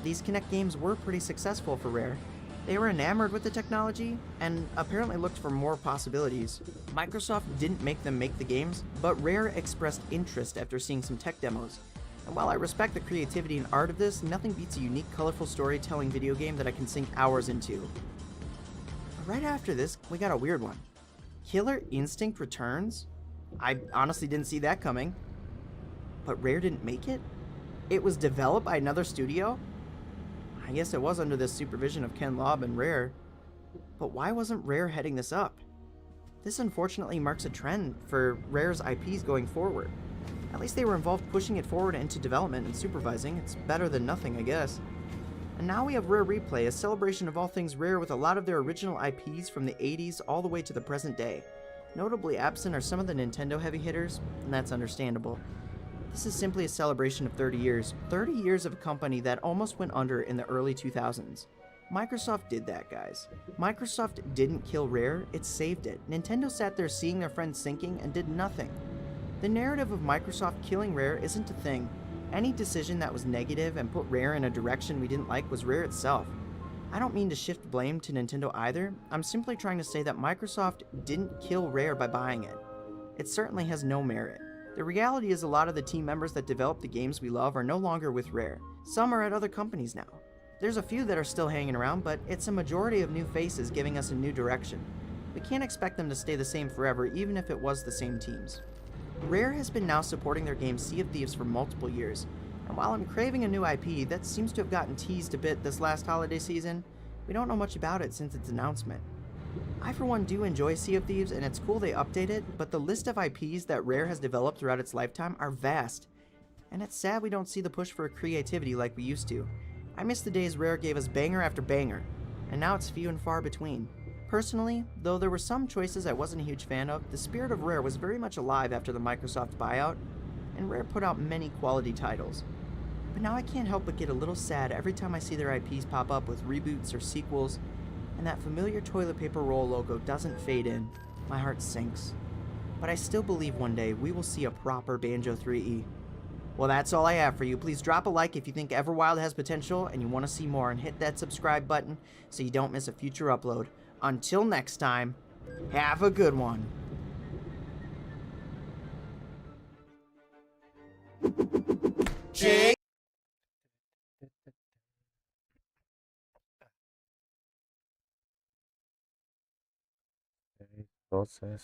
these Kinect games were pretty successful for Rare. They were enamored with the technology and apparently looked for more possibilities. Microsoft didn't make them make the games, but Rare expressed interest after seeing some tech demos. And while I respect the creativity and art of this, nothing beats a unique, colorful storytelling video game that I can sink hours into. Right after this, we got a weird one. Killer Instinct returns? I honestly didn't see that coming. But Rare didn't make it? It was developed by another studio? I guess it was under the supervision of Ken Lobb and Rare. But why wasn't Rare heading this up? This unfortunately marks a trend for Rare's IPs going forward. At least they were involved pushing it forward into development and supervising. It's better than nothing, I guess. And now we have Rare Replay, a celebration of all things Rare with a lot of their original IPs from the 80s all the way to the present day. Notably absent are some of the Nintendo heavy hitters, and that's understandable. This is simply a celebration of 30 years. 30 years of a company that almost went under in the early 2000s. Microsoft did that, guys. Microsoft didn't kill Rare, it saved it. Nintendo sat there seeing their friends sinking and did nothing. The narrative of Microsoft killing Rare isn't a thing. Any decision that was negative and put Rare in a direction we didn't like was Rare itself. I don't mean to shift blame to Nintendo either, I'm simply trying to say that Microsoft didn't kill Rare by buying it. It certainly has no merit. The reality is a lot of the team members that develop the games we love are no longer with Rare. Some are at other companies now. There's a few that are still hanging around, but it's a majority of new faces giving us a new direction. We can't expect them to stay the same forever even if it was the same teams. Rare has been now supporting their game Sea of Thieves for multiple years, and while I'm craving a new IP that seems to have gotten teased a bit this last holiday season, we don't know much about it since its announcement. I for one do enjoy Sea of Thieves and it's cool they update it, but the list of IPs that Rare has developed throughout its lifetime are vast, and it's sad we don't see the push for creativity like we used to. I miss the days Rare gave us banger after banger, and now it's few and far between. Personally, though there were some choices I wasn't a huge fan of, the spirit of Rare was very much alive after the Microsoft buyout, and Rare put out many quality titles. But now I can't help but get a little sad every time I see their IPs pop up with reboots or sequels, and that familiar toilet paper roll logo doesn't fade in, my heart sinks. But I still believe one day we will see a proper Banjo 3E. Well, that's all I have for you. Please drop a like if you think Everwild has potential and you want to see more, and hit that subscribe button so you don't miss a future upload. Until next time, have a good one. Jake? Entonces,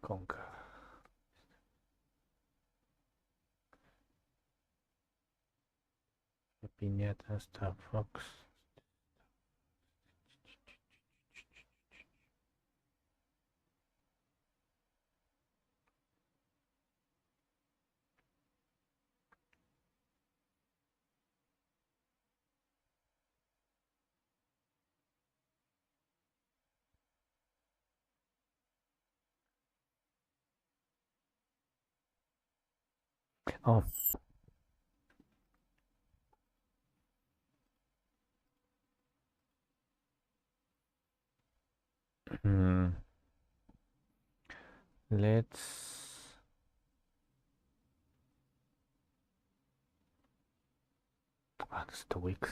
Conca. Piñata, Star Fox. Oh. Let's that's 2 weeks.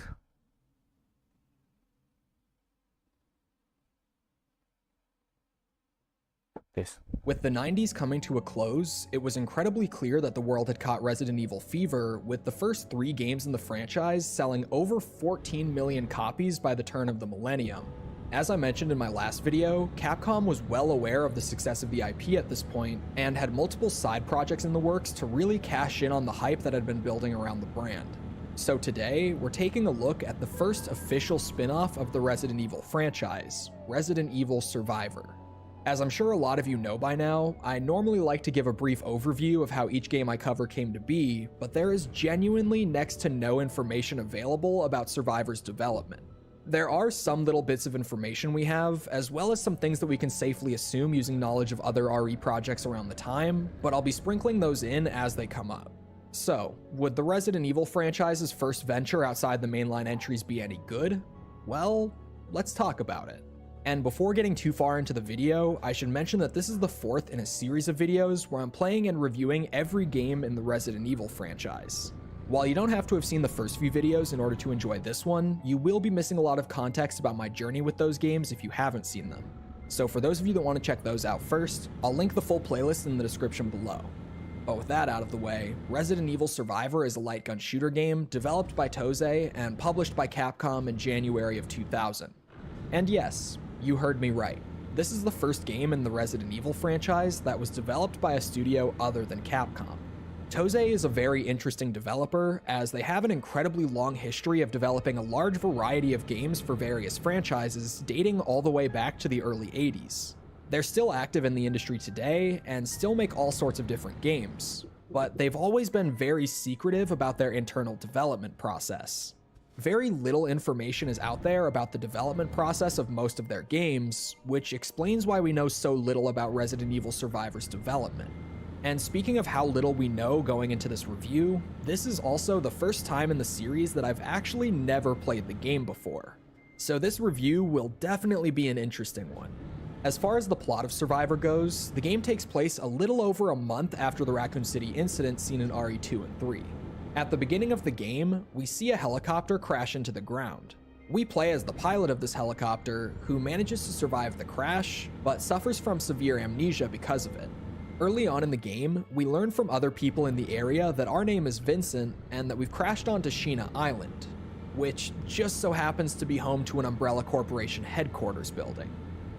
This. With the 90s coming to a close, it was incredibly clear that the world had caught Resident Evil fever, with the first 3 games in the franchise selling over 14 million copies by the turn of the millennium. As I mentioned in my last video, Capcom was well aware of the success of the IP at this point, and had multiple side projects in the works to really cash in on the hype that had been building around the brand. So today, we're taking a look at the first official spin-off of the Resident Evil franchise, Resident Evil Survivor. As I'm sure a lot of you know by now, I normally like to give a brief overview of how each game I cover came to be, but there is genuinely next to no information available about Survivor's development. There are some little bits of information we have, as well as some things that we can safely assume using knowledge of other RE projects around the time, but I'll be sprinkling those in as they come up. So, would the Resident Evil franchise's first venture outside the mainline entries be any good? Well, let's talk about it. And before getting too far into the video, I should mention that this is the 4th in a series of videos where I'm playing and reviewing every game in the Resident Evil franchise. While you don't have to have seen the first few videos in order to enjoy this one, you will be missing a lot of context about my journey with those games if you haven't seen them. So for those of you that want to check those out first, I'll link the full playlist in the description below. But with that out of the way, Resident Evil Survivor is a light gun shooter game developed by Toze and published by Capcom in January of 2000. And yes, you heard me right. This is the first game in the Resident Evil franchise that was developed by a studio other than Capcom. Toze is a very interesting developer, as they have an incredibly long history of developing a large variety of games for various franchises dating all the way back to the early 80s. They're still active in the industry today and still make all sorts of different games, but they've always been very secretive about their internal development process. Very little information is out there about the development process of most of their games, which explains why we know so little about Resident Evil Survivor's development. And speaking of how little we know going into this review, this is also the first time in the series that I've actually never played the game before. So this review will definitely be an interesting one. As far as the plot of Survivor goes, the game takes place a little over a month after the Raccoon City incident seen in RE2 and 3. At the beginning of the game, we see a helicopter crash into the ground. We play as the pilot of this helicopter, who manages to survive the crash, but suffers from severe amnesia because of it. Early on in the game, we learn from other people in the area that our name is Vincent and that we've crashed onto Sheena Island, which just so happens to be home to an Umbrella Corporation headquarters building.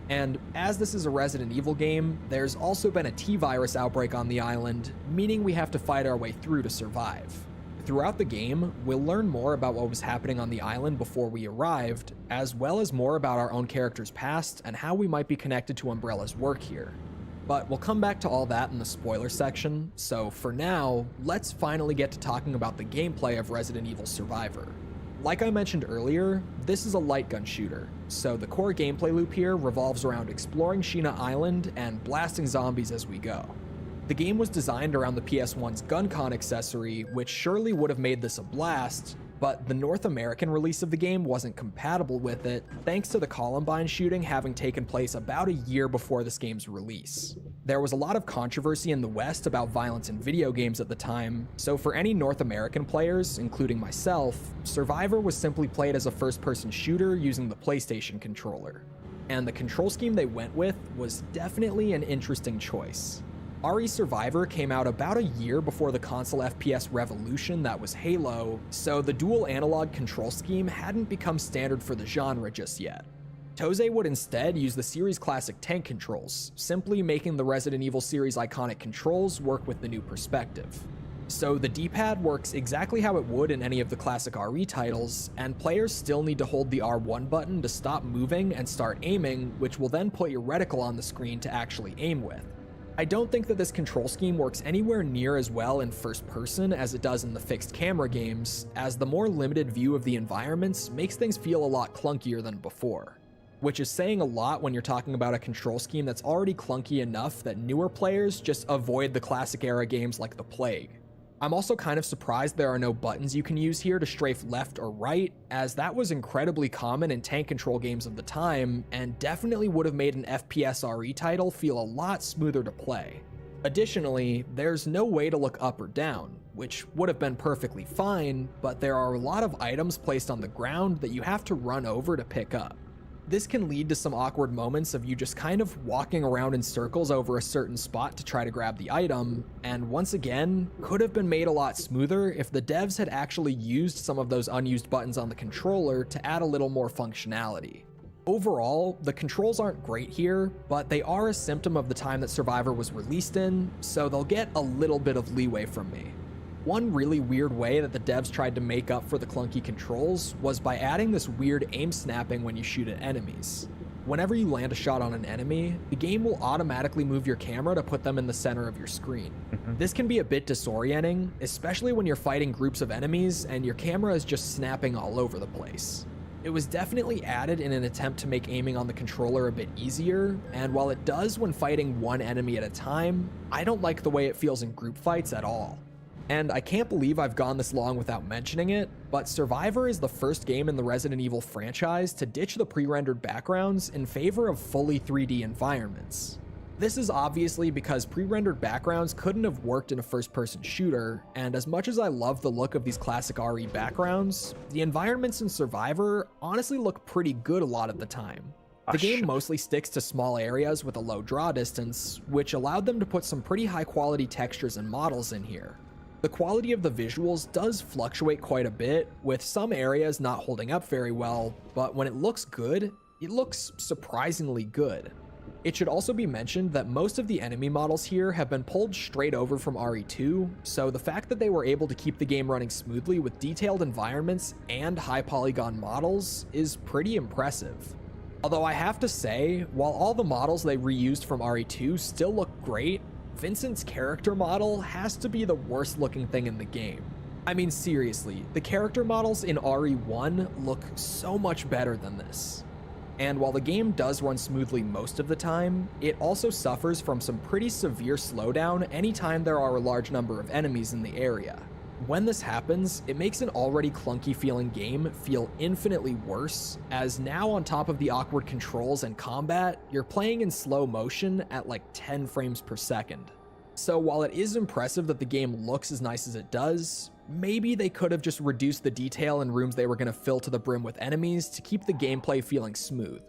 And as this is a Resident Evil game, there's also been a T-virus outbreak on the island, meaning we have to fight our way through to survive. Throughout the game, we'll learn more about what was happening on the island before we arrived, as well as more about our own character's past and how we might be connected to Umbrella's work here. But we'll come back to all that in the spoiler section, so for now, let's finally get to talking about the gameplay of Resident Evil Survivor. Like I mentioned earlier, this is a light gun shooter, so the core gameplay loop here revolves around exploring Sheena Island and blasting zombies as we go. The game was designed around the PS1's GunCon accessory, which surely would have made this a blast, but the North American release of the game wasn't compatible with it, thanks to the Columbine shooting having taken place about a year before this game's release. There was a lot of controversy in the West about violence in video games at the time, so for any North American players, including myself, Survivor was simply played as a first-person shooter using the PlayStation controller. And the control scheme they went with was definitely an interesting choice. RE Survivor came out about a year before the console FPS revolution that was Halo, so the dual analog control scheme hadn't become standard for the genre just yet. Toze would instead use the series' classic tank controls, simply making the Resident Evil series' iconic controls work with the new perspective. So the D-pad works exactly how it would in any of the classic RE titles, and players still need to hold the R1 button to stop moving and start aiming, which will then put your reticle on the screen to actually aim with. I don't think that this control scheme works anywhere near as well in first person as it does in the fixed camera games, as the more limited view of the environments makes things feel a lot clunkier than before. Which is saying a lot when you're talking about a control scheme that's already clunky enough that newer players just avoid the classic era games like The Plague. I'm also kind of surprised there are no buttons you can use here to strafe left or right, as that was incredibly common in tank control games of the time, and definitely would have made an FPS RE title feel a lot smoother to play. Additionally, there's no way to look up or down, which would have been perfectly fine, but there are a lot of items placed on the ground that you have to run over to pick up. This can lead to some awkward moments of you just kind of walking around in circles over a certain spot to try to grab the item, and once again, could have been made a lot smoother if the devs had actually used some of those unused buttons on the controller to add a little more functionality. Overall, the controls aren't great here, but they are a symptom of the time that Survivor was released in, so they'll get a little bit of leeway from me. One really weird way that the devs tried to make up for the clunky controls was by adding this weird aim snapping when you shoot at enemies. Whenever you land a shot on an enemy, the game will automatically move your camera to put them in the center of your screen. This can be a bit disorienting, especially when you're fighting groups of enemies and your camera is just snapping all over the place. It was definitely added in an attempt to make aiming on the controller a bit easier, and while it does when fighting one enemy at a time, I don't like the way it feels in group fights at all. And I can't believe I've gone this long without mentioning it, but Survivor is the first game in the Resident Evil franchise to ditch the pre-rendered backgrounds in favor of fully 3D environments. This is obviously because pre-rendered backgrounds couldn't have worked in a first-person shooter, and as much as I love the look of these classic RE backgrounds, the environments in Survivor honestly look pretty good a lot of the time. The game mostly sticks to small areas with a low draw distance, which allowed them to put some pretty high-quality textures and models in here. The quality of the visuals does fluctuate quite a bit, with some areas not holding up very well, but when it looks good, it looks surprisingly good. It should also be mentioned that most of the enemy models here have been pulled straight over from RE2, so the fact that they were able to keep the game running smoothly with detailed environments and high polygon models is pretty impressive. Although I have to say, while all the models they reused from RE2 still look great, Vincent's character model has to be the worst looking thing in the game. I mean seriously, the character models in RE1 look so much better than this. And while the game does run smoothly most of the time, it also suffers from some pretty severe slowdown anytime there are a large number of enemies in the area. When this happens, it makes an already clunky feeling game feel infinitely worse, as now on top of the awkward controls and combat, you're playing in slow motion at like 10 frames per second. So while it is impressive that the game looks as nice as it does, maybe they could have just reduced the detail in rooms they were going to fill to the brim with enemies to keep the gameplay feeling smooth.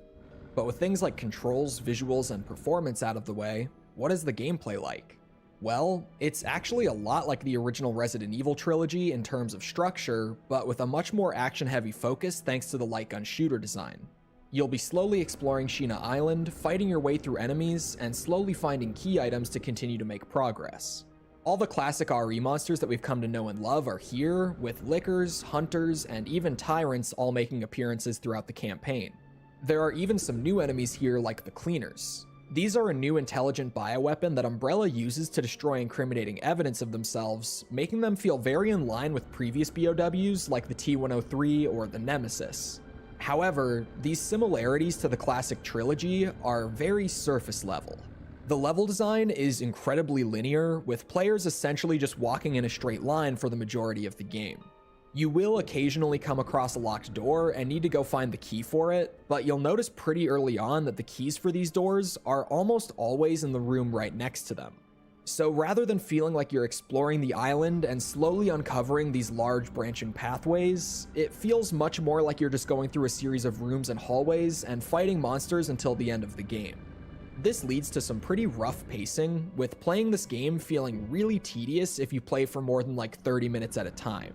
But with things like controls, visuals, and performance out of the way, what is the gameplay like? Well, it's actually a lot like the original Resident Evil trilogy in terms of structure, but with a much more action-heavy focus thanks to the light gun shooter design. You'll be slowly exploring Sheena Island, fighting your way through enemies, and slowly finding key items to continue to make progress. All the classic RE monsters that we've come to know and love are here, with Lickers, Hunters, and even Tyrants all making appearances throughout the campaign. There are even some new enemies here like the Cleaners. These are a new intelligent bioweapon that Umbrella uses to destroy incriminating evidence of themselves, making them feel very in line with previous BOWs like the T-103 or the Nemesis. However, these similarities to the classic trilogy are very surface level. The level design is incredibly linear, with players essentially just walking in a straight line for the majority of the game. You will occasionally come across a locked door and need to go find the key for it, but you'll notice pretty early on that the keys for these doors are almost always in the room right next to them. So rather than feeling like you're exploring the island and slowly uncovering these large branching pathways, it feels much more like you're just going through a series of rooms and hallways and fighting monsters until the end of the game. This leads to some pretty rough pacing, with playing this game feeling really tedious if you play for more than like 30 minutes at a time.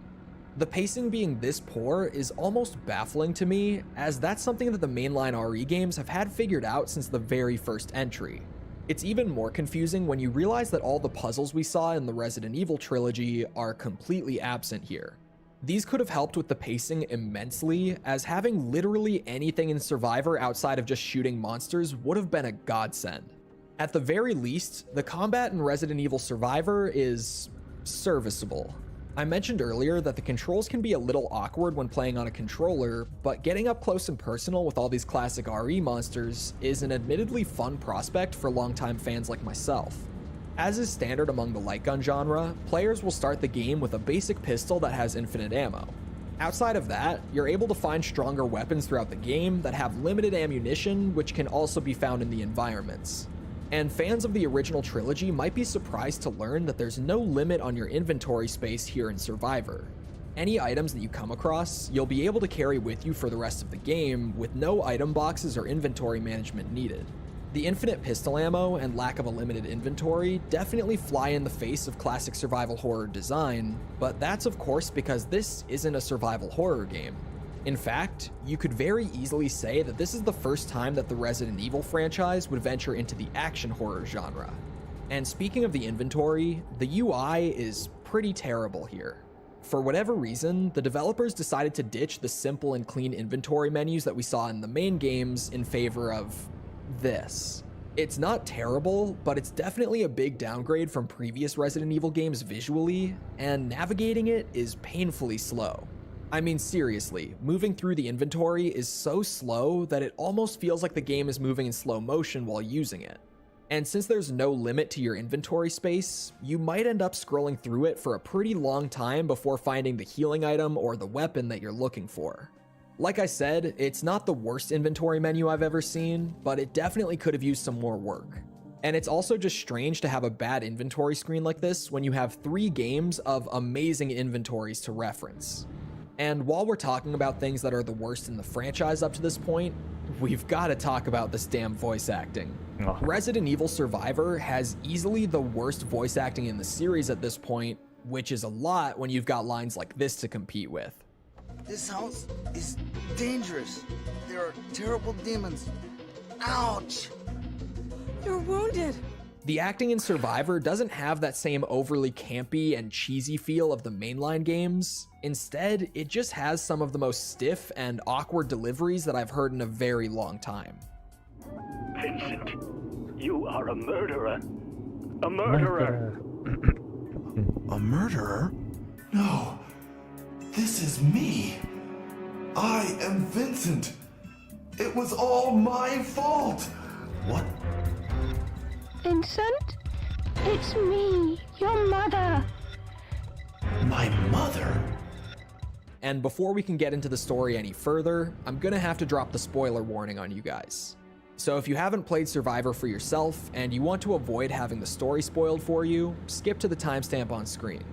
The pacing being this poor is almost baffling to me, as that's something that the mainline RE games have had figured out since the very first entry. It's even more confusing when you realize that all the puzzles we saw in the Resident Evil trilogy are completely absent here. These could have helped with the pacing immensely, as having literally anything in Survivor outside of just shooting monsters would have been a godsend. At the very least, the combat in Resident Evil Survivor is serviceable. I mentioned earlier that the controls can be a little awkward when playing on a controller, but getting up close and personal with all these classic RE monsters is an admittedly fun prospect for longtime fans like myself. As is standard among the light gun genre, players will start the game with a basic pistol that has infinite ammo. Outside of that, you're able to find stronger weapons throughout the game that have limited ammunition, which can also be found in the environments. And fans of the original trilogy might be surprised to learn that there's no limit on your inventory space here in Survivor. Any items that you come across, you'll be able to carry with you for the rest of the game with no item boxes or inventory management needed. The infinite pistol ammo and lack of a limited inventory definitely fly in the face of classic survival horror design, but that's of course because this isn't a survival horror game. In fact, you could very easily say that this is the first time that the Resident Evil franchise would venture into the action horror genre. And speaking of the inventory, the UI is pretty terrible here. For whatever reason, the developers decided to ditch the simple and clean inventory menus that we saw in the main games in favor of this. It's not terrible, but it's definitely a big downgrade from previous Resident Evil games visually, and navigating it is painfully slow. I mean, seriously, moving through the inventory is so slow that it almost feels like the game is moving in slow motion while using it. And since there's no limit to your inventory space, you might end up scrolling through it for a pretty long time before finding the healing item or the weapon that you're looking for. Like I said, it's not the worst inventory menu I've ever seen, but it definitely could have used some more work. And it's also just strange to have a bad inventory screen like this when you have 3 games of amazing inventories to reference. And while we're talking about things that are the worst in the franchise up to this point, we've got to talk about this damn voice acting. Oh. Resident Evil Survivor has easily the worst voice acting in the series at this point, which is a lot when you've got lines like this to compete with. This house is dangerous. There are terrible demons. Ouch! You're wounded. The acting in Survivor doesn't have that same overly campy and cheesy feel of the mainline games. Instead, it just has some of the most stiff and awkward deliveries that I've heard in a very long time. Vincent, you are a murderer. A murderer! A murderer? No. This is me. I am Vincent. It was all my fault. What? Vincent? It's me, your mother. My mother? And before we can get into the story any further, I'm gonna have to drop the spoiler warning on you guys. So if you haven't played Survivor for yourself and you want to avoid having the story spoiled for you, skip to the timestamp on screen.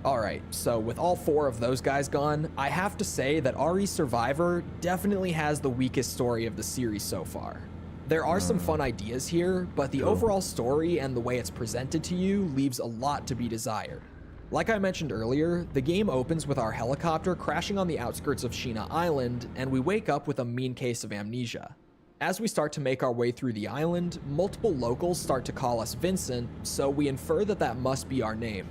Alright, so with all 4 of those guys gone, I have to say that RE Survivor definitely has the weakest story of the series so far. There are some fun ideas here, but the overall story and the way it's presented to you leaves a lot to be desired. Like I mentioned earlier, the game opens with our helicopter crashing on the outskirts of Sheena Island, and we wake up with a mean case of amnesia. As we start to make our way through the island, multiple locals start to call us Vincent, so we infer that that must be our name.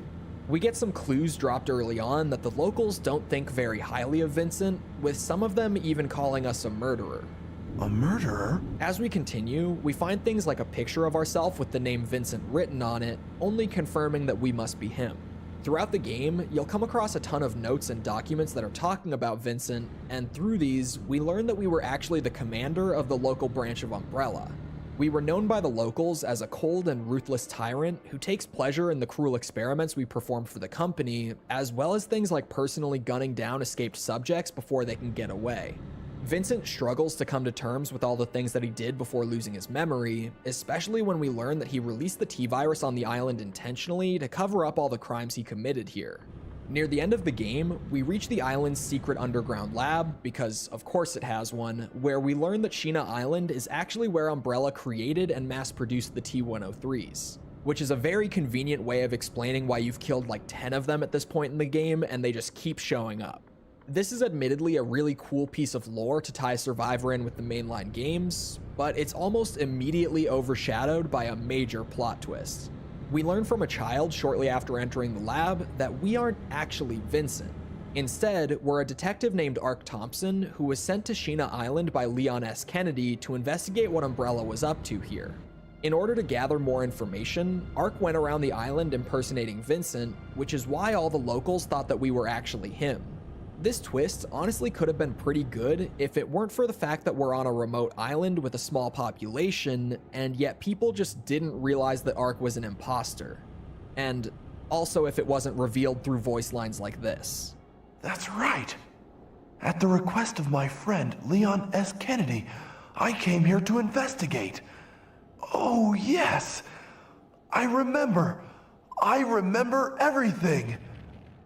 We get some clues dropped early on that the locals don't think very highly of Vincent, with some of them even calling us a murderer. A murderer? As we continue, we find things like a picture of ourselves with the name Vincent written on it, only confirming that we must be him. Throughout the game, you'll come across a ton of notes and documents that are talking about Vincent, and through these, we learn that we were actually the commander of the local branch of Umbrella. We were known by the locals as a cold and ruthless tyrant who takes pleasure in the cruel experiments we perform for the company, as well as things like personally gunning down escaped subjects before they can get away. Vincent struggles to come to terms with all the things that he did before losing his memory, especially when we learn that he released the T-Virus on the island intentionally to cover up all the crimes he committed here. Near the end of the game, we reach the island's secret underground lab, because of course it has one, where we learn that Sheena Island is actually where Umbrella created and mass-produced the T-103s, which is a very convenient way of explaining why you've killed like 10 of them at this point in the game and they just keep showing up. This is admittedly a really cool piece of lore to tie Survivor in with the mainline games, but it's almost immediately overshadowed by a major plot twist. We learn from a child shortly after entering the lab that we aren't actually Vincent. Instead, we're a detective named Ark Thompson who was sent to Sheena Island by Leon S. Kennedy to investigate what Umbrella was up to here. In order to gather more information, Ark went around the island impersonating Vincent, which is why all the locals thought that we were actually him. This twist honestly could have been pretty good if it weren't for the fact that we're on a remote island with a small population, and yet people just didn't realize that Ark was an imposter. And also if it wasn't revealed through voice lines like this. That's right. At the request of my friend, Leon S. Kennedy, I came here to investigate. Oh, yes. I remember everything.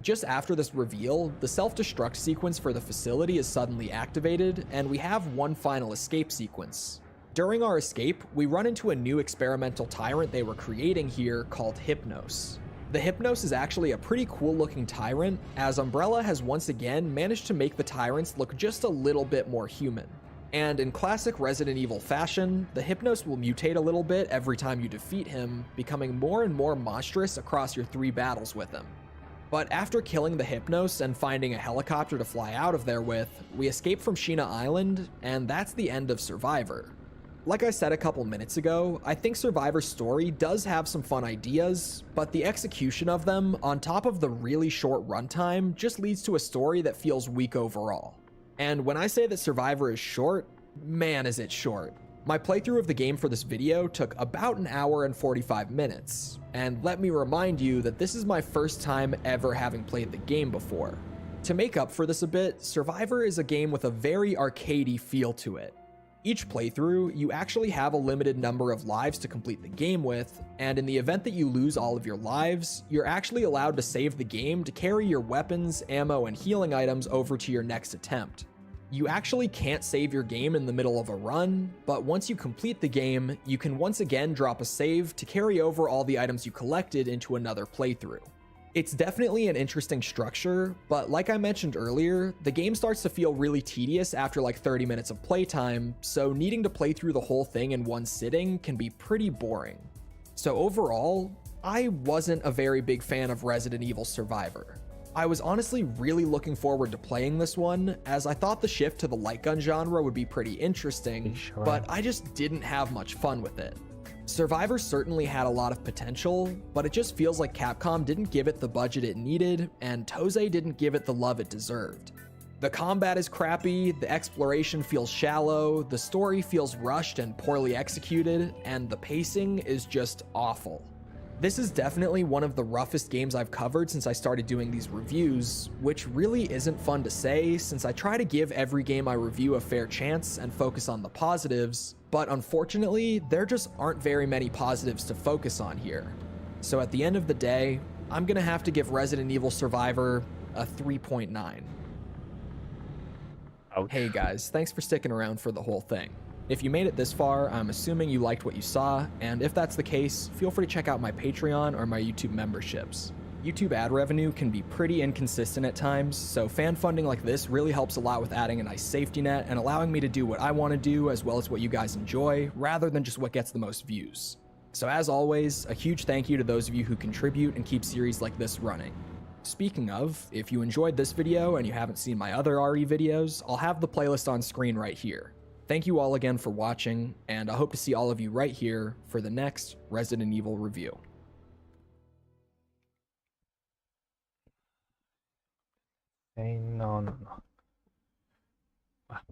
Just after this reveal, the self-destruct sequence for the facility is suddenly activated, and we have one final escape sequence. During our escape, we run into a new experimental tyrant they were creating here called Hypnos. The Hypnos is actually a pretty cool looking tyrant, as Umbrella has once again managed to make the tyrants look just a little bit more human. And in classic Resident Evil fashion, the Hypnos will mutate a little bit every time you defeat him, becoming more and more monstrous across your 3 battles with him. But after killing the Hypnos and finding a helicopter to fly out of there with, we escape from Sheena Island, and that's the end of Survivor. Like I said a couple minutes ago, I think Survivor's story does have some fun ideas, but the execution of them, on top of the really short runtime, just leads to a story that feels weak overall. And when I say that Survivor is short, man is it short. My playthrough of the game for this video took about an hour and 45 minutes, and let me remind you that this is my first time ever having played the game before. To make up for this a bit, Survivor is a game with a very arcadey feel to it. Each playthrough, you actually have a limited number of lives to complete the game with, and in the event that you lose all of your lives, you're actually allowed to save the game to carry your weapons, ammo, and healing items over to your next attempt. You actually can't save your game in the middle of a run, but once you complete the game, you can once again drop a save to carry over all the items you collected into another playthrough. It's definitely an interesting structure, but like I mentioned earlier, the game starts to feel really tedious after like 30 minutes of playtime, so needing to play through the whole thing in one sitting can be pretty boring. So overall, I wasn't a very big fan of Resident Evil Survivor. I was honestly really looking forward to playing this one, as I thought the shift to the light gun genre would be pretty interesting, but I just didn't have much fun with it. Survivor certainly had a lot of potential, but it just feels like Capcom didn't give it the budget it needed, and Toze didn't give it the love it deserved. The combat is crappy, the exploration feels shallow, the story feels rushed and poorly executed, and the pacing is just awful. This is definitely one of the roughest games I've covered since I started doing these reviews, which really isn't fun to say since I try to give every game I review a fair chance and focus on the positives, but unfortunately, there just aren't very many positives to focus on here. So at the end of the day, I'm gonna have to give Resident Evil Survivor a 3.9. Hey guys, thanks for sticking around for the whole thing. If you made it this far, I'm assuming you liked what you saw, and if that's the case, feel free to check out my Patreon or my YouTube memberships. YouTube ad revenue can be pretty inconsistent at times, so fan funding like this really helps a lot with adding a nice safety net and allowing me to do what I want to do as well as what you guys enjoy, rather than just what gets the most views. So as always, a huge thank you to those of you who contribute and keep series like this running. Speaking of, if you enjoyed this video and you haven't seen my other RE videos, I'll have the playlist on screen right here. Thank you all again for watching, and I hope to see all of you right here for the next Resident Evil review. No, no, no. Ah.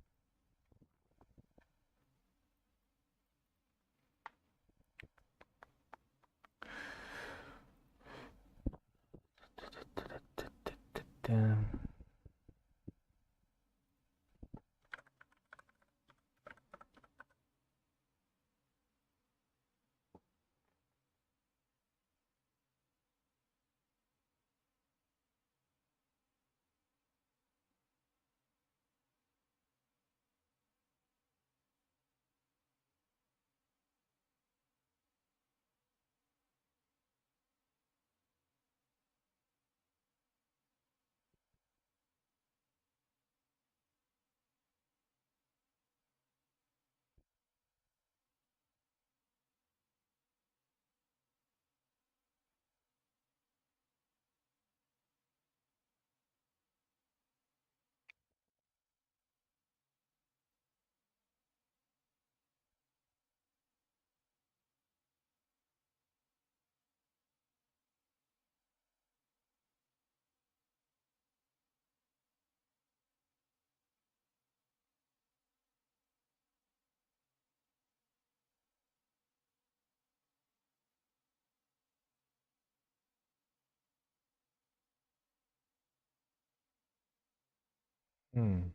Hmm.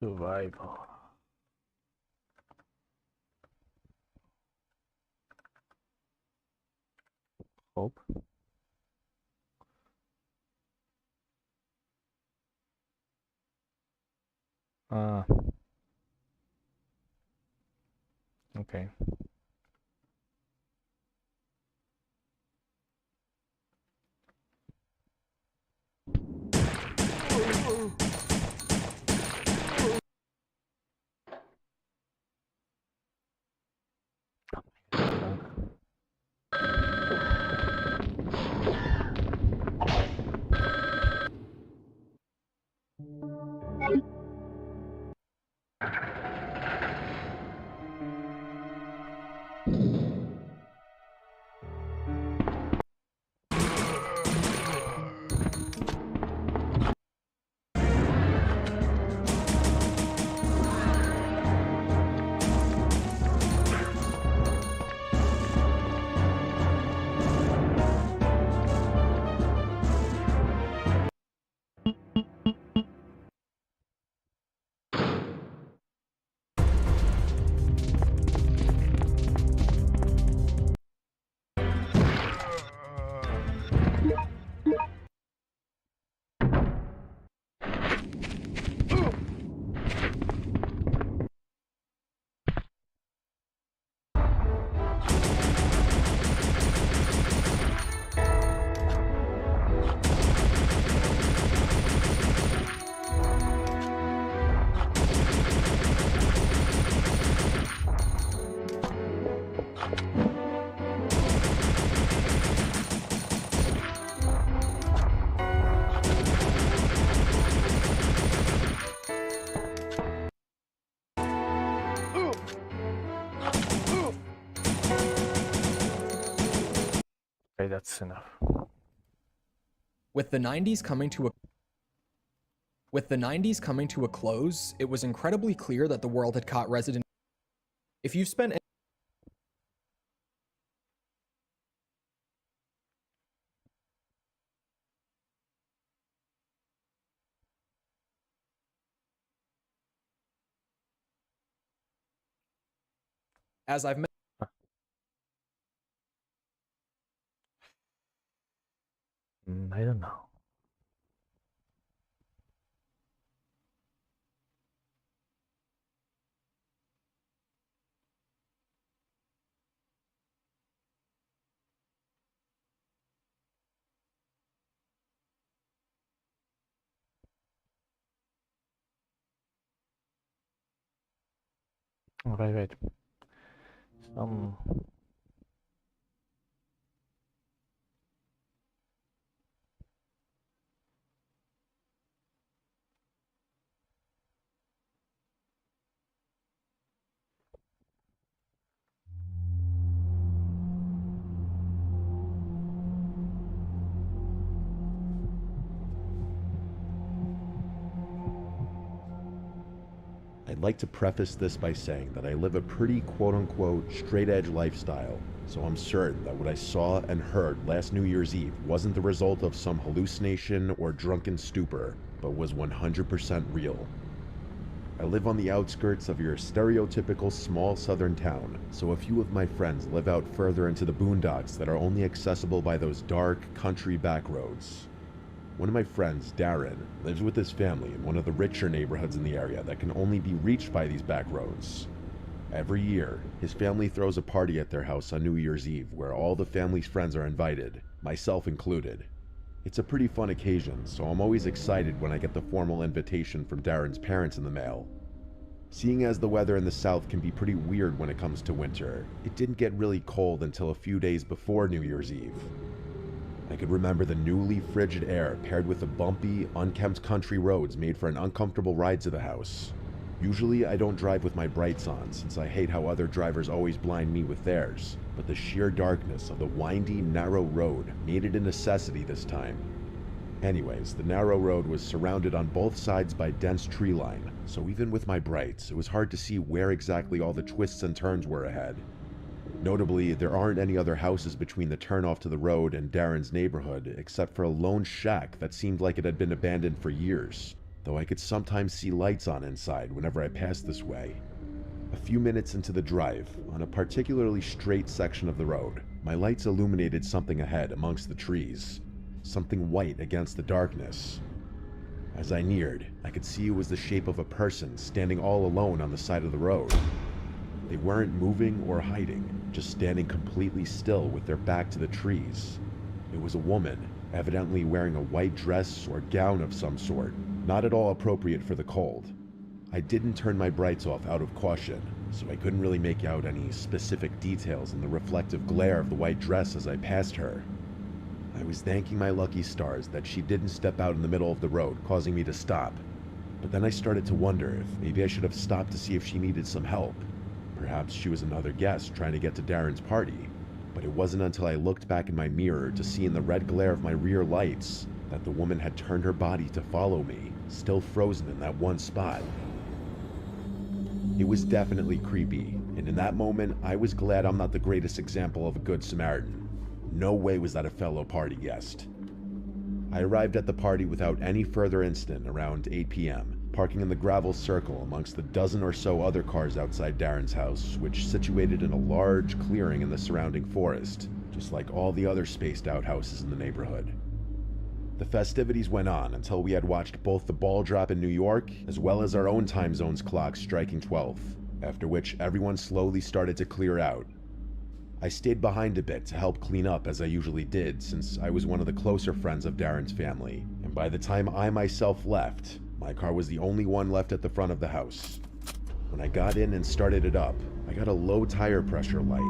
Survival. Hope. Ah. Okay. Okay, that's enough. With the 90s coming to a close, it was incredibly clear that the world had caught Resident. If you've spent as I've mentioned, I don't know. Right, right. Some I'd like to preface this by saying that I live a pretty quote-unquote straight-edge lifestyle, so I'm certain that what I saw and heard last New Year's Eve wasn't the result of some hallucination or drunken stupor, but was 100% real. I live on the outskirts of your stereotypical small southern town, so a few of my friends live out further into the boondocks that are only accessible by those dark, country back roads. One of my friends, Darren, lives with his family in one of the richer neighborhoods in the area that can only be reached by these back roads. Every year, his family throws a party at their house on New Year's Eve where all the family's friends are invited, myself included. It's a pretty fun occasion, so I'm always excited when I get the formal invitation from Darren's parents in the mail. Seeing as the weather in the south can be pretty weird when it comes to winter, it didn't get really cold until a few days before New Year's Eve. I could remember the newly frigid air paired with the bumpy, unkempt country roads made for an uncomfortable ride to the house. Usually I don't drive with my brights on since I hate how other drivers always blind me with theirs, but the sheer darkness of the windy, narrow road made it a necessity this time. Anyways, the narrow road was surrounded on both sides by dense tree line, so even with my brights, it was hard to see where exactly all the twists and turns were ahead. Notably, there aren't any other houses between the turnoff to the road and Darren's neighborhood, except for a lone shack that seemed like it had been abandoned for years, though I could sometimes see lights on inside whenever I passed this way. A few minutes into the drive, on a particularly straight section of the road, my lights illuminated something ahead amongst the trees, something white against the darkness. As I neared, I could see it was the shape of a person standing all alone on the side of the road. They weren't moving or hiding, just standing completely still with their back to the trees. It was a woman, evidently wearing a white dress or gown of some sort, not at all appropriate for the cold. I didn't turn my brights off out of caution, so I couldn't really make out any specific details in the reflective glare of the white dress as I passed her. I was thanking my lucky stars that she didn't step out in the middle of the road, causing me to stop. But then I started to wonder if maybe I should have stopped to see if she needed some help. Perhaps she was another guest trying to get to Darren's party. But it wasn't until I looked back in my mirror to see in the red glare of my rear lights that the woman had turned her body to follow me, still frozen in that one spot. It was definitely creepy, and in that moment, I was glad I'm not the greatest example of a good Samaritan. No way was that a fellow party guest. I arrived at the party without any further incident around 8 p.m., parking in the gravel circle amongst the dozen or so other cars outside Darren's house, which situated in a large clearing in the surrounding forest, just like all the other spaced out houses in the neighborhood. The festivities went on until we had watched both the ball drop in New York, as well as our own time zone's clock striking 12, after which everyone slowly started to clear out. I stayed behind a bit to help clean up as I usually did, since I was one of the closer friends of Darren's family, and by the time I myself left, my car was the only one left at the front of the house. When I got in and started it up, I got a low tire pressure light.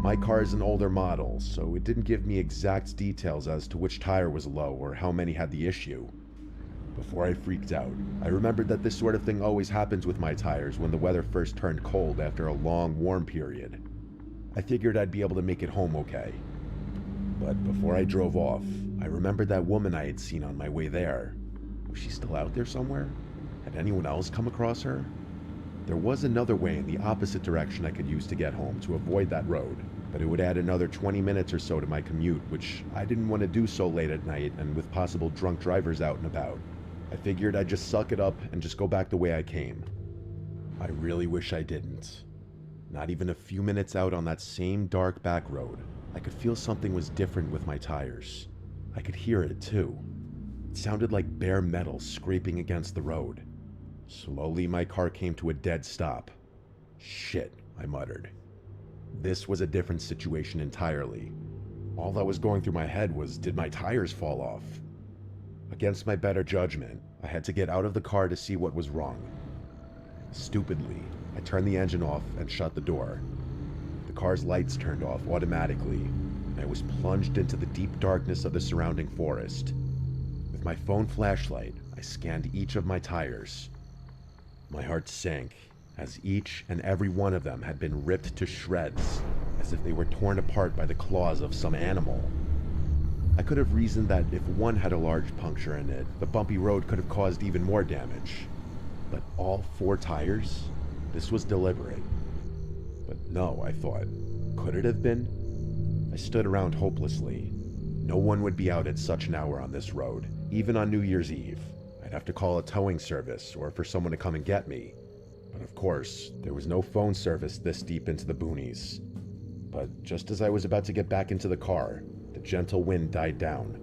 My car is an older model, so it didn't give me exact details as to which tire was low or how many had the issue. Before I freaked out, I remembered that this sort of thing always happens with my tires when the weather first turned cold after a long warm period. I figured I'd be able to make it home okay. But before I drove off, I remembered that woman I had seen on my way there. Was she still out there somewhere? Had anyone else come across her? There was another way in the opposite direction I could use to get home to avoid that road, but it would add another 20 minutes or so to my commute, which I didn't want to do so late at night and with possible drunk drivers out and about. I figured I'd just suck it up and just go back the way I came. I really wish I didn't. Not even a few minutes out on that same dark back road, I could feel something was different with my tires. I could hear it too. It sounded like bare metal scraping against the road. Slowly, my car came to a dead stop. Shit, I muttered. This was a different situation entirely. All that was going through my head was, did my tires fall off? Against my better judgment, I had to get out of the car to see what was wrong. Stupidly, I turned the engine off and shut the door. The car's lights turned off automatically, and I was plunged into the deep darkness of the surrounding forest. With my phone flashlight, I scanned each of my tires. My heart sank, as each and every one of them had been ripped to shreds, as if they were torn apart by the claws of some animal. I could have reasoned that if one had a large puncture in it, the bumpy road could have caused even more damage. But all 4 tires? This was deliberate. But no, I thought. Could it have been? I stood around hopelessly. No one would be out at such an hour on this road, even on New Year's Eve. I'd have to call a towing service or for someone to come and get me. But of course, there was no phone service this deep into the boonies. But just as I was about to get back into the car, the gentle wind died down.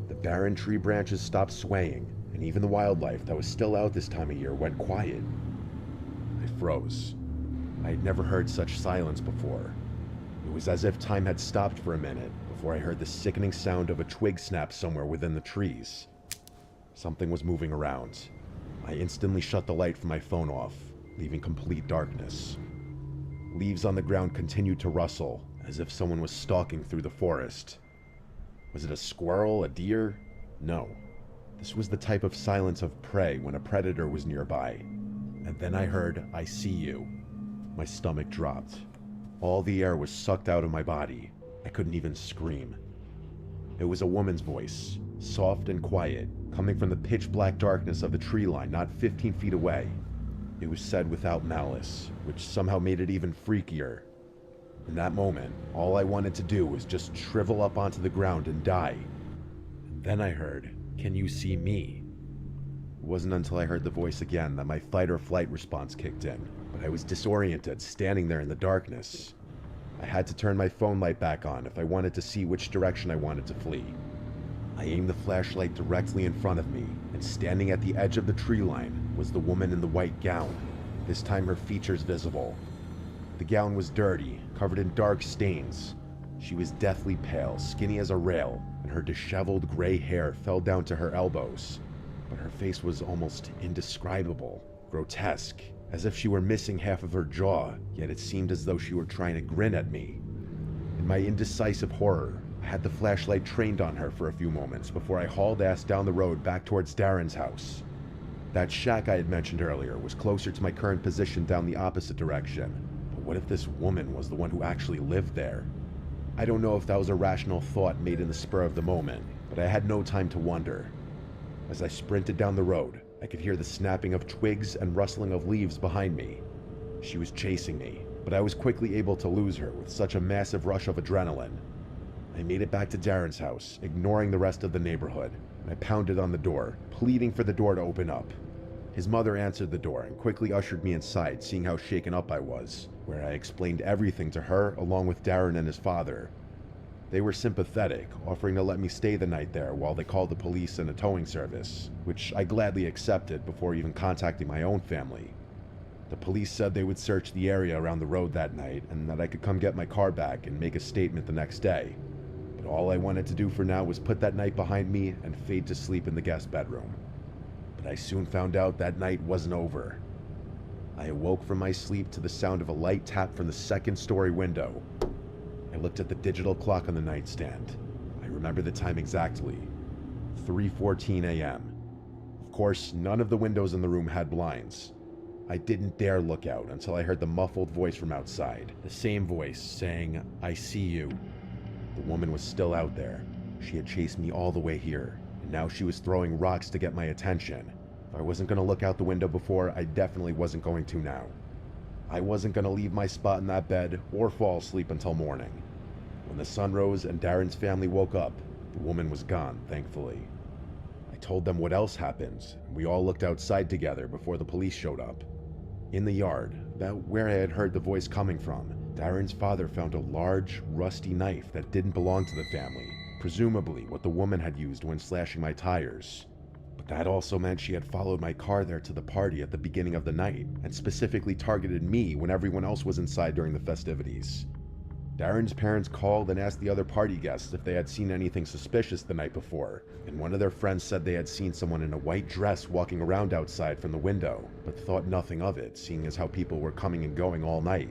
The barren tree branches stopped swaying, and even the wildlife that was still out this time of year went quiet. I froze. I had never heard such silence before. It was as if time had stopped for a minute before I heard the sickening sound of a twig snap somewhere within the trees. Something was moving around. I instantly shut the light from my phone off, leaving complete darkness. Leaves on the ground continued to rustle, as if someone was stalking through the forest. Was it a squirrel, a deer? No. This was the type of silence of prey when a predator was nearby. And then I heard, "I see you." My stomach dropped. All the air was sucked out of my body. I couldn't even scream. It was a woman's voice, soft and quiet, coming from the pitch-black darkness of the tree line not 15 feet away. It was said without malice, which somehow made it even freakier. In that moment, all I wanted to do was just shrivel up onto the ground and die. And then I heard, "Can you see me?" It wasn't until I heard the voice again that my fight or flight response kicked in, but I was disoriented, standing there in the darkness. I had to turn my phone light back on if I wanted to see which direction I wanted to flee. I aimed the flashlight directly in front of me, and standing at the edge of the tree line was the woman in the white gown, this time her features visible. The gown was dirty, covered in dark stains. She was deathly pale, skinny as a rail, and her disheveled gray hair fell down to her elbows. But her face was almost indescribable, grotesque, as if she were missing half of her jaw, yet it seemed as though she were trying to grin at me. In my indecisive horror, I had the flashlight trained on her for a few moments before I hauled ass down the road back towards Darren's house. That shack I had mentioned earlier was closer to my current position down the opposite direction. But what if this woman was the one who actually lived there? I don't know if that was a rational thought made in the spur of the moment, but I had no time to wonder. As I sprinted down the road, I could hear the snapping of twigs and rustling of leaves behind me. She was chasing me, but I was quickly able to lose her with such a massive rush of adrenaline. I made it back to Darren's house, ignoring the rest of the neighborhood, and I pounded on the door, pleading for the door to open up. His mother answered the door and quickly ushered me inside, seeing how shaken up I was, where I explained everything to her along with Darren and his father. They were sympathetic, offering to let me stay the night there while they called the police and a towing service, which I gladly accepted before even contacting my own family. The police said they would search the area around the road that night and that I could come get my car back and make a statement the next day. But all I wanted to do for now was put that night behind me and fade to sleep in the guest bedroom. But I soon found out that night wasn't over. I awoke from my sleep to the sound of a light tap from the second-story window. I looked at the digital clock on the nightstand. I remember the time exactly. 3:14 a.m. Of course, none of the windows in the room had blinds. I didn't dare look out until I heard the muffled voice from outside. The same voice saying, "I see you." The woman was still out there. She had chased me all the way here, and now she was throwing rocks to get my attention. If I wasn't going to look out the window before, I definitely wasn't going to now. I wasn't going to leave my spot in that bed or fall asleep until morning. When the sun rose and Darren's family woke up, the woman was gone, thankfully. I told them what else happened, and we all looked outside together before the police showed up. In the yard, about where I had heard the voice coming from, Darren's father found a large, rusty knife that didn't belong to the family, presumably what the woman had used when slashing my tires. But that also meant she had followed my car there to the party at the beginning of the night, and specifically targeted me when everyone else was inside during the festivities. Darren's parents called and asked the other party guests if they had seen anything suspicious the night before, and one of their friends said they had seen someone in a white dress walking around outside from the window, but thought nothing of it, seeing as how people were coming and going all night.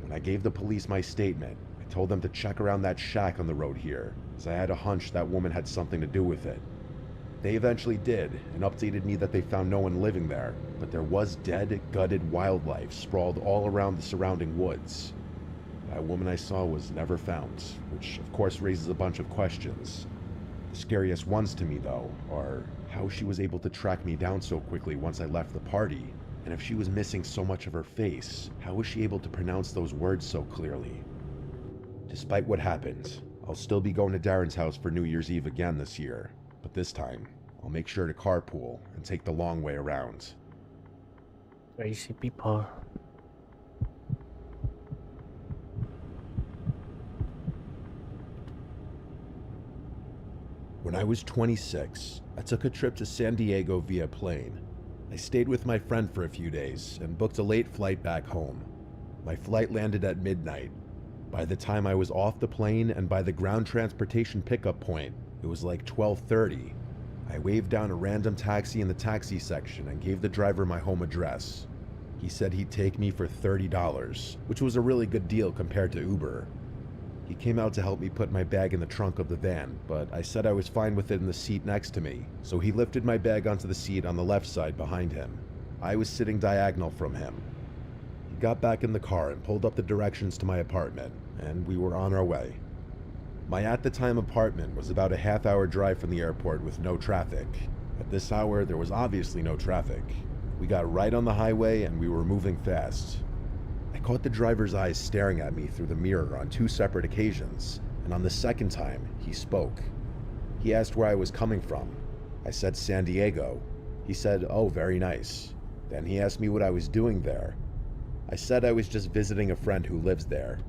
When I gave the police my statement, I told them to check around that shack on the road here, as I had a hunch that woman had something to do with it. They eventually did, and updated me that they found no one living there, but there was dead, gutted wildlife sprawled all around the surrounding woods. That woman I saw was never found, which of course raises a bunch of questions. The scariest ones to me, though, are how she was able to track me down so quickly once I left the party, And if she was missing so much of her face, how was she able to pronounce those words so clearly? Despite what happened, I'll still be going to Darren's house for New Year's Eve again this year, but this time, I'll make sure to carpool and take the long way around. Crazy people. When I was 26, I took a trip to San Diego via plane. I stayed with my friend for a few days and booked a late flight back home. My flight landed at midnight. By the time I was off the plane and by the ground transportation pickup point, it was like 12:30. I waved down a random taxi in the taxi section and gave the driver my home address. He said he'd take me for $30, which was a really good deal compared to Uber. He came out to help me put my bag in the trunk of the van, but I said I was fine with it in the seat next to me, so he lifted my bag onto the seat on the left side behind him. I was sitting diagonal from him. He got back in the car and pulled up the directions to my apartment, and we were on our way. My at-the-time apartment was about a half-hour drive from the airport with no traffic. At this hour, there was obviously no traffic. We got right on the highway and we were moving fast. I caught the driver's eyes staring at me through the mirror on 2 separate occasions, and on the second time, he spoke. He asked where I was coming from. I said San Diego. He said, "Oh, very nice." Then he asked me what I was doing there. I said I was just visiting a friend who lives there.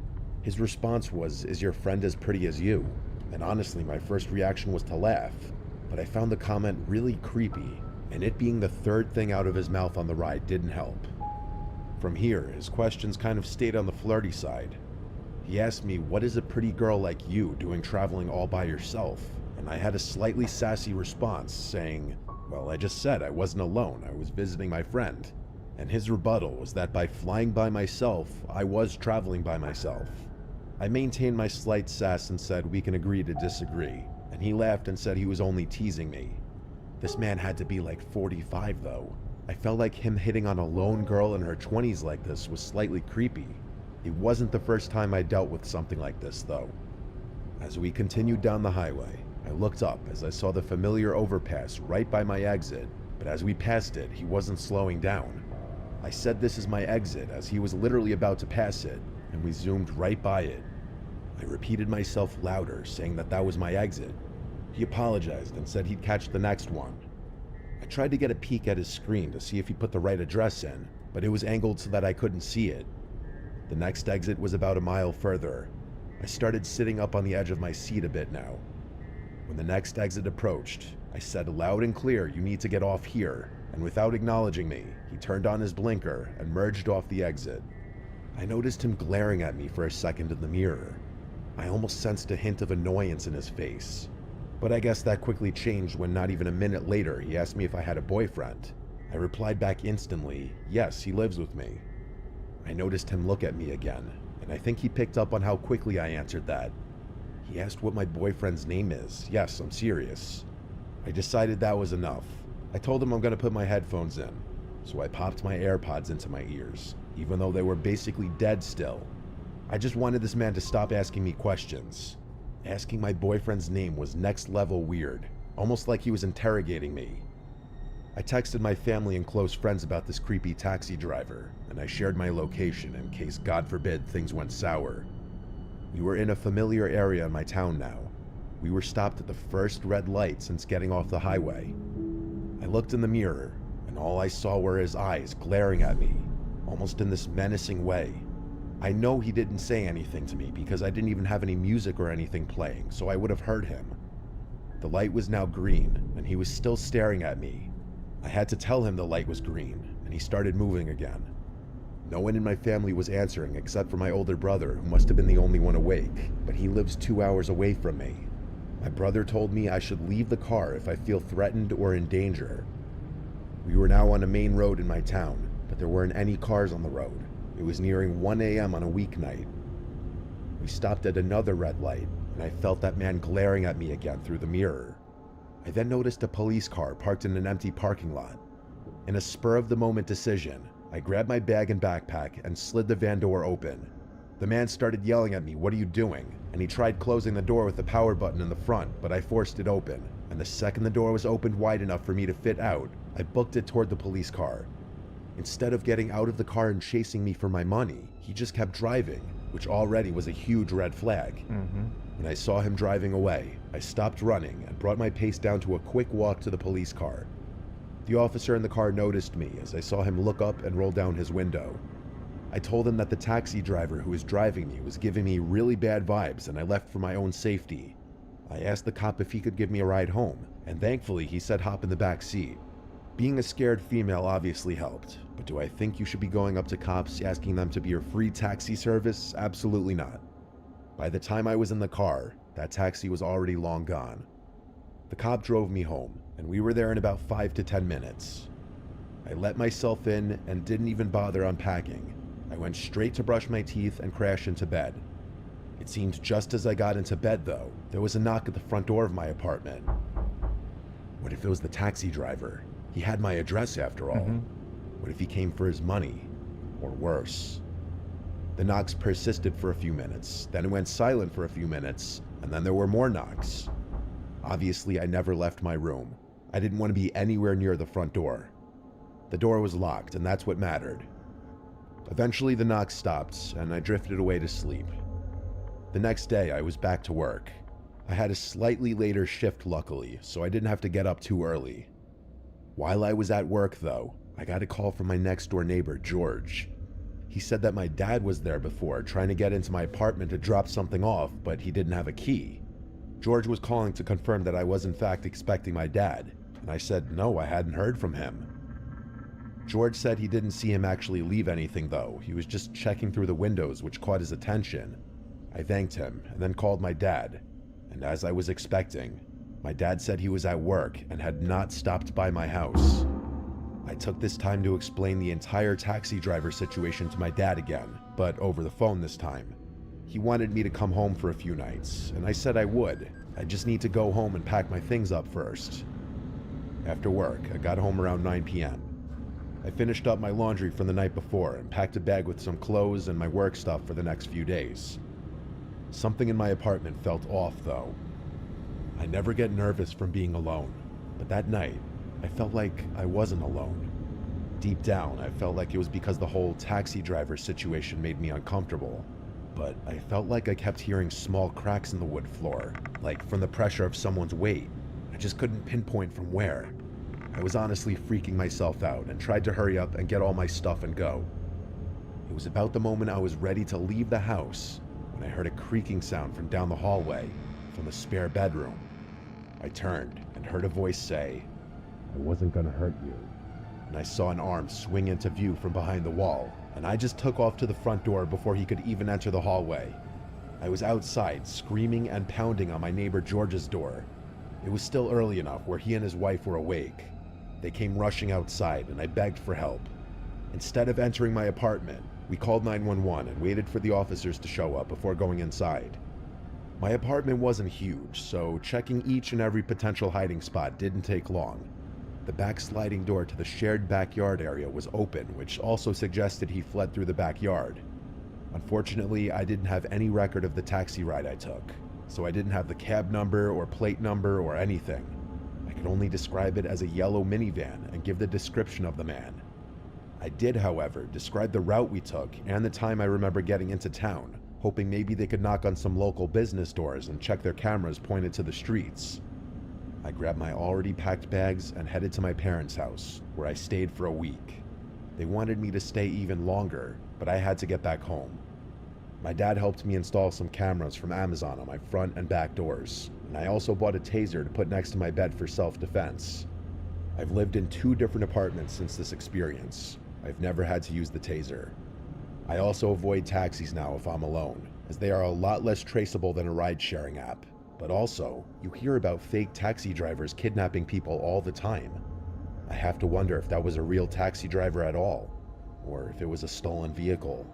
His response was, "Is your friend as pretty as you?" And honestly, my first reaction was to laugh, but I found the comment really creepy, and it being the third thing out of his mouth on the ride didn't help. From here, his questions kind of stayed on the flirty side. He asked me, "What is a pretty girl like you doing traveling all by yourself?" And I had a slightly sassy response saying, "Well, I just said I wasn't alone, I was visiting my friend." And his rebuttal was that by flying by myself, I was traveling by myself. I maintained my slight sass and said we can agree to disagree, and he laughed and said he was only teasing me. This man had to be like 45 though. I felt like him hitting on a lone girl in her 20s like this was slightly creepy. It wasn't the first time I dealt with something like this though. As we continued down the highway, I looked up as I saw the familiar overpass right by my exit, but as we passed it, he wasn't slowing down. I said this is my exit as he was literally about to pass it, and we zoomed right by it. I repeated myself louder, saying that that was my exit. He apologized and said he'd catch the next one. I tried to get a peek at his screen to see if he put the right address in, but it was angled so that I couldn't see it. The next exit was about a mile further. I started sitting up on the edge of my seat a bit now. When the next exit approached, I said loud and clear, "You need to get off here," and without acknowledging me, he turned on his blinker and merged off the exit. I noticed him glaring at me for a second in the mirror. I almost sensed a hint of annoyance in his face. But I guess that quickly changed when not even a minute later he asked me if I had a boyfriend. I replied back instantly, "Yes, he lives with me." I noticed him look at me again, and I think he picked up on how quickly I answered that. He asked what my boyfriend's name is. Yes, I'm serious. I decided that was enough. I told him I'm going to put my headphones in, so I popped my AirPods into my ears, even though they were basically dead still. I just wanted this man to stop asking me questions. Asking my boyfriend's name was next level weird, almost like he was interrogating me. I texted my family and close friends about this creepy taxi driver, and I shared my location in case, God forbid, things went sour. We were in a familiar area in my town now. We were stopped at the first red light since getting off the highway. I looked in the mirror, and all I saw were his eyes glaring at me, almost in this menacing way. I know he didn't say anything to me because I didn't even have any music or anything playing, so I would have heard him. The light was now green, and he was still staring at me. I had to tell him the light was green, and he started moving again. No one in my family was answering except for my older brother, who must have been the only one awake, but he lives 2 hours away from me. My brother told me I should leave the car if I feel threatened or in danger. We were now on a main road in my town, but there weren't any cars on the road. It was nearing 1 a.m. on a weeknight. We stopped at another red light, and I felt that man glaring at me again through the mirror. I then noticed a police car parked in an empty parking lot. In a spur-of-the-moment decision, I grabbed my bag and backpack and slid the van door open. The man started yelling at me, "What are you doing?" And he tried closing the door with the power button in the front, but I forced it open, and the second the door was opened wide enough for me to fit out, I booked it toward the police car. In instead of getting out of the car and chasing me for my money, he just kept driving, which already was a huge red flag. When I saw him driving away, I stopped running and brought my pace down to a quick walk to the police car. The officer in the car noticed me as I saw him look up and roll down his window. I told him that the taxi driver who was driving me was giving me really bad vibes and I left for my own safety. I asked the cop if he could give me a ride home, and thankfully he said hop in the back seat. Being a scared female obviously helped, but do I think you should be going up to cops asking them to be your free taxi service? Absolutely not. By the time I was in the car, that taxi was already long gone. The cop drove me home, and we were there in about 5 to 10 minutes. I let myself in and didn't even bother unpacking. I went straight to brush my teeth and crash into bed. It seemed just as I got into bed, though, there was a knock at the front door of my apartment. What if it was the taxi driver? He had my address after all. What if he came for his money? Or worse? The knocks persisted for a few minutes, then it went silent for a few minutes, and then there were more knocks. Obviously, I never left my room. I didn't want to be anywhere near the front door. The door was locked, and that's what mattered. Eventually, the knocks stopped, and I drifted away to sleep. The next day, I was back to work. I had a slightly later shift, luckily, so I didn't have to get up too early. While I was at work, though, I got a call from my next-door neighbor, George. He said that my dad was there before, trying to get into my apartment to drop something off, but he didn't have a key. George was calling to confirm that I was in fact expecting my dad, and I said no, I hadn't heard from him. George said he didn't see him actually leave anything though, he was just checking through the windows, which caught his attention. I thanked him, and then called my dad, and as I was expecting, my dad said he was at work and had not stopped by my house. I took this time to explain the entire taxi driver situation to my dad again, but over the phone this time. He wanted me to come home for a few nights, and I said I would. I just need to go home and pack my things up first. After work, I got home around 9 p.m. I finished up my laundry from the night before and packed a bag with some clothes and my work stuff for the next few days. Something in my apartment felt off, though. I never get nervous from being alone, but that night, I felt like I wasn't alone. Deep down, I felt like it was because the whole taxi driver situation made me uncomfortable. But I felt like I kept hearing small cracks in the wood floor, like from the pressure of someone's weight. I just couldn't pinpoint from where. I was honestly freaking myself out and tried to hurry up and get all my stuff and go. It was about the moment I was ready to leave the house when I heard a creaking sound from down the hallway, from the spare bedroom. I turned and heard a voice say, "I wasn't gonna hurt you." And I saw an arm swing into view from behind the wall, and I just took off to the front door before he could even enter the hallway. I was outside, screaming and pounding on my neighbor George's door. It was still early enough where he and his wife were awake. They came rushing outside, and I begged for help. Instead of entering my apartment, we called 911 and waited for the officers to show up before going inside. My apartment wasn't huge, so checking each and every potential hiding spot didn't take long. The back sliding door to the shared backyard area was open, which also suggested he fled through the backyard. Unfortunately, I didn't have any record of the taxi ride I took, so I didn't have the cab number or plate number or anything. I could only describe it as a yellow minivan and give the description of the man. I did, however, describe the route we took and the time I remember getting into town, hoping maybe they could knock on some local business doors and check their cameras pointed to the streets. I grabbed my already packed bags and headed to my parents' house, where I stayed for a week. They wanted me to stay even longer, but I had to get back home. My dad helped me install some cameras from Amazon on my front and back doors, and I also bought a taser to put next to my bed for self-defense. I've lived in 2 different apartments since this experience. I've never had to use the taser. I also avoid taxis now if I'm alone, as they are a lot less traceable than a ride-sharing app. But also, you hear about fake taxi drivers kidnapping people all the time. I have to wonder if that was a real taxi driver at all, or if it was a stolen vehicle.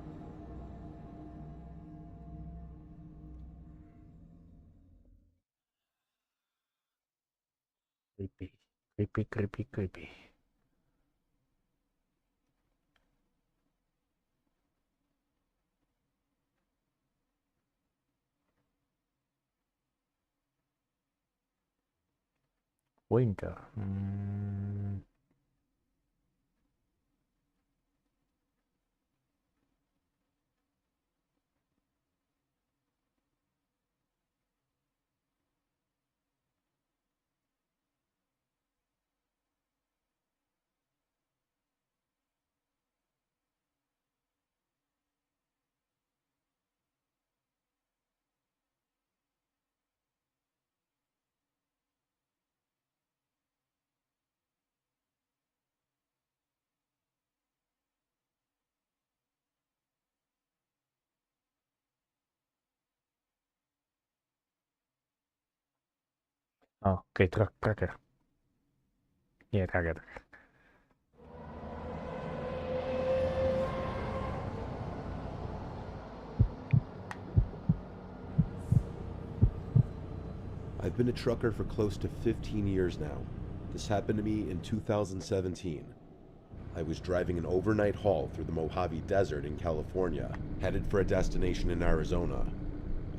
Creepy, creepy, creepy, creepy. Winter. Oh, okay, tracker. Yeah, tracker. I've been a trucker for close to 15 years now. This happened to me in 2017. I was driving an overnight haul through the Mojave Desert in California, headed for a destination in Arizona.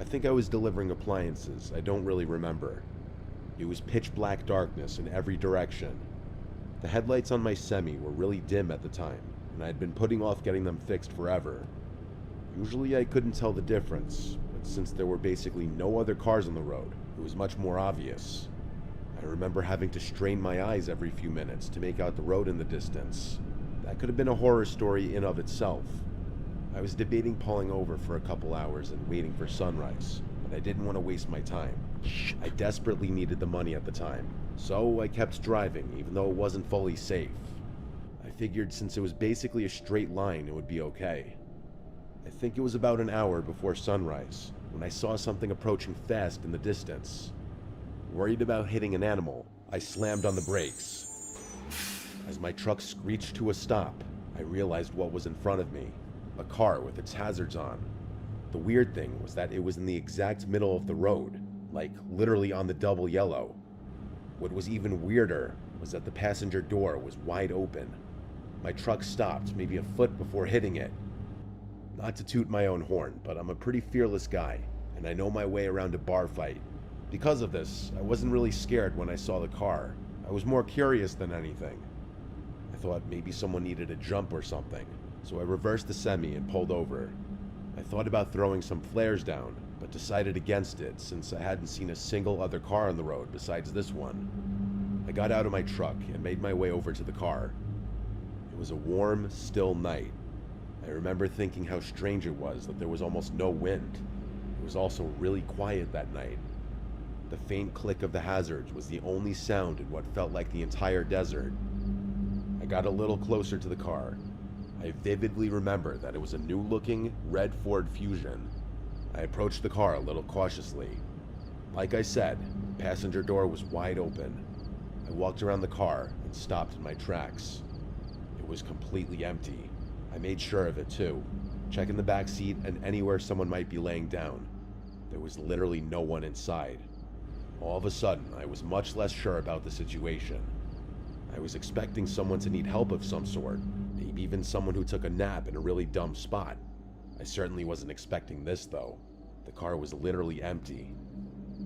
I think I was delivering appliances, I don't really remember. It was pitch black darkness in every direction. The headlights on my Semi were really dim at the time, and I had been putting off getting them fixed forever. Usually I couldn't tell the difference, but since there were basically no other cars on the road, it was much more obvious. I remember having to strain my eyes every few minutes to make out the road in the distance. That could have been a horror story in of itself. I was debating pulling over for a couple hours and waiting for sunrise, but I didn't want to waste my time. I desperately needed the money at the time, so I kept driving even though it wasn't fully safe. I figured since it was basically a straight line it would be okay. I think it was about an hour before sunrise when I saw something approaching fast in the distance. Worried about hitting an animal, I slammed on the brakes. As my truck screeched to a stop, I realized what was in front of me, a car with its hazards on. The weird thing was that it was in the exact middle of the road, like literally on the double yellow. What was even weirder was that the passenger door was wide open. My truck stopped maybe a foot before hitting it. Not to toot my own horn, but I'm a pretty fearless guy, and I know my way around a bar fight. Because of this, I wasn't really scared when I saw the car. I was more curious than anything. I thought maybe someone needed a jump or something, so I reversed the Semi and pulled over. I thought about throwing some flares down, but decided against it since I hadn't seen a single other car on the road besides this one. I got out of my truck and made my way over to the car. It was a warm, still night. I remember thinking how strange it was that there was almost no wind. It was also really quiet that night. The faint click of the hazards was the only sound in what felt like the entire desert. I got a little closer to the car. I vividly remember that it was a new-looking red Ford Fusion. I approached the car a little cautiously. Like I said, the passenger door was wide open. I walked around the car and stopped in my tracks. It was completely empty. I made sure of it too, checking the back seat and anywhere someone might be laying down. There was literally no one inside. All of a sudden, I was much less sure about the situation. I was expecting someone to need help of some sort, maybe even someone who took a nap in a really dumb spot. I certainly wasn't expecting this though. The car was literally empty.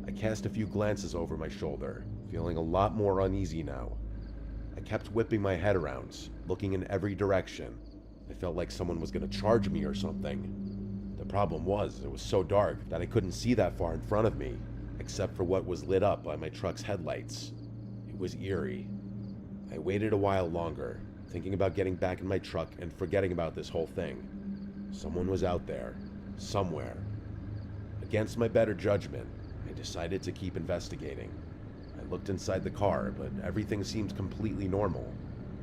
I cast a few glances over my shoulder, feeling a lot more uneasy now. I kept whipping my head around, looking in every direction. I felt like someone was going to charge me or something. The problem was, it was so dark that I couldn't see that far in front of me, except for what was lit up by my truck's headlights. It was eerie. I waited a while longer, thinking about getting back in my truck and forgetting about this whole thing. Someone was out there, somewhere. Against my better judgment, I decided to keep investigating. I looked inside the car, but everything seemed completely normal.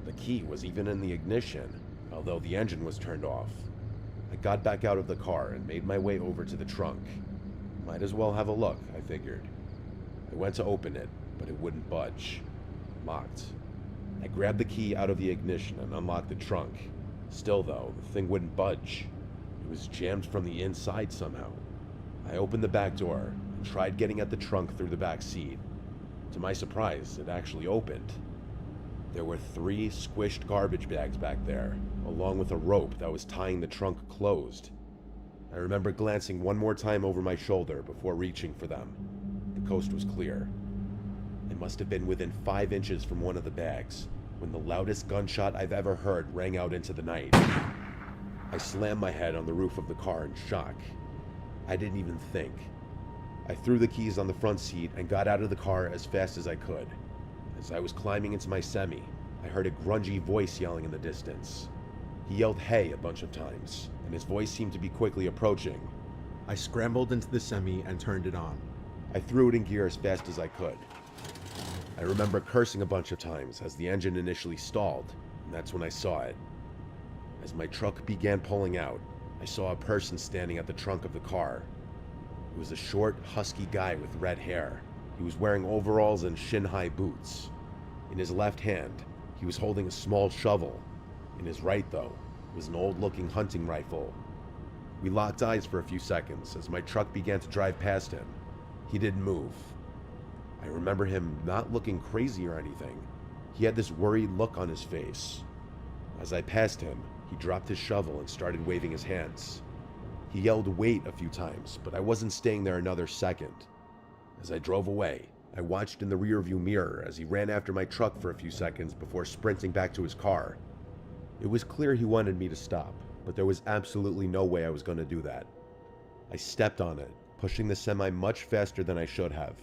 The key was even in the ignition, although the engine was turned off. I got back out of the car and made my way over to the trunk. Might as well have a look, I figured. I went to open it, but it wouldn't budge. Locked. I grabbed the key out of the ignition and unlocked the trunk. Still though, the thing wouldn't budge. It was jammed from the inside somehow. I opened the back door and tried getting at the trunk through the back seat. To my surprise, it actually opened. There were 3 squished garbage bags back there, along with a rope that was tying the trunk closed. I remember glancing one more time over my shoulder before reaching for them. The coast was clear. I must have been within 5 inches from one of the bags when the loudest gunshot I've ever heard rang out into the night. I slammed my head on the roof of the car in shock. I didn't even think. I threw the keys on the front seat and got out of the car as fast as I could. As I was climbing into my Semi, I heard a grungy voice yelling in the distance. He yelled "hey" a bunch of times, and his voice seemed to be quickly approaching. I scrambled into the Semi and turned it on. I threw it in gear as fast as I could. I remember cursing a bunch of times as the engine initially stalled, and that's when I saw it. As my truck began pulling out, I saw a person standing at the trunk of the car. It was a short, husky guy with red hair. He was wearing overalls and shin-high boots. In his left hand, he was holding a small shovel. In his right, though, was an old-looking hunting rifle. We locked eyes for a few seconds as my truck began to drive past him. He didn't move. I remember him not looking crazy or anything. He had this worried look on his face. As I passed him, he dropped his shovel and started waving his hands. He yelled "wait" a few times, but I wasn't staying there another second. As I drove away, I watched in the rearview mirror as he ran after my truck for a few seconds before sprinting back to his car. It was clear he wanted me to stop, but there was absolutely no way I was going to do that. I stepped on it, pushing the semi much faster than I should have.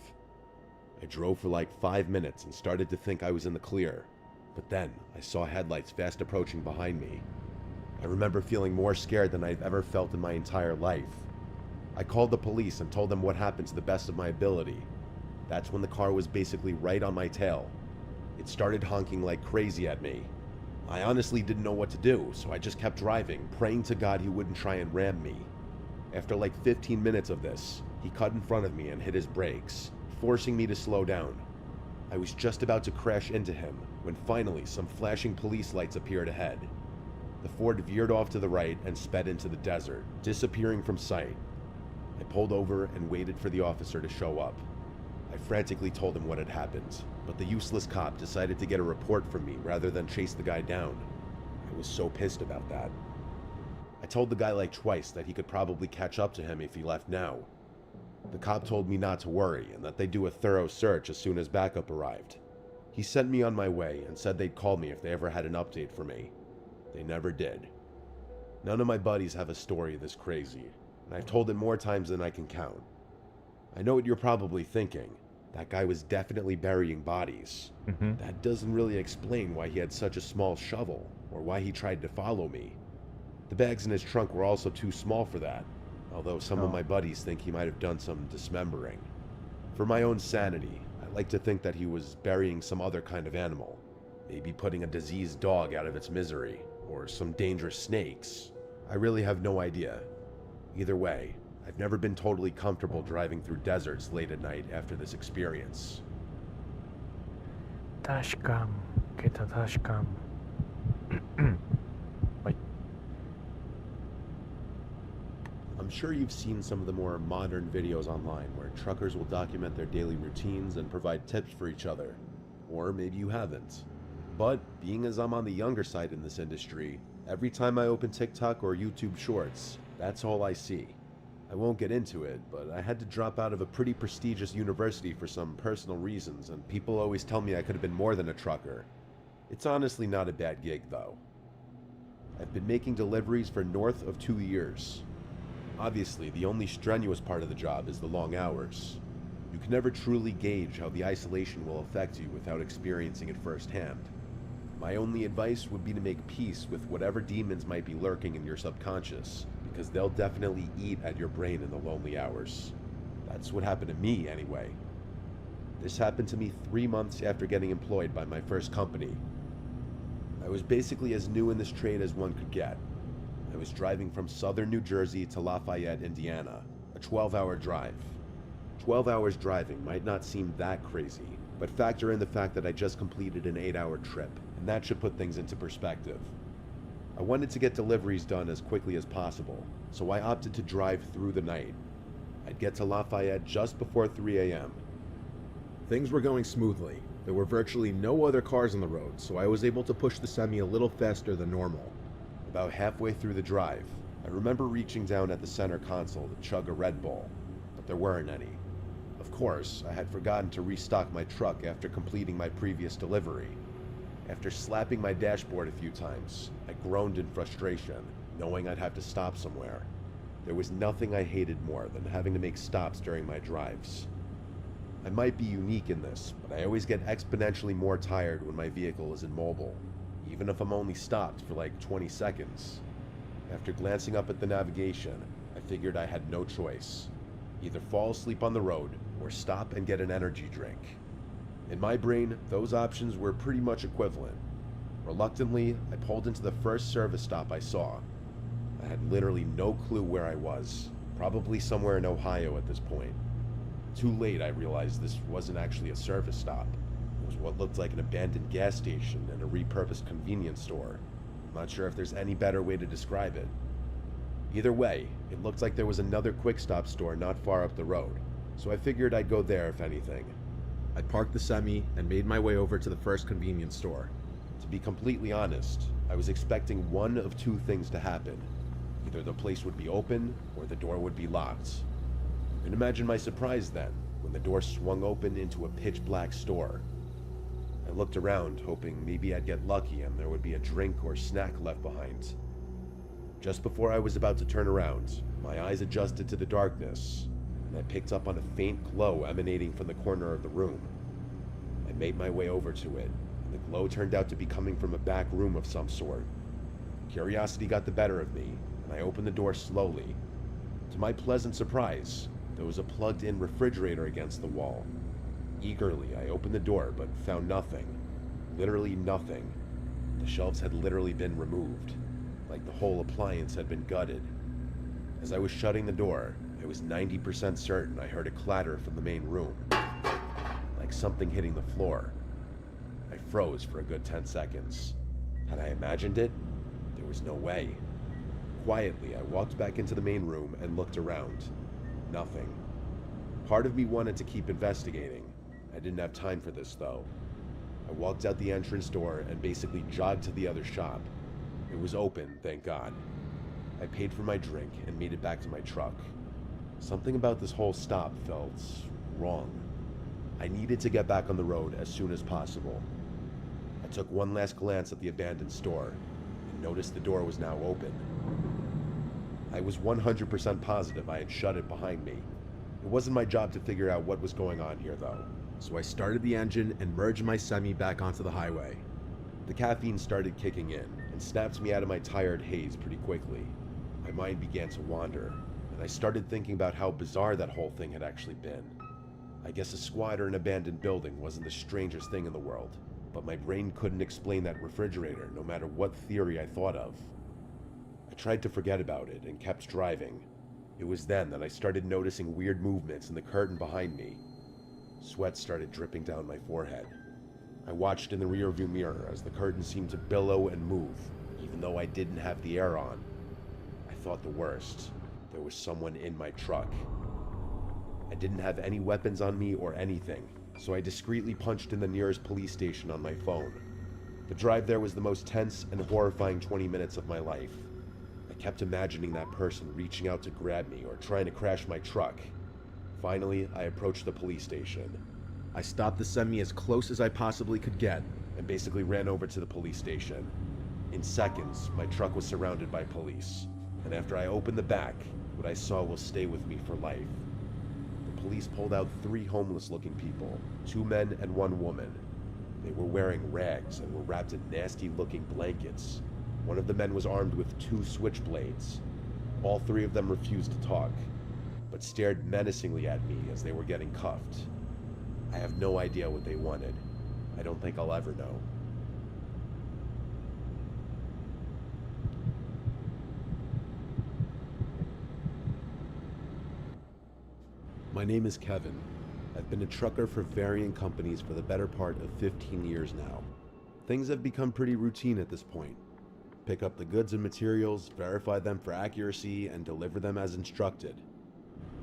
I drove for like 5 minutes and started to think I was in the clear, but then I saw headlights fast approaching behind me. I remember feeling more scared than I've ever felt in my entire life. I called the police and told them what happened to the best of my ability. That's when the car was basically right on my tail. It started honking like crazy at me. I honestly didn't know what to do, so I just kept driving, praying to God he wouldn't try and ram me. After like 15 minutes of this, he cut in front of me and hit his brakes, forcing me to slow down. I was just about to crash into him when finally some flashing police lights appeared ahead. The Ford veered off to the right and sped into the desert, disappearing from sight. I pulled over and waited for the officer to show up. I frantically told him what had happened, but the useless cop decided to get a report from me rather than chase the guy down. I was so pissed about that. I told the guy like twice that he could probably catch up to him if he left now. The cop told me not to worry and that they'd do a thorough search as soon as backup arrived. He sent me on my way and said they'd call me if they ever had an update for me. They never did. None of my buddies have a story this crazy, and I've told it more times than I can count. I know what you're probably thinking. That guy was definitely burying bodies. That doesn't really explain why he had such a small shovel, or why he tried to follow me. The bags in his trunk were also too small for that, although some of my buddies think he might have done some dismembering. For my own sanity, I like to think that he was burying some other kind of animal, maybe putting a diseased dog out of its misery, or some dangerous snakes. I really have no idea. Either way, I've never been totally comfortable driving through deserts late at night after this experience. Dashcam, get a dashcam. Wait. I'm sure you've seen some of the more modern videos online where truckers will document their daily routines and provide tips for each other. Or maybe you haven't. But being as I'm on the younger side in this industry, every time I open TikTok or YouTube Shorts, that's all I see. I won't get into it, but I had to drop out of a pretty prestigious university for some personal reasons, and people always tell me I could have been more than a trucker. It's honestly not a bad gig, though. I've been making deliveries for north of 2 years. Obviously, the only strenuous part of the job is the long hours. You can never truly gauge how the isolation will affect you without experiencing it firsthand. My only advice would be to make peace with whatever demons might be lurking in your subconscious, because they'll definitely eat at your brain in the lonely hours. That's what happened to me, anyway. This happened to me 3 months after getting employed by my first company. I was basically as new in this trade as one could get. I was driving from southern New Jersey to Lafayette, Indiana, a 12-hour drive. 12 hours driving might not seem that crazy, but factor in the fact that I just completed an 8-hour trip, and that should put things into perspective. I wanted to get deliveries done as quickly as possible, so I opted to drive through the night. I'd get to Lafayette just before 3 a.m. Things were going smoothly. There were virtually no other cars on the road, so I was able to push the semi a little faster than normal. About halfway through the drive, I remember reaching down at the center console to chug a Red Bull, but there weren't any. Of course, I had forgotten to restock my truck after completing my previous delivery. After slapping my dashboard a few times, I groaned in frustration, knowing I'd have to stop somewhere. There was nothing I hated more than having to make stops during my drives. I might be unique in this, but I always get exponentially more tired when my vehicle is immobile, even if I'm only stopped for like 20 seconds. After glancing up at the navigation, I figured I had no choice. Either fall asleep on the road, or stop and get an energy drink. In my brain, those options were pretty much equivalent. Reluctantly, I pulled into the first service stop I saw. I had literally no clue where I was, probably somewhere in Ohio at this point. Too late, I realized this wasn't actually a service stop. It was what looked like an abandoned gas station and a repurposed convenience store. I'm not sure if there's any better way to describe it. Either way, it looked like there was another quick stop store not far up the road, so I figured I'd go there if anything. I parked the Semi and made my way over to the first convenience store. To be completely honest, I was expecting one of two things to happen. Either the place would be open or the door would be locked. You can imagine my surprise then, when the door swung open into a pitch-black store. I looked around, hoping maybe I'd get lucky and there would be a drink or snack left behind. Just before I was about to turn around, my eyes adjusted to the darkness, and I picked up on a faint glow emanating from the corner of the room. I made my way over to it, and the glow turned out to be coming from a back room of some sort. Curiosity got the better of me, and I opened the door slowly. To my pleasant surprise, there was a plugged-in refrigerator against the wall. Eagerly, I opened the door, but found nothing. Literally nothing. The shelves had literally been removed, like the whole appliance had been gutted. As I was shutting the door, I was 90% certain I heard a clatter from the main room, like something hitting the floor. I froze for a good 10 seconds. Had I imagined it? There was no way. Quietly, I walked back into the main room and looked around. Nothing. Part of me wanted to keep investigating. I didn't have time for this, though. I walked out the entrance door and basically jogged to the other shop. It was open, thank God. I paid for my drink and made it back to my truck. Something about this whole stop felt wrong. I needed to get back on the road as soon as possible. I took one last glance at the abandoned store and noticed the door was now open. I was 100% positive I had shut it behind me. It wasn't my job to figure out what was going on here, though. So I started the engine and merged my Semi back onto the highway. The caffeine started kicking in and snapped me out of my tired haze pretty quickly. My mind began to wander, and I started thinking about how bizarre that whole thing had actually been. I guess a squad or an abandoned building wasn't the strangest thing in the world, but my brain couldn't explain that refrigerator no matter what theory I thought of. I tried to forget about it and kept driving. It was then that I started noticing weird movements in the curtain behind me. Sweat started dripping down my forehead. I watched in the rearview mirror as the curtain seemed to billow and move, even though I didn't have the air on. I thought the worst. There was someone in my truck. I didn't have any weapons on me or anything, so I discreetly punched in the nearest police station on my phone. The drive there was the most tense and horrifying 20 minutes of my life. I kept imagining that person reaching out to grab me or trying to crash my truck. Finally, I approached the police station. I stopped the Semi as close as I possibly could get and basically ran over to the police station. In seconds, my truck was surrounded by police, and after I opened the back, what I saw will stay with me for life. The police pulled out 3 homeless-looking people, 2 men and 1 woman. They were wearing rags and were wrapped in nasty-looking blankets. One of the men was armed with 2 switchblades. All 3 of them refused to talk, but stared menacingly at me as they were getting cuffed. I have no idea what they wanted. I don't think I'll ever know. My name is Kevin. I've been a trucker for varying companies for the better part of 15 years now. Things have become pretty routine at this point. Pick up the goods and materials, verify them for accuracy, and deliver them as instructed.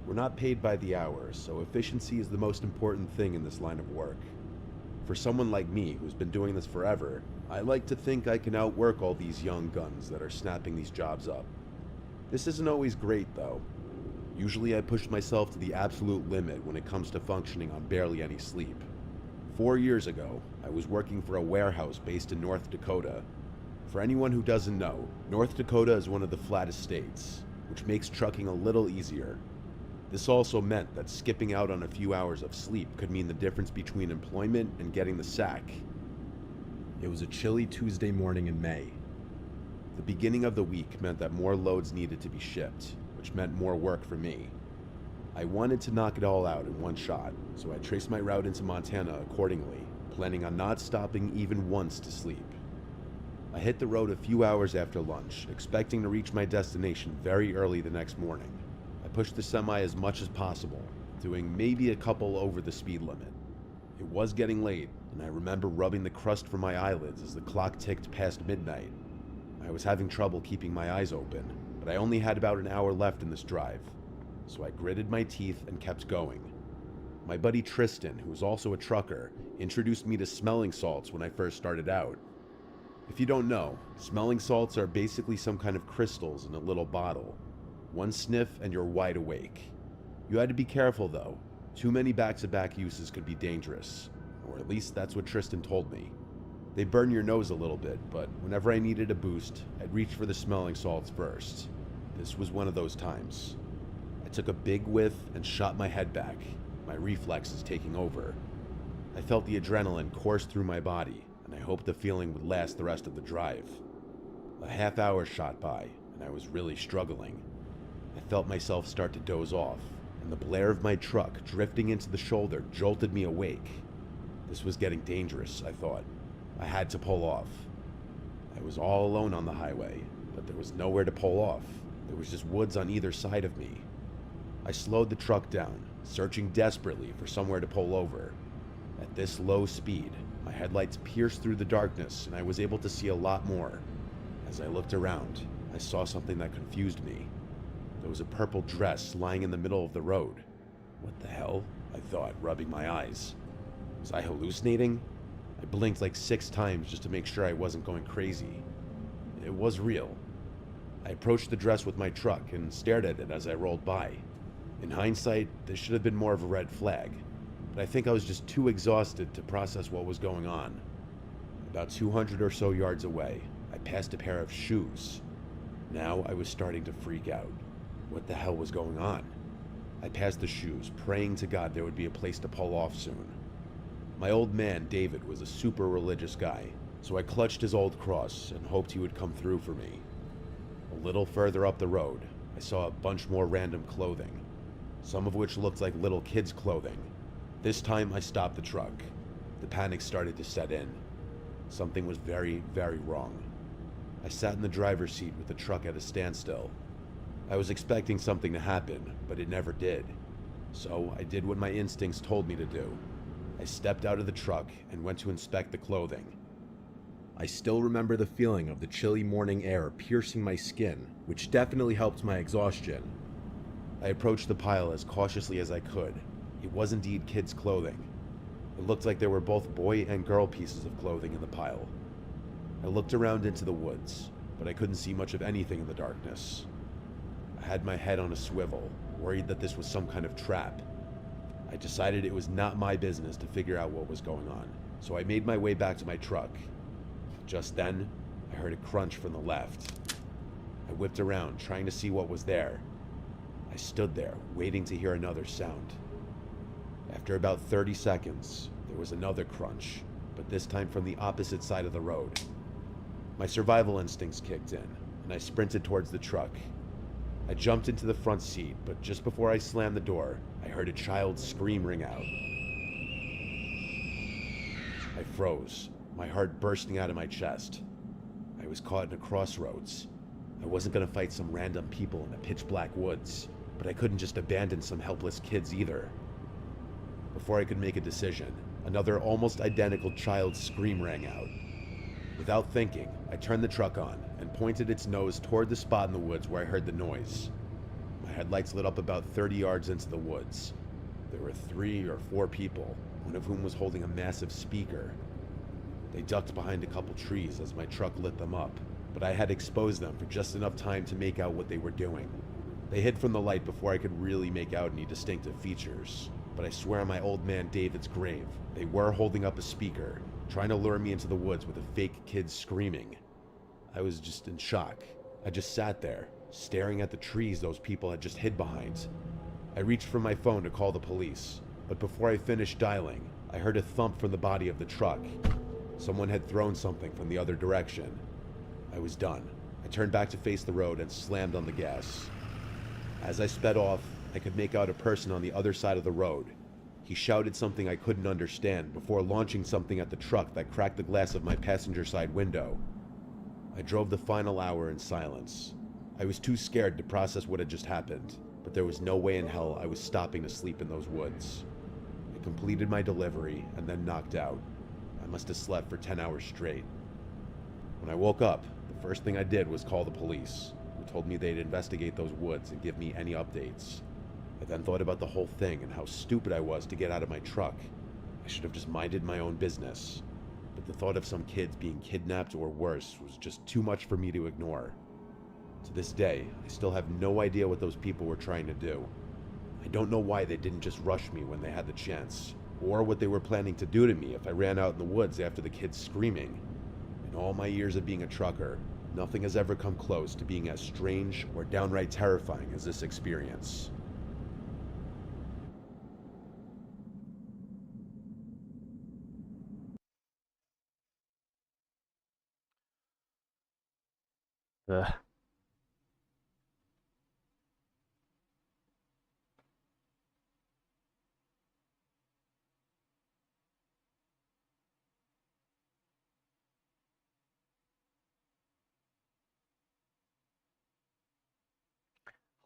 We're not paid by the hour, so efficiency is the most important thing in this line of work. For someone like me who's been doing this forever, I like to think I can outwork all these young guns that are snapping these jobs up. This isn't always great though. Usually I push myself to the absolute limit when it comes to functioning on barely any sleep. 4 years ago, I was working for a warehouse based in North Dakota. For anyone who doesn't know, North Dakota is one of the flattest states, which makes trucking a little easier. This also meant that skipping out on a few hours of sleep could mean the difference between employment and getting the sack. It was a chilly Tuesday morning in May. The beginning of the week meant that more loads needed to be shipped, which meant more work for me. I wanted to knock it all out in one shot, so I traced my route into Montana accordingly, planning on not stopping even once to sleep. I hit the road a few hours after lunch, expecting to reach my destination very early the next morning. I pushed the Semi as much as possible, doing maybe a couple over the speed limit. It was getting late, and I remember rubbing the crust from my eyelids as the clock ticked past midnight. I was having trouble keeping my eyes open, but I only had about an hour left in this drive, so I gritted my teeth and kept going. My buddy Tristan, who was also a trucker, introduced me to smelling salts when I first started out. If you don't know, smelling salts are basically some kind of crystals in a little bottle. One sniff and you're wide awake. You had to be careful though. Too many back-to-back uses could be dangerous, or at least that's what Tristan told me. They burn your nose a little bit, but whenever I needed a boost, I'd reach for the smelling salts first. This was one of those times. I took a big whiff and shot my head back, my reflexes taking over. I felt the adrenaline course through my body, and I hoped the feeling would last the rest of the drive. A half hour shot by, and I was really struggling. I felt myself start to doze off, and the blare of my truck drifting into the shoulder jolted me awake. This was getting dangerous, I thought. I had to pull off. I was all alone on the highway, but there was nowhere to pull off. There was just woods on either side of me. I slowed the truck down, searching desperately for somewhere to pull over. At this low speed, my headlights pierced through the darkness and I was able to see a lot more. As I looked around, I saw something that confused me. There was a purple dress lying in the middle of the road. What the hell? I thought, rubbing my eyes. Was I hallucinating? I blinked like 6 times just to make sure I wasn't going crazy. It was real. I approached the dress with my truck and stared at it as I rolled by. In hindsight, this should have been more of a red flag, but I think I was just too exhausted to process what was going on. About 200 or so yards away, I passed a pair of shoes. Now I was starting to freak out. What the hell was going on? I passed the shoes, praying to God there would be a place to pull off soon. My old man, David, was a super religious guy, so I clutched his old cross and hoped he would come through for me. A little further up the road, I saw a bunch more random clothing, some of which looked like little kids' clothing. This time I stopped the truck. The panic started to set in. Something was very, very wrong. I sat in the driver's seat with the truck at a standstill. I was expecting something to happen, but it never did. So I did what my instincts told me to do. I stepped out of the truck and went to inspect the clothing. I still remember the feeling of the chilly morning air piercing my skin, which definitely helped my exhaustion. I approached the pile as cautiously as I could. It was indeed kids' clothing. It looked like there were both boy and girl pieces of clothing in the pile. I looked around into the woods, but I couldn't see much of anything in the darkness. I had my head on a swivel, worried that this was some kind of trap. I decided it was not my business to figure out what was going on, so I made my way back to my truck. Just then, I heard a crunch from the left. I whipped around, trying to see what was there. I stood there, waiting to hear another sound. After about 30 seconds, there was another crunch, but this time from the opposite side of the road. My survival instincts kicked in, and I sprinted towards the truck. I jumped into the front seat, but just before I slammed the door, I heard a child's scream ring out. I froze, my heart bursting out of my chest. I was caught in a crossroads. I wasn't going to fight some random people in the pitch-black woods, but I couldn't just abandon some helpless kids either. Before I could make a decision, another almost identical child's scream rang out. Without thinking, I turned the truck on and pointed its nose toward the spot in the woods where I heard the noise. My headlights lit up about 30 yards into the woods. There were 3 or 4 people, one of whom was holding a massive speaker. They ducked behind a couple trees as my truck lit them up, but I had exposed them for just enough time to make out what they were doing. They hid from the light before I could really make out any distinctive features, but I swear on my old man David's grave, they were holding up a speaker, trying to lure me into the woods with a fake kid screaming. I was just in shock. I just sat there, staring at the trees those people had just hid behind. I reached for my phone to call the police, but before I finished dialing, I heard a thump from the body of the truck. Someone had thrown something from the other direction. I was done. I turned back to face the road and slammed on the gas. As I sped off, I could make out a person on the other side of the road. He shouted something I couldn't understand before launching something at the truck that cracked the glass of my passenger side window. I drove the final hour in silence. I was too scared to process what had just happened. but there was no way in hell I was stopping to sleep in those woods. I completed my delivery and then knocked out. I must have slept for 10 hours straight. When I woke up, the first thing I did was call the police, who told me they'd investigate those woods and give me any updates. I then thought about the whole thing and how stupid I was to get out of my truck. I should have just minded my own business. But the thought of some kids being kidnapped or worse was just too much for me to ignore. To this day, I still have no idea what those people were trying to do. I don't know why they didn't just rush me when they had the chance, or what they were planning to do to me if I ran out in the woods after the kids screaming. In all my years of being a trucker, nothing has ever come close to being as strange or downright terrifying as this experience. Ugh.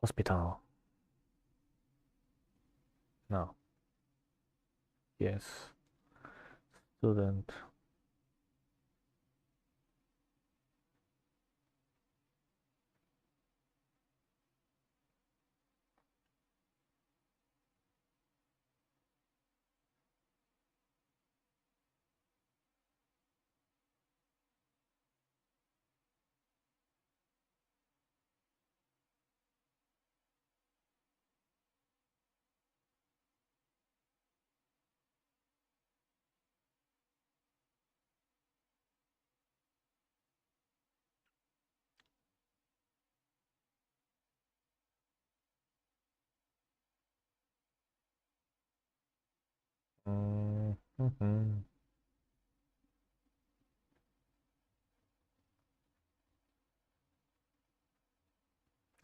Hospital. No. Yes. Student. Mm-hmm.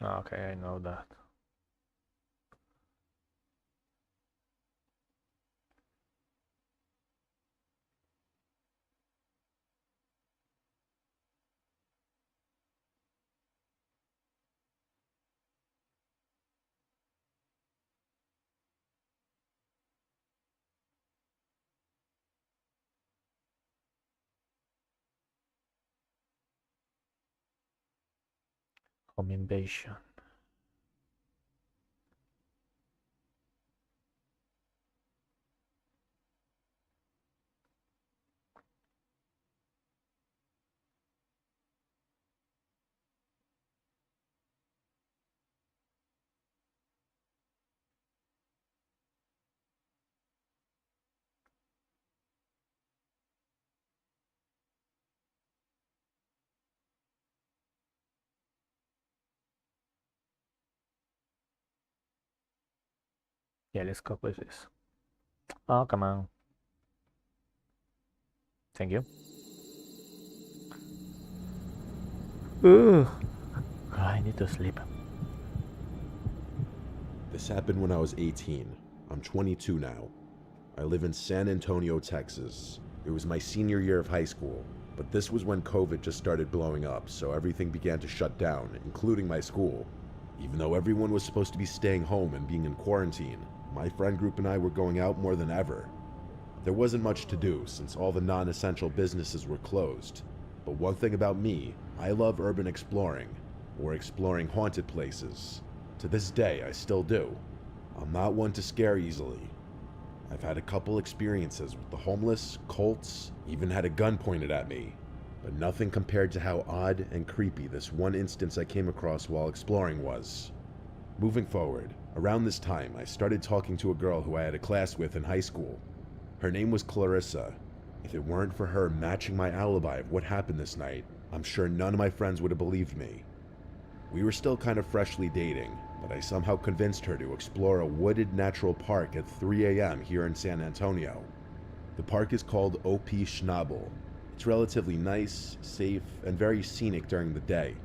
Okay, I know that. Home invasion. Yeah, let's go with this. Oh, come on. Thank you. Ugh. I need to sleep. This happened when I was 18. I'm 22 now. I live in San Antonio, Texas. It was my senior year of high school, but this was when COVID just started blowing up, so everything began to shut down, including my school. Even though everyone was supposed to be staying home and being in quarantine, my friend group and I were going out more than ever. There wasn't much to do since all the non-essential businesses were closed. But one thing about me, I love urban exploring, or exploring haunted places. To this day, I still do. I'm not one to scare easily. I've had a couple experiences with the homeless, cults, even had a gun pointed at me. But nothing compared to how odd and creepy this one instance I came across while exploring was. Moving forward, around this time, I started talking to a girl who I had a class with in high school. Her name was Clarissa. If it weren't for her matching my alibi of what happened this night, I'm sure none of my friends would have believed me. We were still kind of freshly dating, but I somehow convinced her to explore a wooded natural park at 3 a.m. here in San Antonio. The park is called OP Schnabel. It's relatively nice, safe, and very scenic during the day.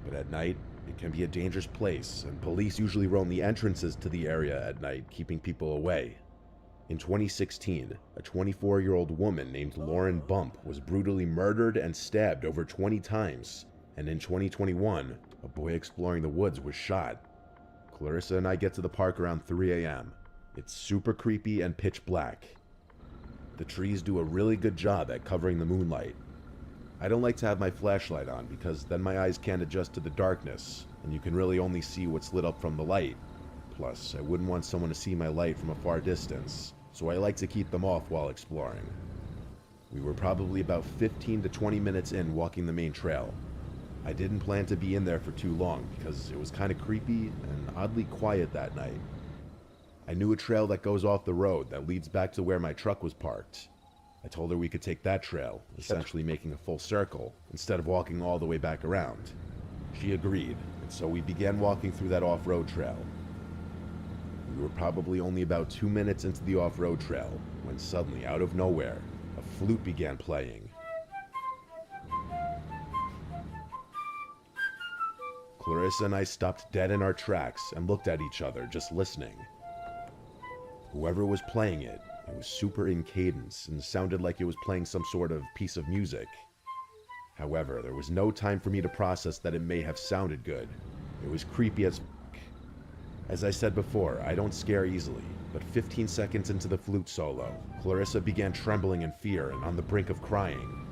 But at night, it can be a dangerous place, and police usually roam the entrances to the area at night, keeping people away. In 2016, a 24-year-old woman named Lauren Bump was brutally murdered and stabbed over 20 times, and in 2021, a boy exploring the woods was shot. Clarissa and I get to the park around 3 a.m. It's super creepy and pitch black. The trees do a really good job at covering the moonlight. I don't like to have my flashlight on because then my eyes can't adjust to the darkness, and you can really only see what's lit up from the light. Plus, I wouldn't want someone to see my light from a far distance, so I like to keep them off while exploring. We were probably about 15 to 20 minutes in walking the main trail. I didn't plan to be in there for too long because it was kind of creepy and oddly quiet that night. I knew a trail that goes off the road that leads back to where my truck was parked. I told her we could take that trail, essentially making a full circle, instead of walking all the way back around. She agreed, and so we began walking through that off-road trail. We were probably only about 2 minutes into the off-road trail when suddenly, out of nowhere, a flute began playing. Clarissa and I stopped dead in our tracks and looked at each other, just listening. Whoever was playing it, it was super in cadence and sounded like it was playing some sort of piece of music. However, there was no time for me to process that it may have sounded good. It was creepy as fuck. As I said before, I don't scare easily, but 15 seconds into the flute solo, Clarissa began trembling in fear and on the brink of crying.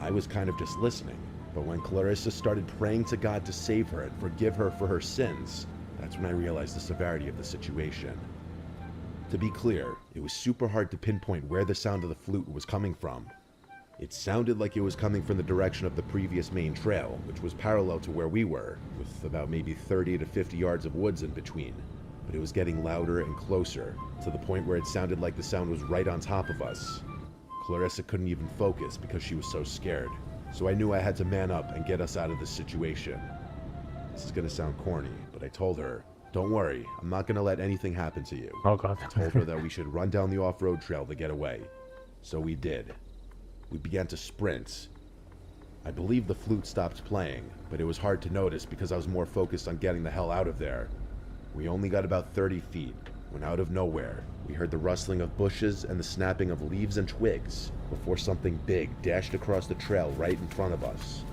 I was kind of just listening, but when Clarissa started praying to God to save her and forgive her for her sins, that's when I realized the severity of the situation. To be clear, it was super hard to pinpoint where the sound of the flute was coming from. It sounded like it was coming from the direction of the previous main trail, which was parallel to where we were, with about maybe 30 to 50 yards of woods in between. But it was getting louder and closer, to the point where it sounded like the sound was right on top of us. Clarissa couldn't even focus because she was so scared, so I knew I had to man up and get us out of this situation. This is gonna sound corny, but I told her, "Don't worry, I'm not gonna let anything happen to you." Oh god. I told her that we should run down the off-road trail to get away. So we did. We began to sprint. I believe the flute stopped playing, but it was hard to notice because I was more focused on getting the hell out of there. We only got about 30 feet, when out of nowhere, we heard the rustling of bushes and the snapping of leaves and twigs before something big dashed across the trail right in front of us.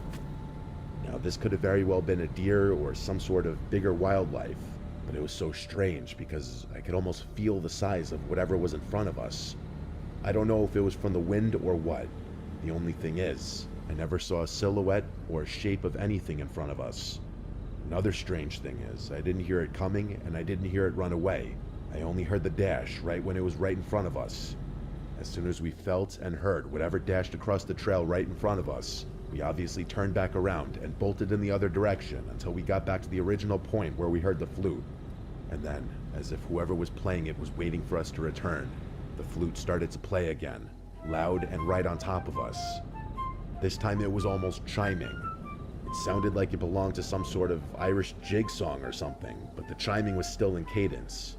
Now, this could have very well been a deer or some sort of bigger wildlife, but it was so strange because I could almost feel the size of whatever was in front of us. I don't know if it was from the wind or what. The only thing is, I never saw a silhouette or a shape of anything in front of us. Another strange thing is, I didn't hear it coming and I didn't hear it run away. I only heard the dash right when it was right in front of us. As soon as we felt and heard whatever dashed across the trail right in front of us, we obviously turned back around and bolted in the other direction until we got back to the original point where we heard the flute. And then, as if whoever was playing it was waiting for us to return, the flute started to play again, loud and right on top of us. This time it was almost chiming. It sounded like it belonged to some sort of Irish jig song or something, but the chiming was still in cadence.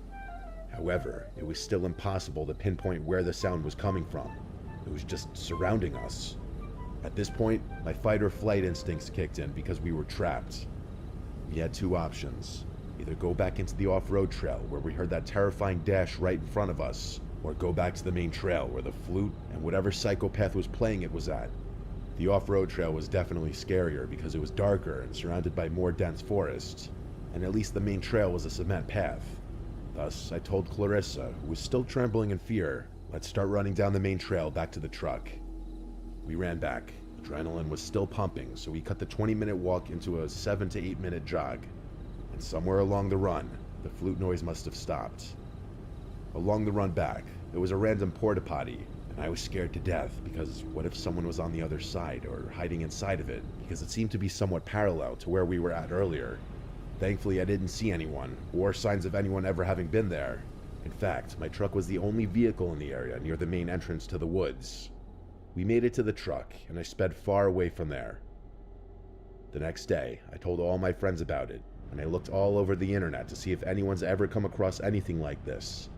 However, it was still impossible to pinpoint where the sound was coming from. It was just surrounding us. At this point, my fight or flight instincts kicked in because we were trapped. We had two options. Either go back into the off-road trail where we heard that terrifying dash right in front of us, or go back to the main trail where the flute and whatever psychopath was playing it was at. The off-road trail was definitely scarier because it was darker and surrounded by more dense forest, and at least the main trail was a cement path. Thus, I told Clarissa, who was still trembling in fear, let's start running down the main trail back to the truck. We ran back. Adrenaline was still pumping, so we cut the 20-minute walk into a 7 to 8 minute jog. And somewhere along the run, the flute noise must have stopped. Along the run back, there was a random porta potty, and I was scared to death because what if someone was on the other side or hiding inside of it, because it seemed to be somewhat parallel to where we were at earlier. Thankfully, I didn't see anyone, or signs of anyone ever having been there. In fact, my truck was the only vehicle in the area near the main entrance to the woods. We made it to the truck, and I sped far away from there. The next day, I told all my friends about it, and I looked all over the internet to see if anyone's ever come across anything like this.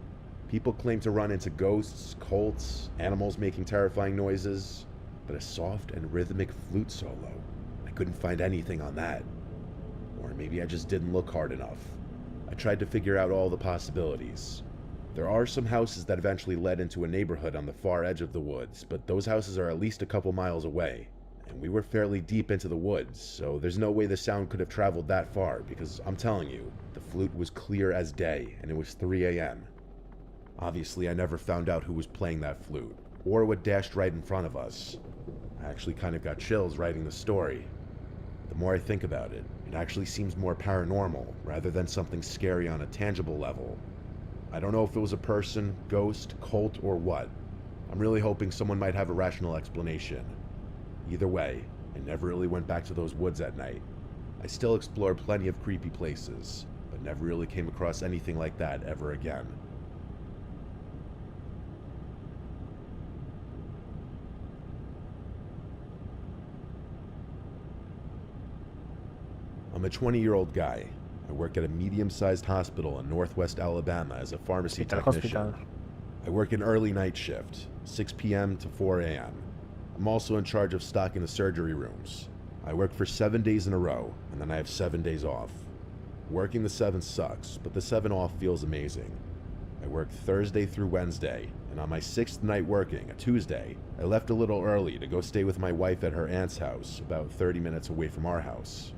People claim to run into ghosts, cults, animals making terrifying noises, but a soft and rhythmic flute solo, I couldn't find anything on that. Or maybe I just didn't look hard enough. I tried to figure out all the possibilities. There are some houses that eventually led into a neighborhood on the far edge of the woods, but those houses are at least a couple miles away, and we were fairly deep into the woods, so there's no way the sound could have traveled that far, because I'm telling you, the flute was clear as day, and it was 3 a.m. Obviously, I never found out who was playing that flute, or what dashed right in front of us. I actually kind of got chills writing the story. The more I think about it, it actually seems more paranormal, rather than something scary on a tangible level. I don't know if it was a person, ghost, cult, or what. I'm really hoping someone might have a rational explanation. Either way, I never really went back to those woods at night. I still explored plenty of creepy places, but never really came across anything like that ever again. I'm a 20-year-old guy. I work at a medium-sized hospital in northwest Alabama as a pharmacy technician. I work an early night shift, 6 p.m. to 4 a.m. I'm also in charge of stocking the surgery rooms. I work for 7 days in a row, and then I have 7 days off. Working the 7 sucks, but the 7 off feels amazing. I work Thursday through Wednesday, and on my 6th night working, a Tuesday, I left a little early to go stay with my wife at her aunt's house, about 30 minutes away from our house.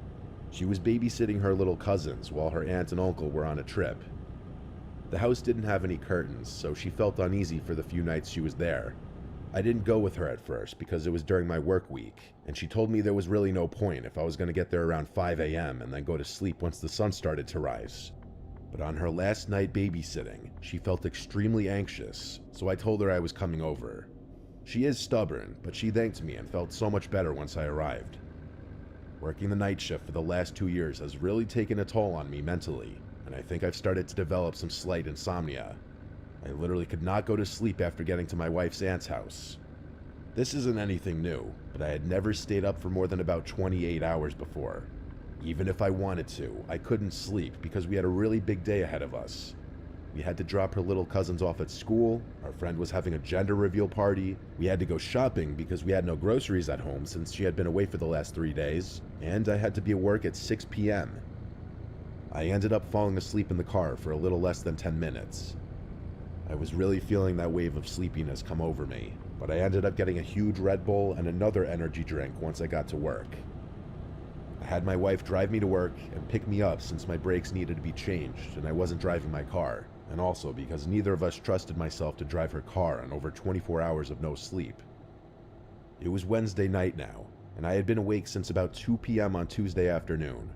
She was babysitting her little cousins while her aunt and uncle were on a trip. The house didn't have any curtains, so she felt uneasy for the few nights she was there. I didn't go with her at first because it was during my work week, and she told me there was really no point if I was going to get there around 5 a.m. and then go to sleep once the sun started to rise. But on her last night babysitting, she felt extremely anxious, so I told her I was coming over. She is stubborn, but she thanked me and felt so much better once I arrived. Working the night shift for the last 2 years has really taken a toll on me mentally, and I think I've started to develop some slight insomnia. I literally could not go to sleep after getting to my wife's aunt's house. This isn't anything new, but I had never stayed up for more than about 28 hours before. Even if I wanted to, I couldn't sleep because we had a really big day ahead of us. We had to drop her little cousins off at school, our friend was having a gender reveal party, we had to go shopping because we had no groceries at home since she had been away for the last 3 days, and I had to be at work at 6 p.m. I ended up falling asleep in the car for a little less than 10 minutes. I was really feeling that wave of sleepiness come over me, but I ended up getting a huge Red Bull and another energy drink once I got to work. I had my wife drive me to work and pick me up since my brakes needed to be changed and I wasn't driving my car, and also because neither of us trusted myself to drive her car on over 24 hours of no sleep. It was Wednesday night now, and I had been awake since about 2 p.m. on Tuesday afternoon.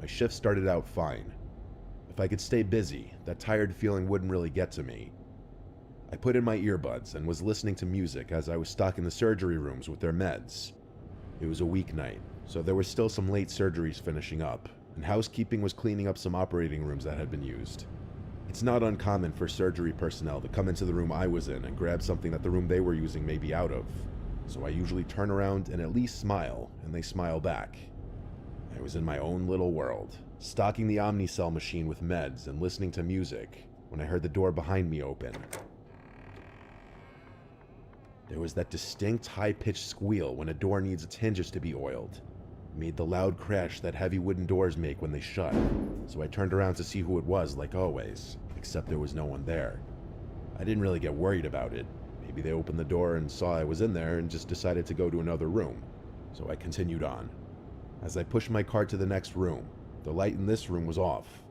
My shift started out fine. If I could stay busy, that tired feeling wouldn't really get to me. I put in my earbuds and was listening to music as I was stocking the surgery rooms with their meds. It was a weeknight, so there were still some late surgeries finishing up, and housekeeping was cleaning up some operating rooms that had been used. It's not uncommon for surgery personnel to come into the room I was in and grab something that the room they were using may be out of, so I usually turn around and at least smile, and they smile back. I was in my own little world, stocking the Omnicell machine with meds and listening to music, when I heard the door behind me open. There was that distinct high-pitched squeal when a door needs its hinges to be oiled. It made the loud crash that heavy wooden doors make when they shut, so I turned around to see who it was like always, except there was no one there. I didn't really get worried about it. Maybe they opened the door and saw I was in there and just decided to go to another room, so I continued on. As I pushed my cart to the next room, the light in this room was off.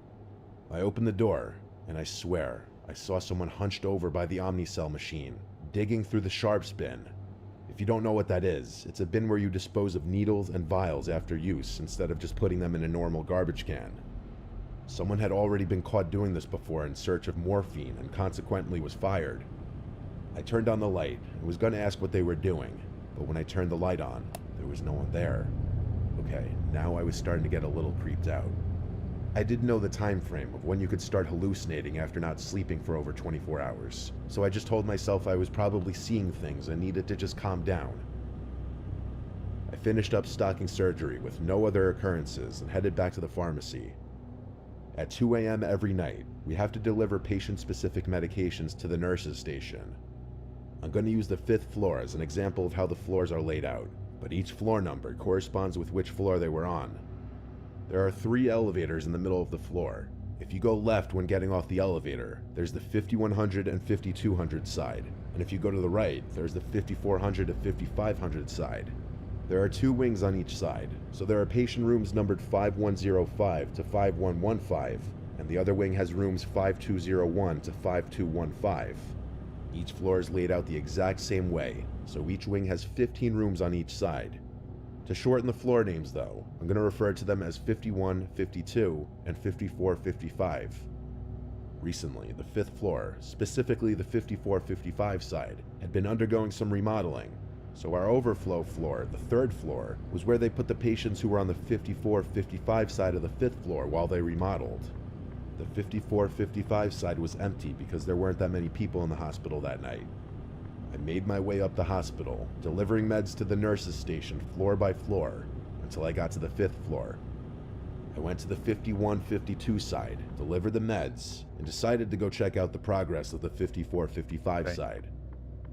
I opened the door, and I swear, I saw someone hunched over by the Omnicell machine, digging through the sharps bin. If you don't know what that is, it's a bin where you dispose of needles and vials after use instead of just putting them in a normal garbage can. Someone had already been caught doing this before in search of morphine and consequently was fired. I turned on the light and was going to ask what they were doing, but when I turned the light on, there was no one there. Okay, now I was starting to get a little creeped out. I didn't know the time frame of when you could start hallucinating after not sleeping for over 24 hours, so I just told myself I was probably seeing things and needed to just calm down. I finished up stocking surgery with no other occurrences and headed back to the pharmacy. At 2 a.m. every night, we have to deliver patient-specific medications to the nurses' station. I'm going to use the 5th floor as an example of how the floors are laid out, but each floor number corresponds with which floor they were on. There are 3 elevators in the middle of the floor. If you go left when getting off the elevator, there's the 5100 and 5200 side, and if you go to the right, there's the 5400 to 5500 side. There are 2 wings on each side, so there are patient rooms numbered 5105 to 5115, and the other wing has rooms 5201 to 5215. Each floor is laid out the exact same way, so each wing has 15 rooms on each side. To shorten the floor names though, I'm going to refer to them as 51, 52, and 54, 55. Recently, the 5th floor, specifically the 54-55 side, had been undergoing some remodeling, so our overflow floor, the 3rd floor, was where they put the patients who were on the 54-55 side of the 5th floor while they remodeled. The 54-55 side was empty because there weren't that many people in the hospital that night. I made my way up the hospital, delivering meds to the nurses' station floor by floor, until I got to the 5th floor. I went to the 51-52 side, delivered the meds, and decided to go check out the progress of the 54-55 side.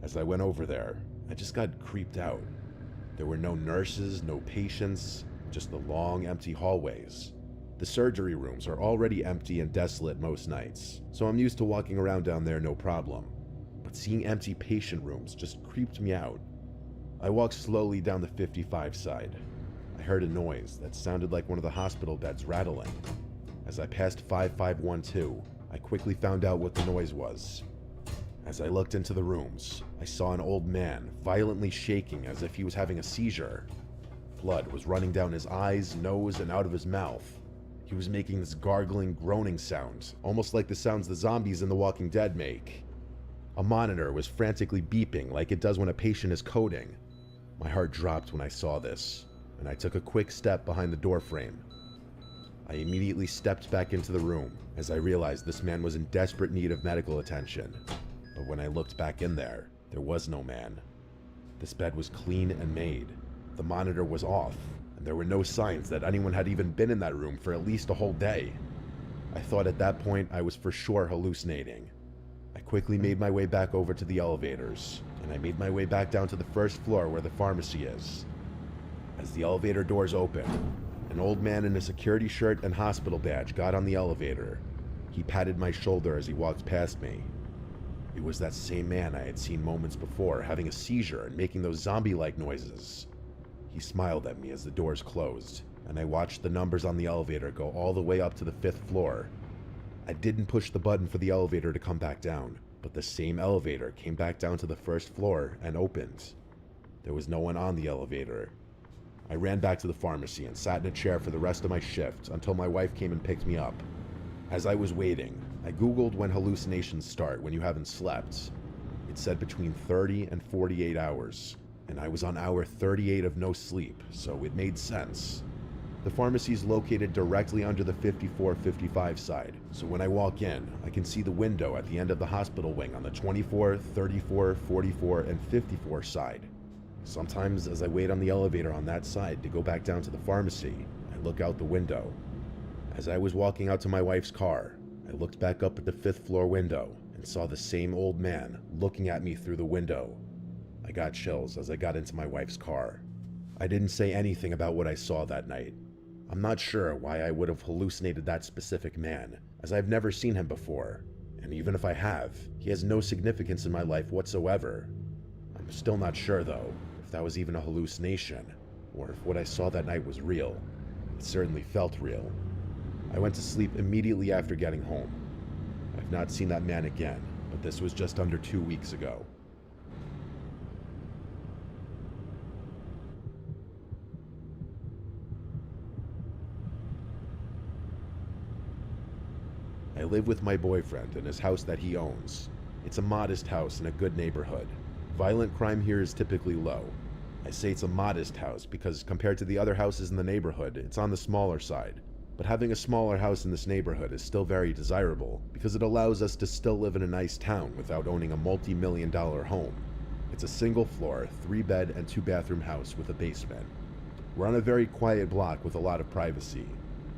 As I went over there, I just got creeped out. There were no nurses, no patients, just the long, empty hallways. The surgery rooms are already empty and desolate most nights, so I'm used to walking around down there no problem. But seeing empty patient rooms just creeped me out. I walked slowly down the 55 side. I heard a noise that sounded like one of the hospital beds rattling. As I passed 5512, I quickly found out what the noise was. As I looked into the rooms, I saw an old man violently shaking as if he was having a seizure. Blood was running down his eyes, nose, and out of his mouth. He was making this gargling, groaning sound, almost like the sounds the zombies in The Walking Dead make. A monitor was frantically beeping like it does when a patient is coding. My heart dropped when I saw this, and I took a quick step behind the doorframe. I immediately stepped back into the room as I realized this man was in desperate need of medical attention. But when I looked back in there was no man. This bed was clean and made. The monitor was off, and there were no signs that anyone had even been in that room for at least a whole day. I thought at that point I was for sure hallucinating. I quickly made my way back over to the elevators, and I made my way back down to the 1st floor where the pharmacy is. As the elevator doors opened, an old man in a security shirt and hospital badge got on the elevator. He patted my shoulder as he walked past me. It was that same man I had seen moments before, having a seizure and making those zombie-like noises. He smiled at me as the doors closed, and I watched the numbers on the elevator go all the way up to the 5th floor. I didn't push the button for the elevator to come back down, but the same elevator came back down to the 1st floor and opened. There was no one on the elevator. I ran back to the pharmacy and sat in a chair for the rest of my shift until my wife came and picked me up. As I was waiting, I googled when hallucinations start when you haven't slept. It said between 30 and 48 hours, and I was on hour 38 of no sleep, so it made sense. The pharmacy is located directly under the 54-55 side, so when I walk in, I can see the window at the end of the hospital wing on the 24, 34, 44, and 54 side. Sometimes as I wait on the elevator on that side to go back down to the pharmacy, I look out the window. As I was walking out to my wife's car, I looked back up at the 5th floor window and saw the same old man looking at me through the window. I got chills as I got into my wife's car. I didn't say anything about what I saw that night. I'm not sure why I would have hallucinated that specific man, as I've never seen him before, and even if I have, he has no significance in my life whatsoever. I'm still not sure though, if that was even a hallucination, or if what I saw that night was real. It certainly felt real. I went to sleep immediately after getting home. I've not seen that man again, but this was just under 2 weeks ago. I live with my boyfriend in his house that he owns. It's a modest house in a good neighborhood. Violent crime here is typically low. I say it's a modest house because compared to the other houses in the neighborhood, it's on the smaller side. But having a smaller house in this neighborhood is still very desirable because it allows us to still live in a nice town without owning a multi-million-dollar home. It's a single floor, 3-bed and 2-bathroom house with a basement. We're on a very quiet block with a lot of privacy.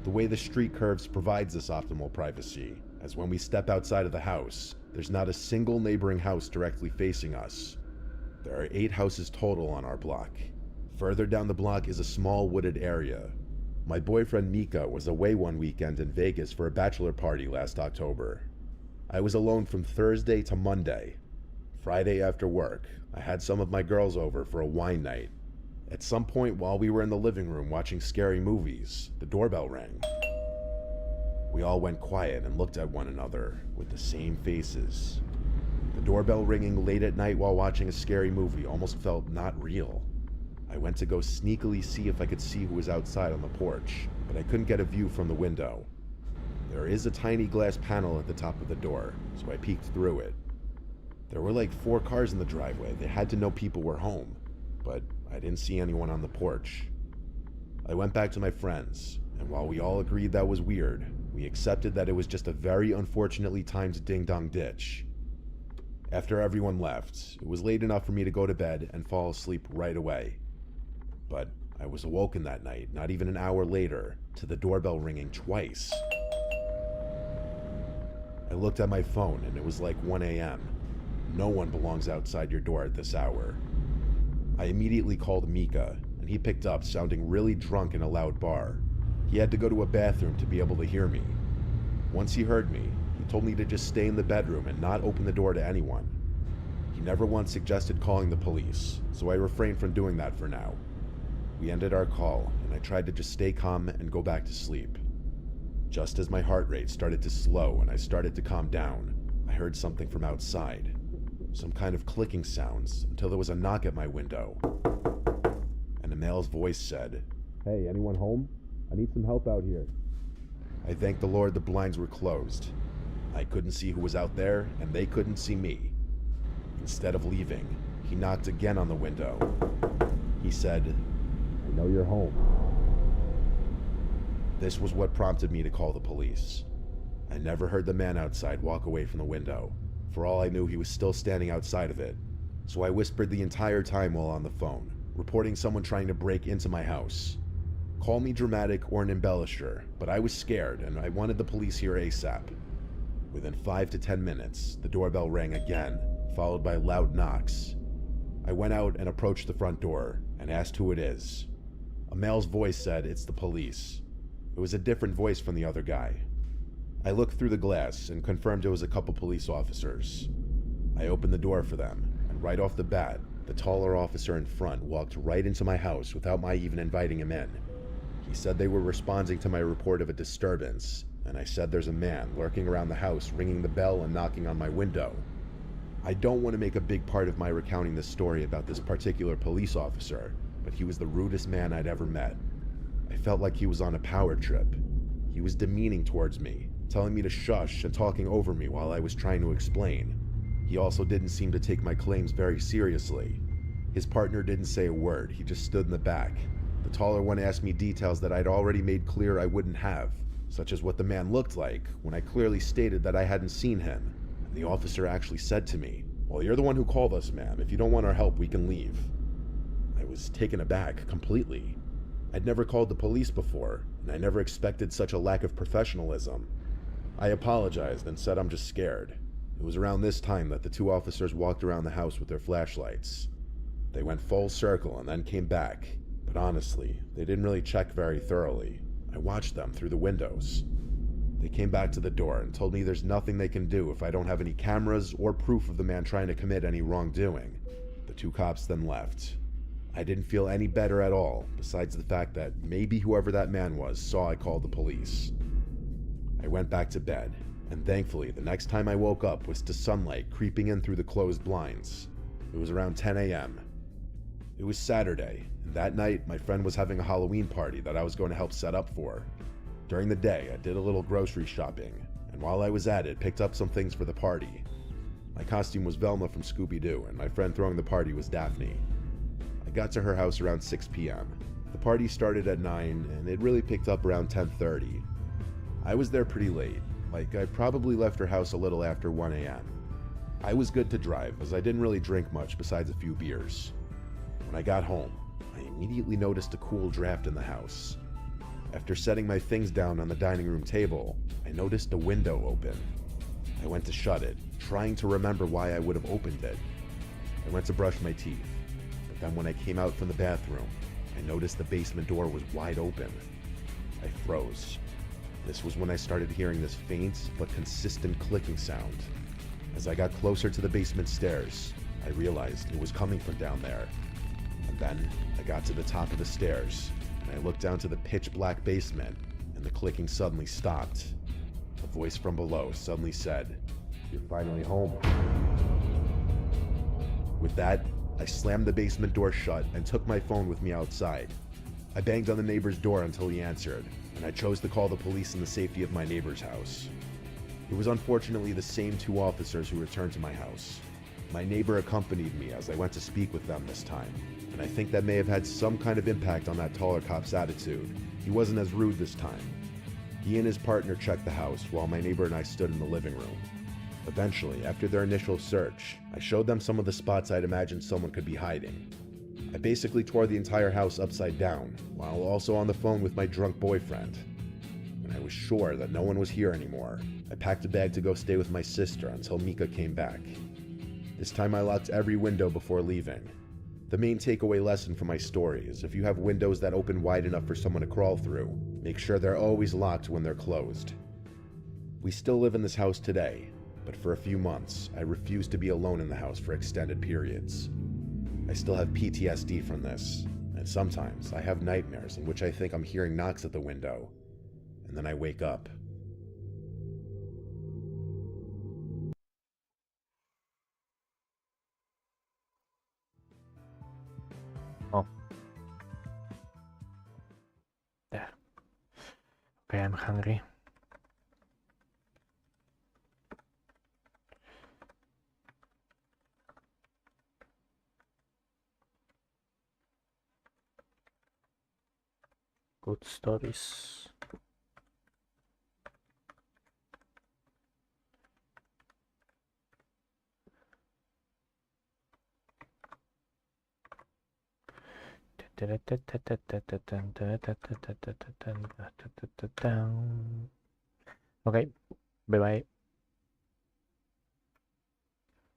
The way the street curves provides this optimal privacy, as when we step outside of the house, there's not a single neighboring house directly facing us. There are 8 houses total on our block. Further down the block is a small wooded area. My boyfriend Mika was away one weekend in Vegas for a bachelor party last October. I was alone from Thursday to Monday. Friday after work, I had some of my girls over for a wine night. At some point while we were in the living room watching scary movies, the doorbell rang. We all went quiet and looked at one another with the same faces. The doorbell ringing late at night while watching a scary movie almost felt not real. I went to go sneakily see if I could see who was outside on the porch, but I couldn't get a view from the window. There is a tiny glass panel at the top of the door, so I peeked through it. There were like 4 cars in the driveway. They had to know people were home, but I didn't see anyone on the porch. I went back to my friends, and while we all agreed that was weird, we accepted that it was just a very unfortunately timed ding-dong ditch. After everyone left, it was late enough for me to go to bed and fall asleep right away. But I was awoken that night, not even an hour later, to the doorbell ringing twice. I looked at my phone and it was like 1 a.m. No one belongs outside your door at this hour. I immediately called Mika, and he picked up, sounding really drunk in a loud bar. He had to go to a bathroom to be able to hear me. Once he heard me, he told me to just stay in the bedroom and not open the door to anyone. He never once suggested calling the police, so I refrained from doing that for now. We ended our call, and I tried to just stay calm and go back to sleep. Just as my heart rate started to slow and I started to calm down, I heard something from outside. Some kind of clicking sounds, until there was a knock at my window. And a male's voice said, "Hey, anyone home? I need some help out here." I thanked the Lord the blinds were closed. I couldn't see who was out there, and they couldn't see me. Instead of leaving, he knocked again on the window. He said, "I know you're home." This was what prompted me to call the police. I never heard the man outside walk away from the window. For all I knew, he was still standing outside of it. So I whispered the entire time while on the phone, reporting someone trying to break into my house. Call me dramatic or an embellisher, but I was scared and I wanted the police here ASAP. Within 5 to 10 minutes, the doorbell rang again, followed by loud knocks. I went out and approached the front door and asked who it is. A male's voice said it's the police. It was a different voice from the other guy. I looked through the glass and confirmed it was a couple police officers. I opened the door for them, and right off the bat, the taller officer in front walked right into my house without my even inviting him in. He said they were responding to my report of a disturbance, and I said there's a man lurking around the house ringing the bell and knocking on my window. I don't want to make a big part of my recounting this story about this particular police officer, but he was the rudest man I'd ever met. I felt like he was on a power trip. He was demeaning towards me, telling me to shush and talking over me while I was trying to explain. He also didn't seem to take my claims very seriously. His partner didn't say a word, he just stood in the back. The taller one asked me details that I'd already made clear I wouldn't have, such as what the man looked like, when I clearly stated that I hadn't seen him. And the officer actually said to me, "Well, you're the one who called us, ma'am. If you don't want our help, we can leave." I was taken aback completely. I'd never called the police before, and I never expected such a lack of professionalism. I apologized and said I'm just scared. It was around this time that the 2 officers walked around the house with their flashlights. They went full circle and then came back, but honestly, they didn't really check very thoroughly. I watched them through the windows. They came back to the door and told me there's nothing they can do if I don't have any cameras or proof of the man trying to commit any wrongdoing. The 2 cops then left. I didn't feel any better at all, besides the fact that maybe whoever that man was saw I called the police. I went back to bed, and thankfully the next time I woke up was to sunlight creeping in through the closed blinds. It was around 10 a.m. It was Saturday, and that night my friend was having a Halloween party that I was going to help set up for. During the day, I did a little grocery shopping, and while I was at it, picked up some things for the party. My costume was Velma from Scooby-Doo, and my friend throwing the party was Daphne. I got to her house around 6 p.m. The party started at 9, and it really picked up around 10:30. I was there pretty late, like I probably left her house a little after 1 a.m. I was good to drive, as I didn't really drink much besides a few beers. When I got home, I immediately noticed a cool draft in the house. After setting my things down on the dining room table, I noticed a window open. I went to shut it, trying to remember why I would have opened it. I went to brush my teeth, but then when I came out from the bathroom, I noticed the basement door was wide open. I froze. This was when I started hearing this faint but consistent clicking sound. As I got closer to the basement stairs, I realized it was coming from down there. Then I got to the top of the stairs, and I looked down to the pitch black basement, and the clicking suddenly stopped. A voice from below suddenly said, "You're finally home." With that, I slammed the basement door shut and took my phone with me outside. I banged on the neighbor's door until he answered, and I chose to call the police in the safety of my neighbor's house. It was unfortunately the same two officers who returned to my house. My neighbor accompanied me as I went to speak with them this time, and I think that may have had some kind of impact on that taller cop's attitude. He wasn't as rude this time. He and his partner checked the house while my neighbor and I stood in the living room. Eventually, after their initial search, I showed them some of the spots I'd imagined someone could be hiding. I basically tore the entire house upside down, while also on the phone with my drunk boyfriend. When I was sure that no one was here anymore, I packed a bag to go stay with my sister until Mika came back. This time I locked every window before leaving. The main takeaway lesson from my story is if you have windows that open wide enough for someone to crawl through, make sure they're always locked when they're closed. We still live in this house today, but for a few months, I refused to be alone in the house for extended periods. I still have PTSD from this, and sometimes I have nightmares in which I think I'm hearing knocks at the window, and then I wake up. Oh. There. Okay, I'm hungry. Good stories. Okay, bye bye.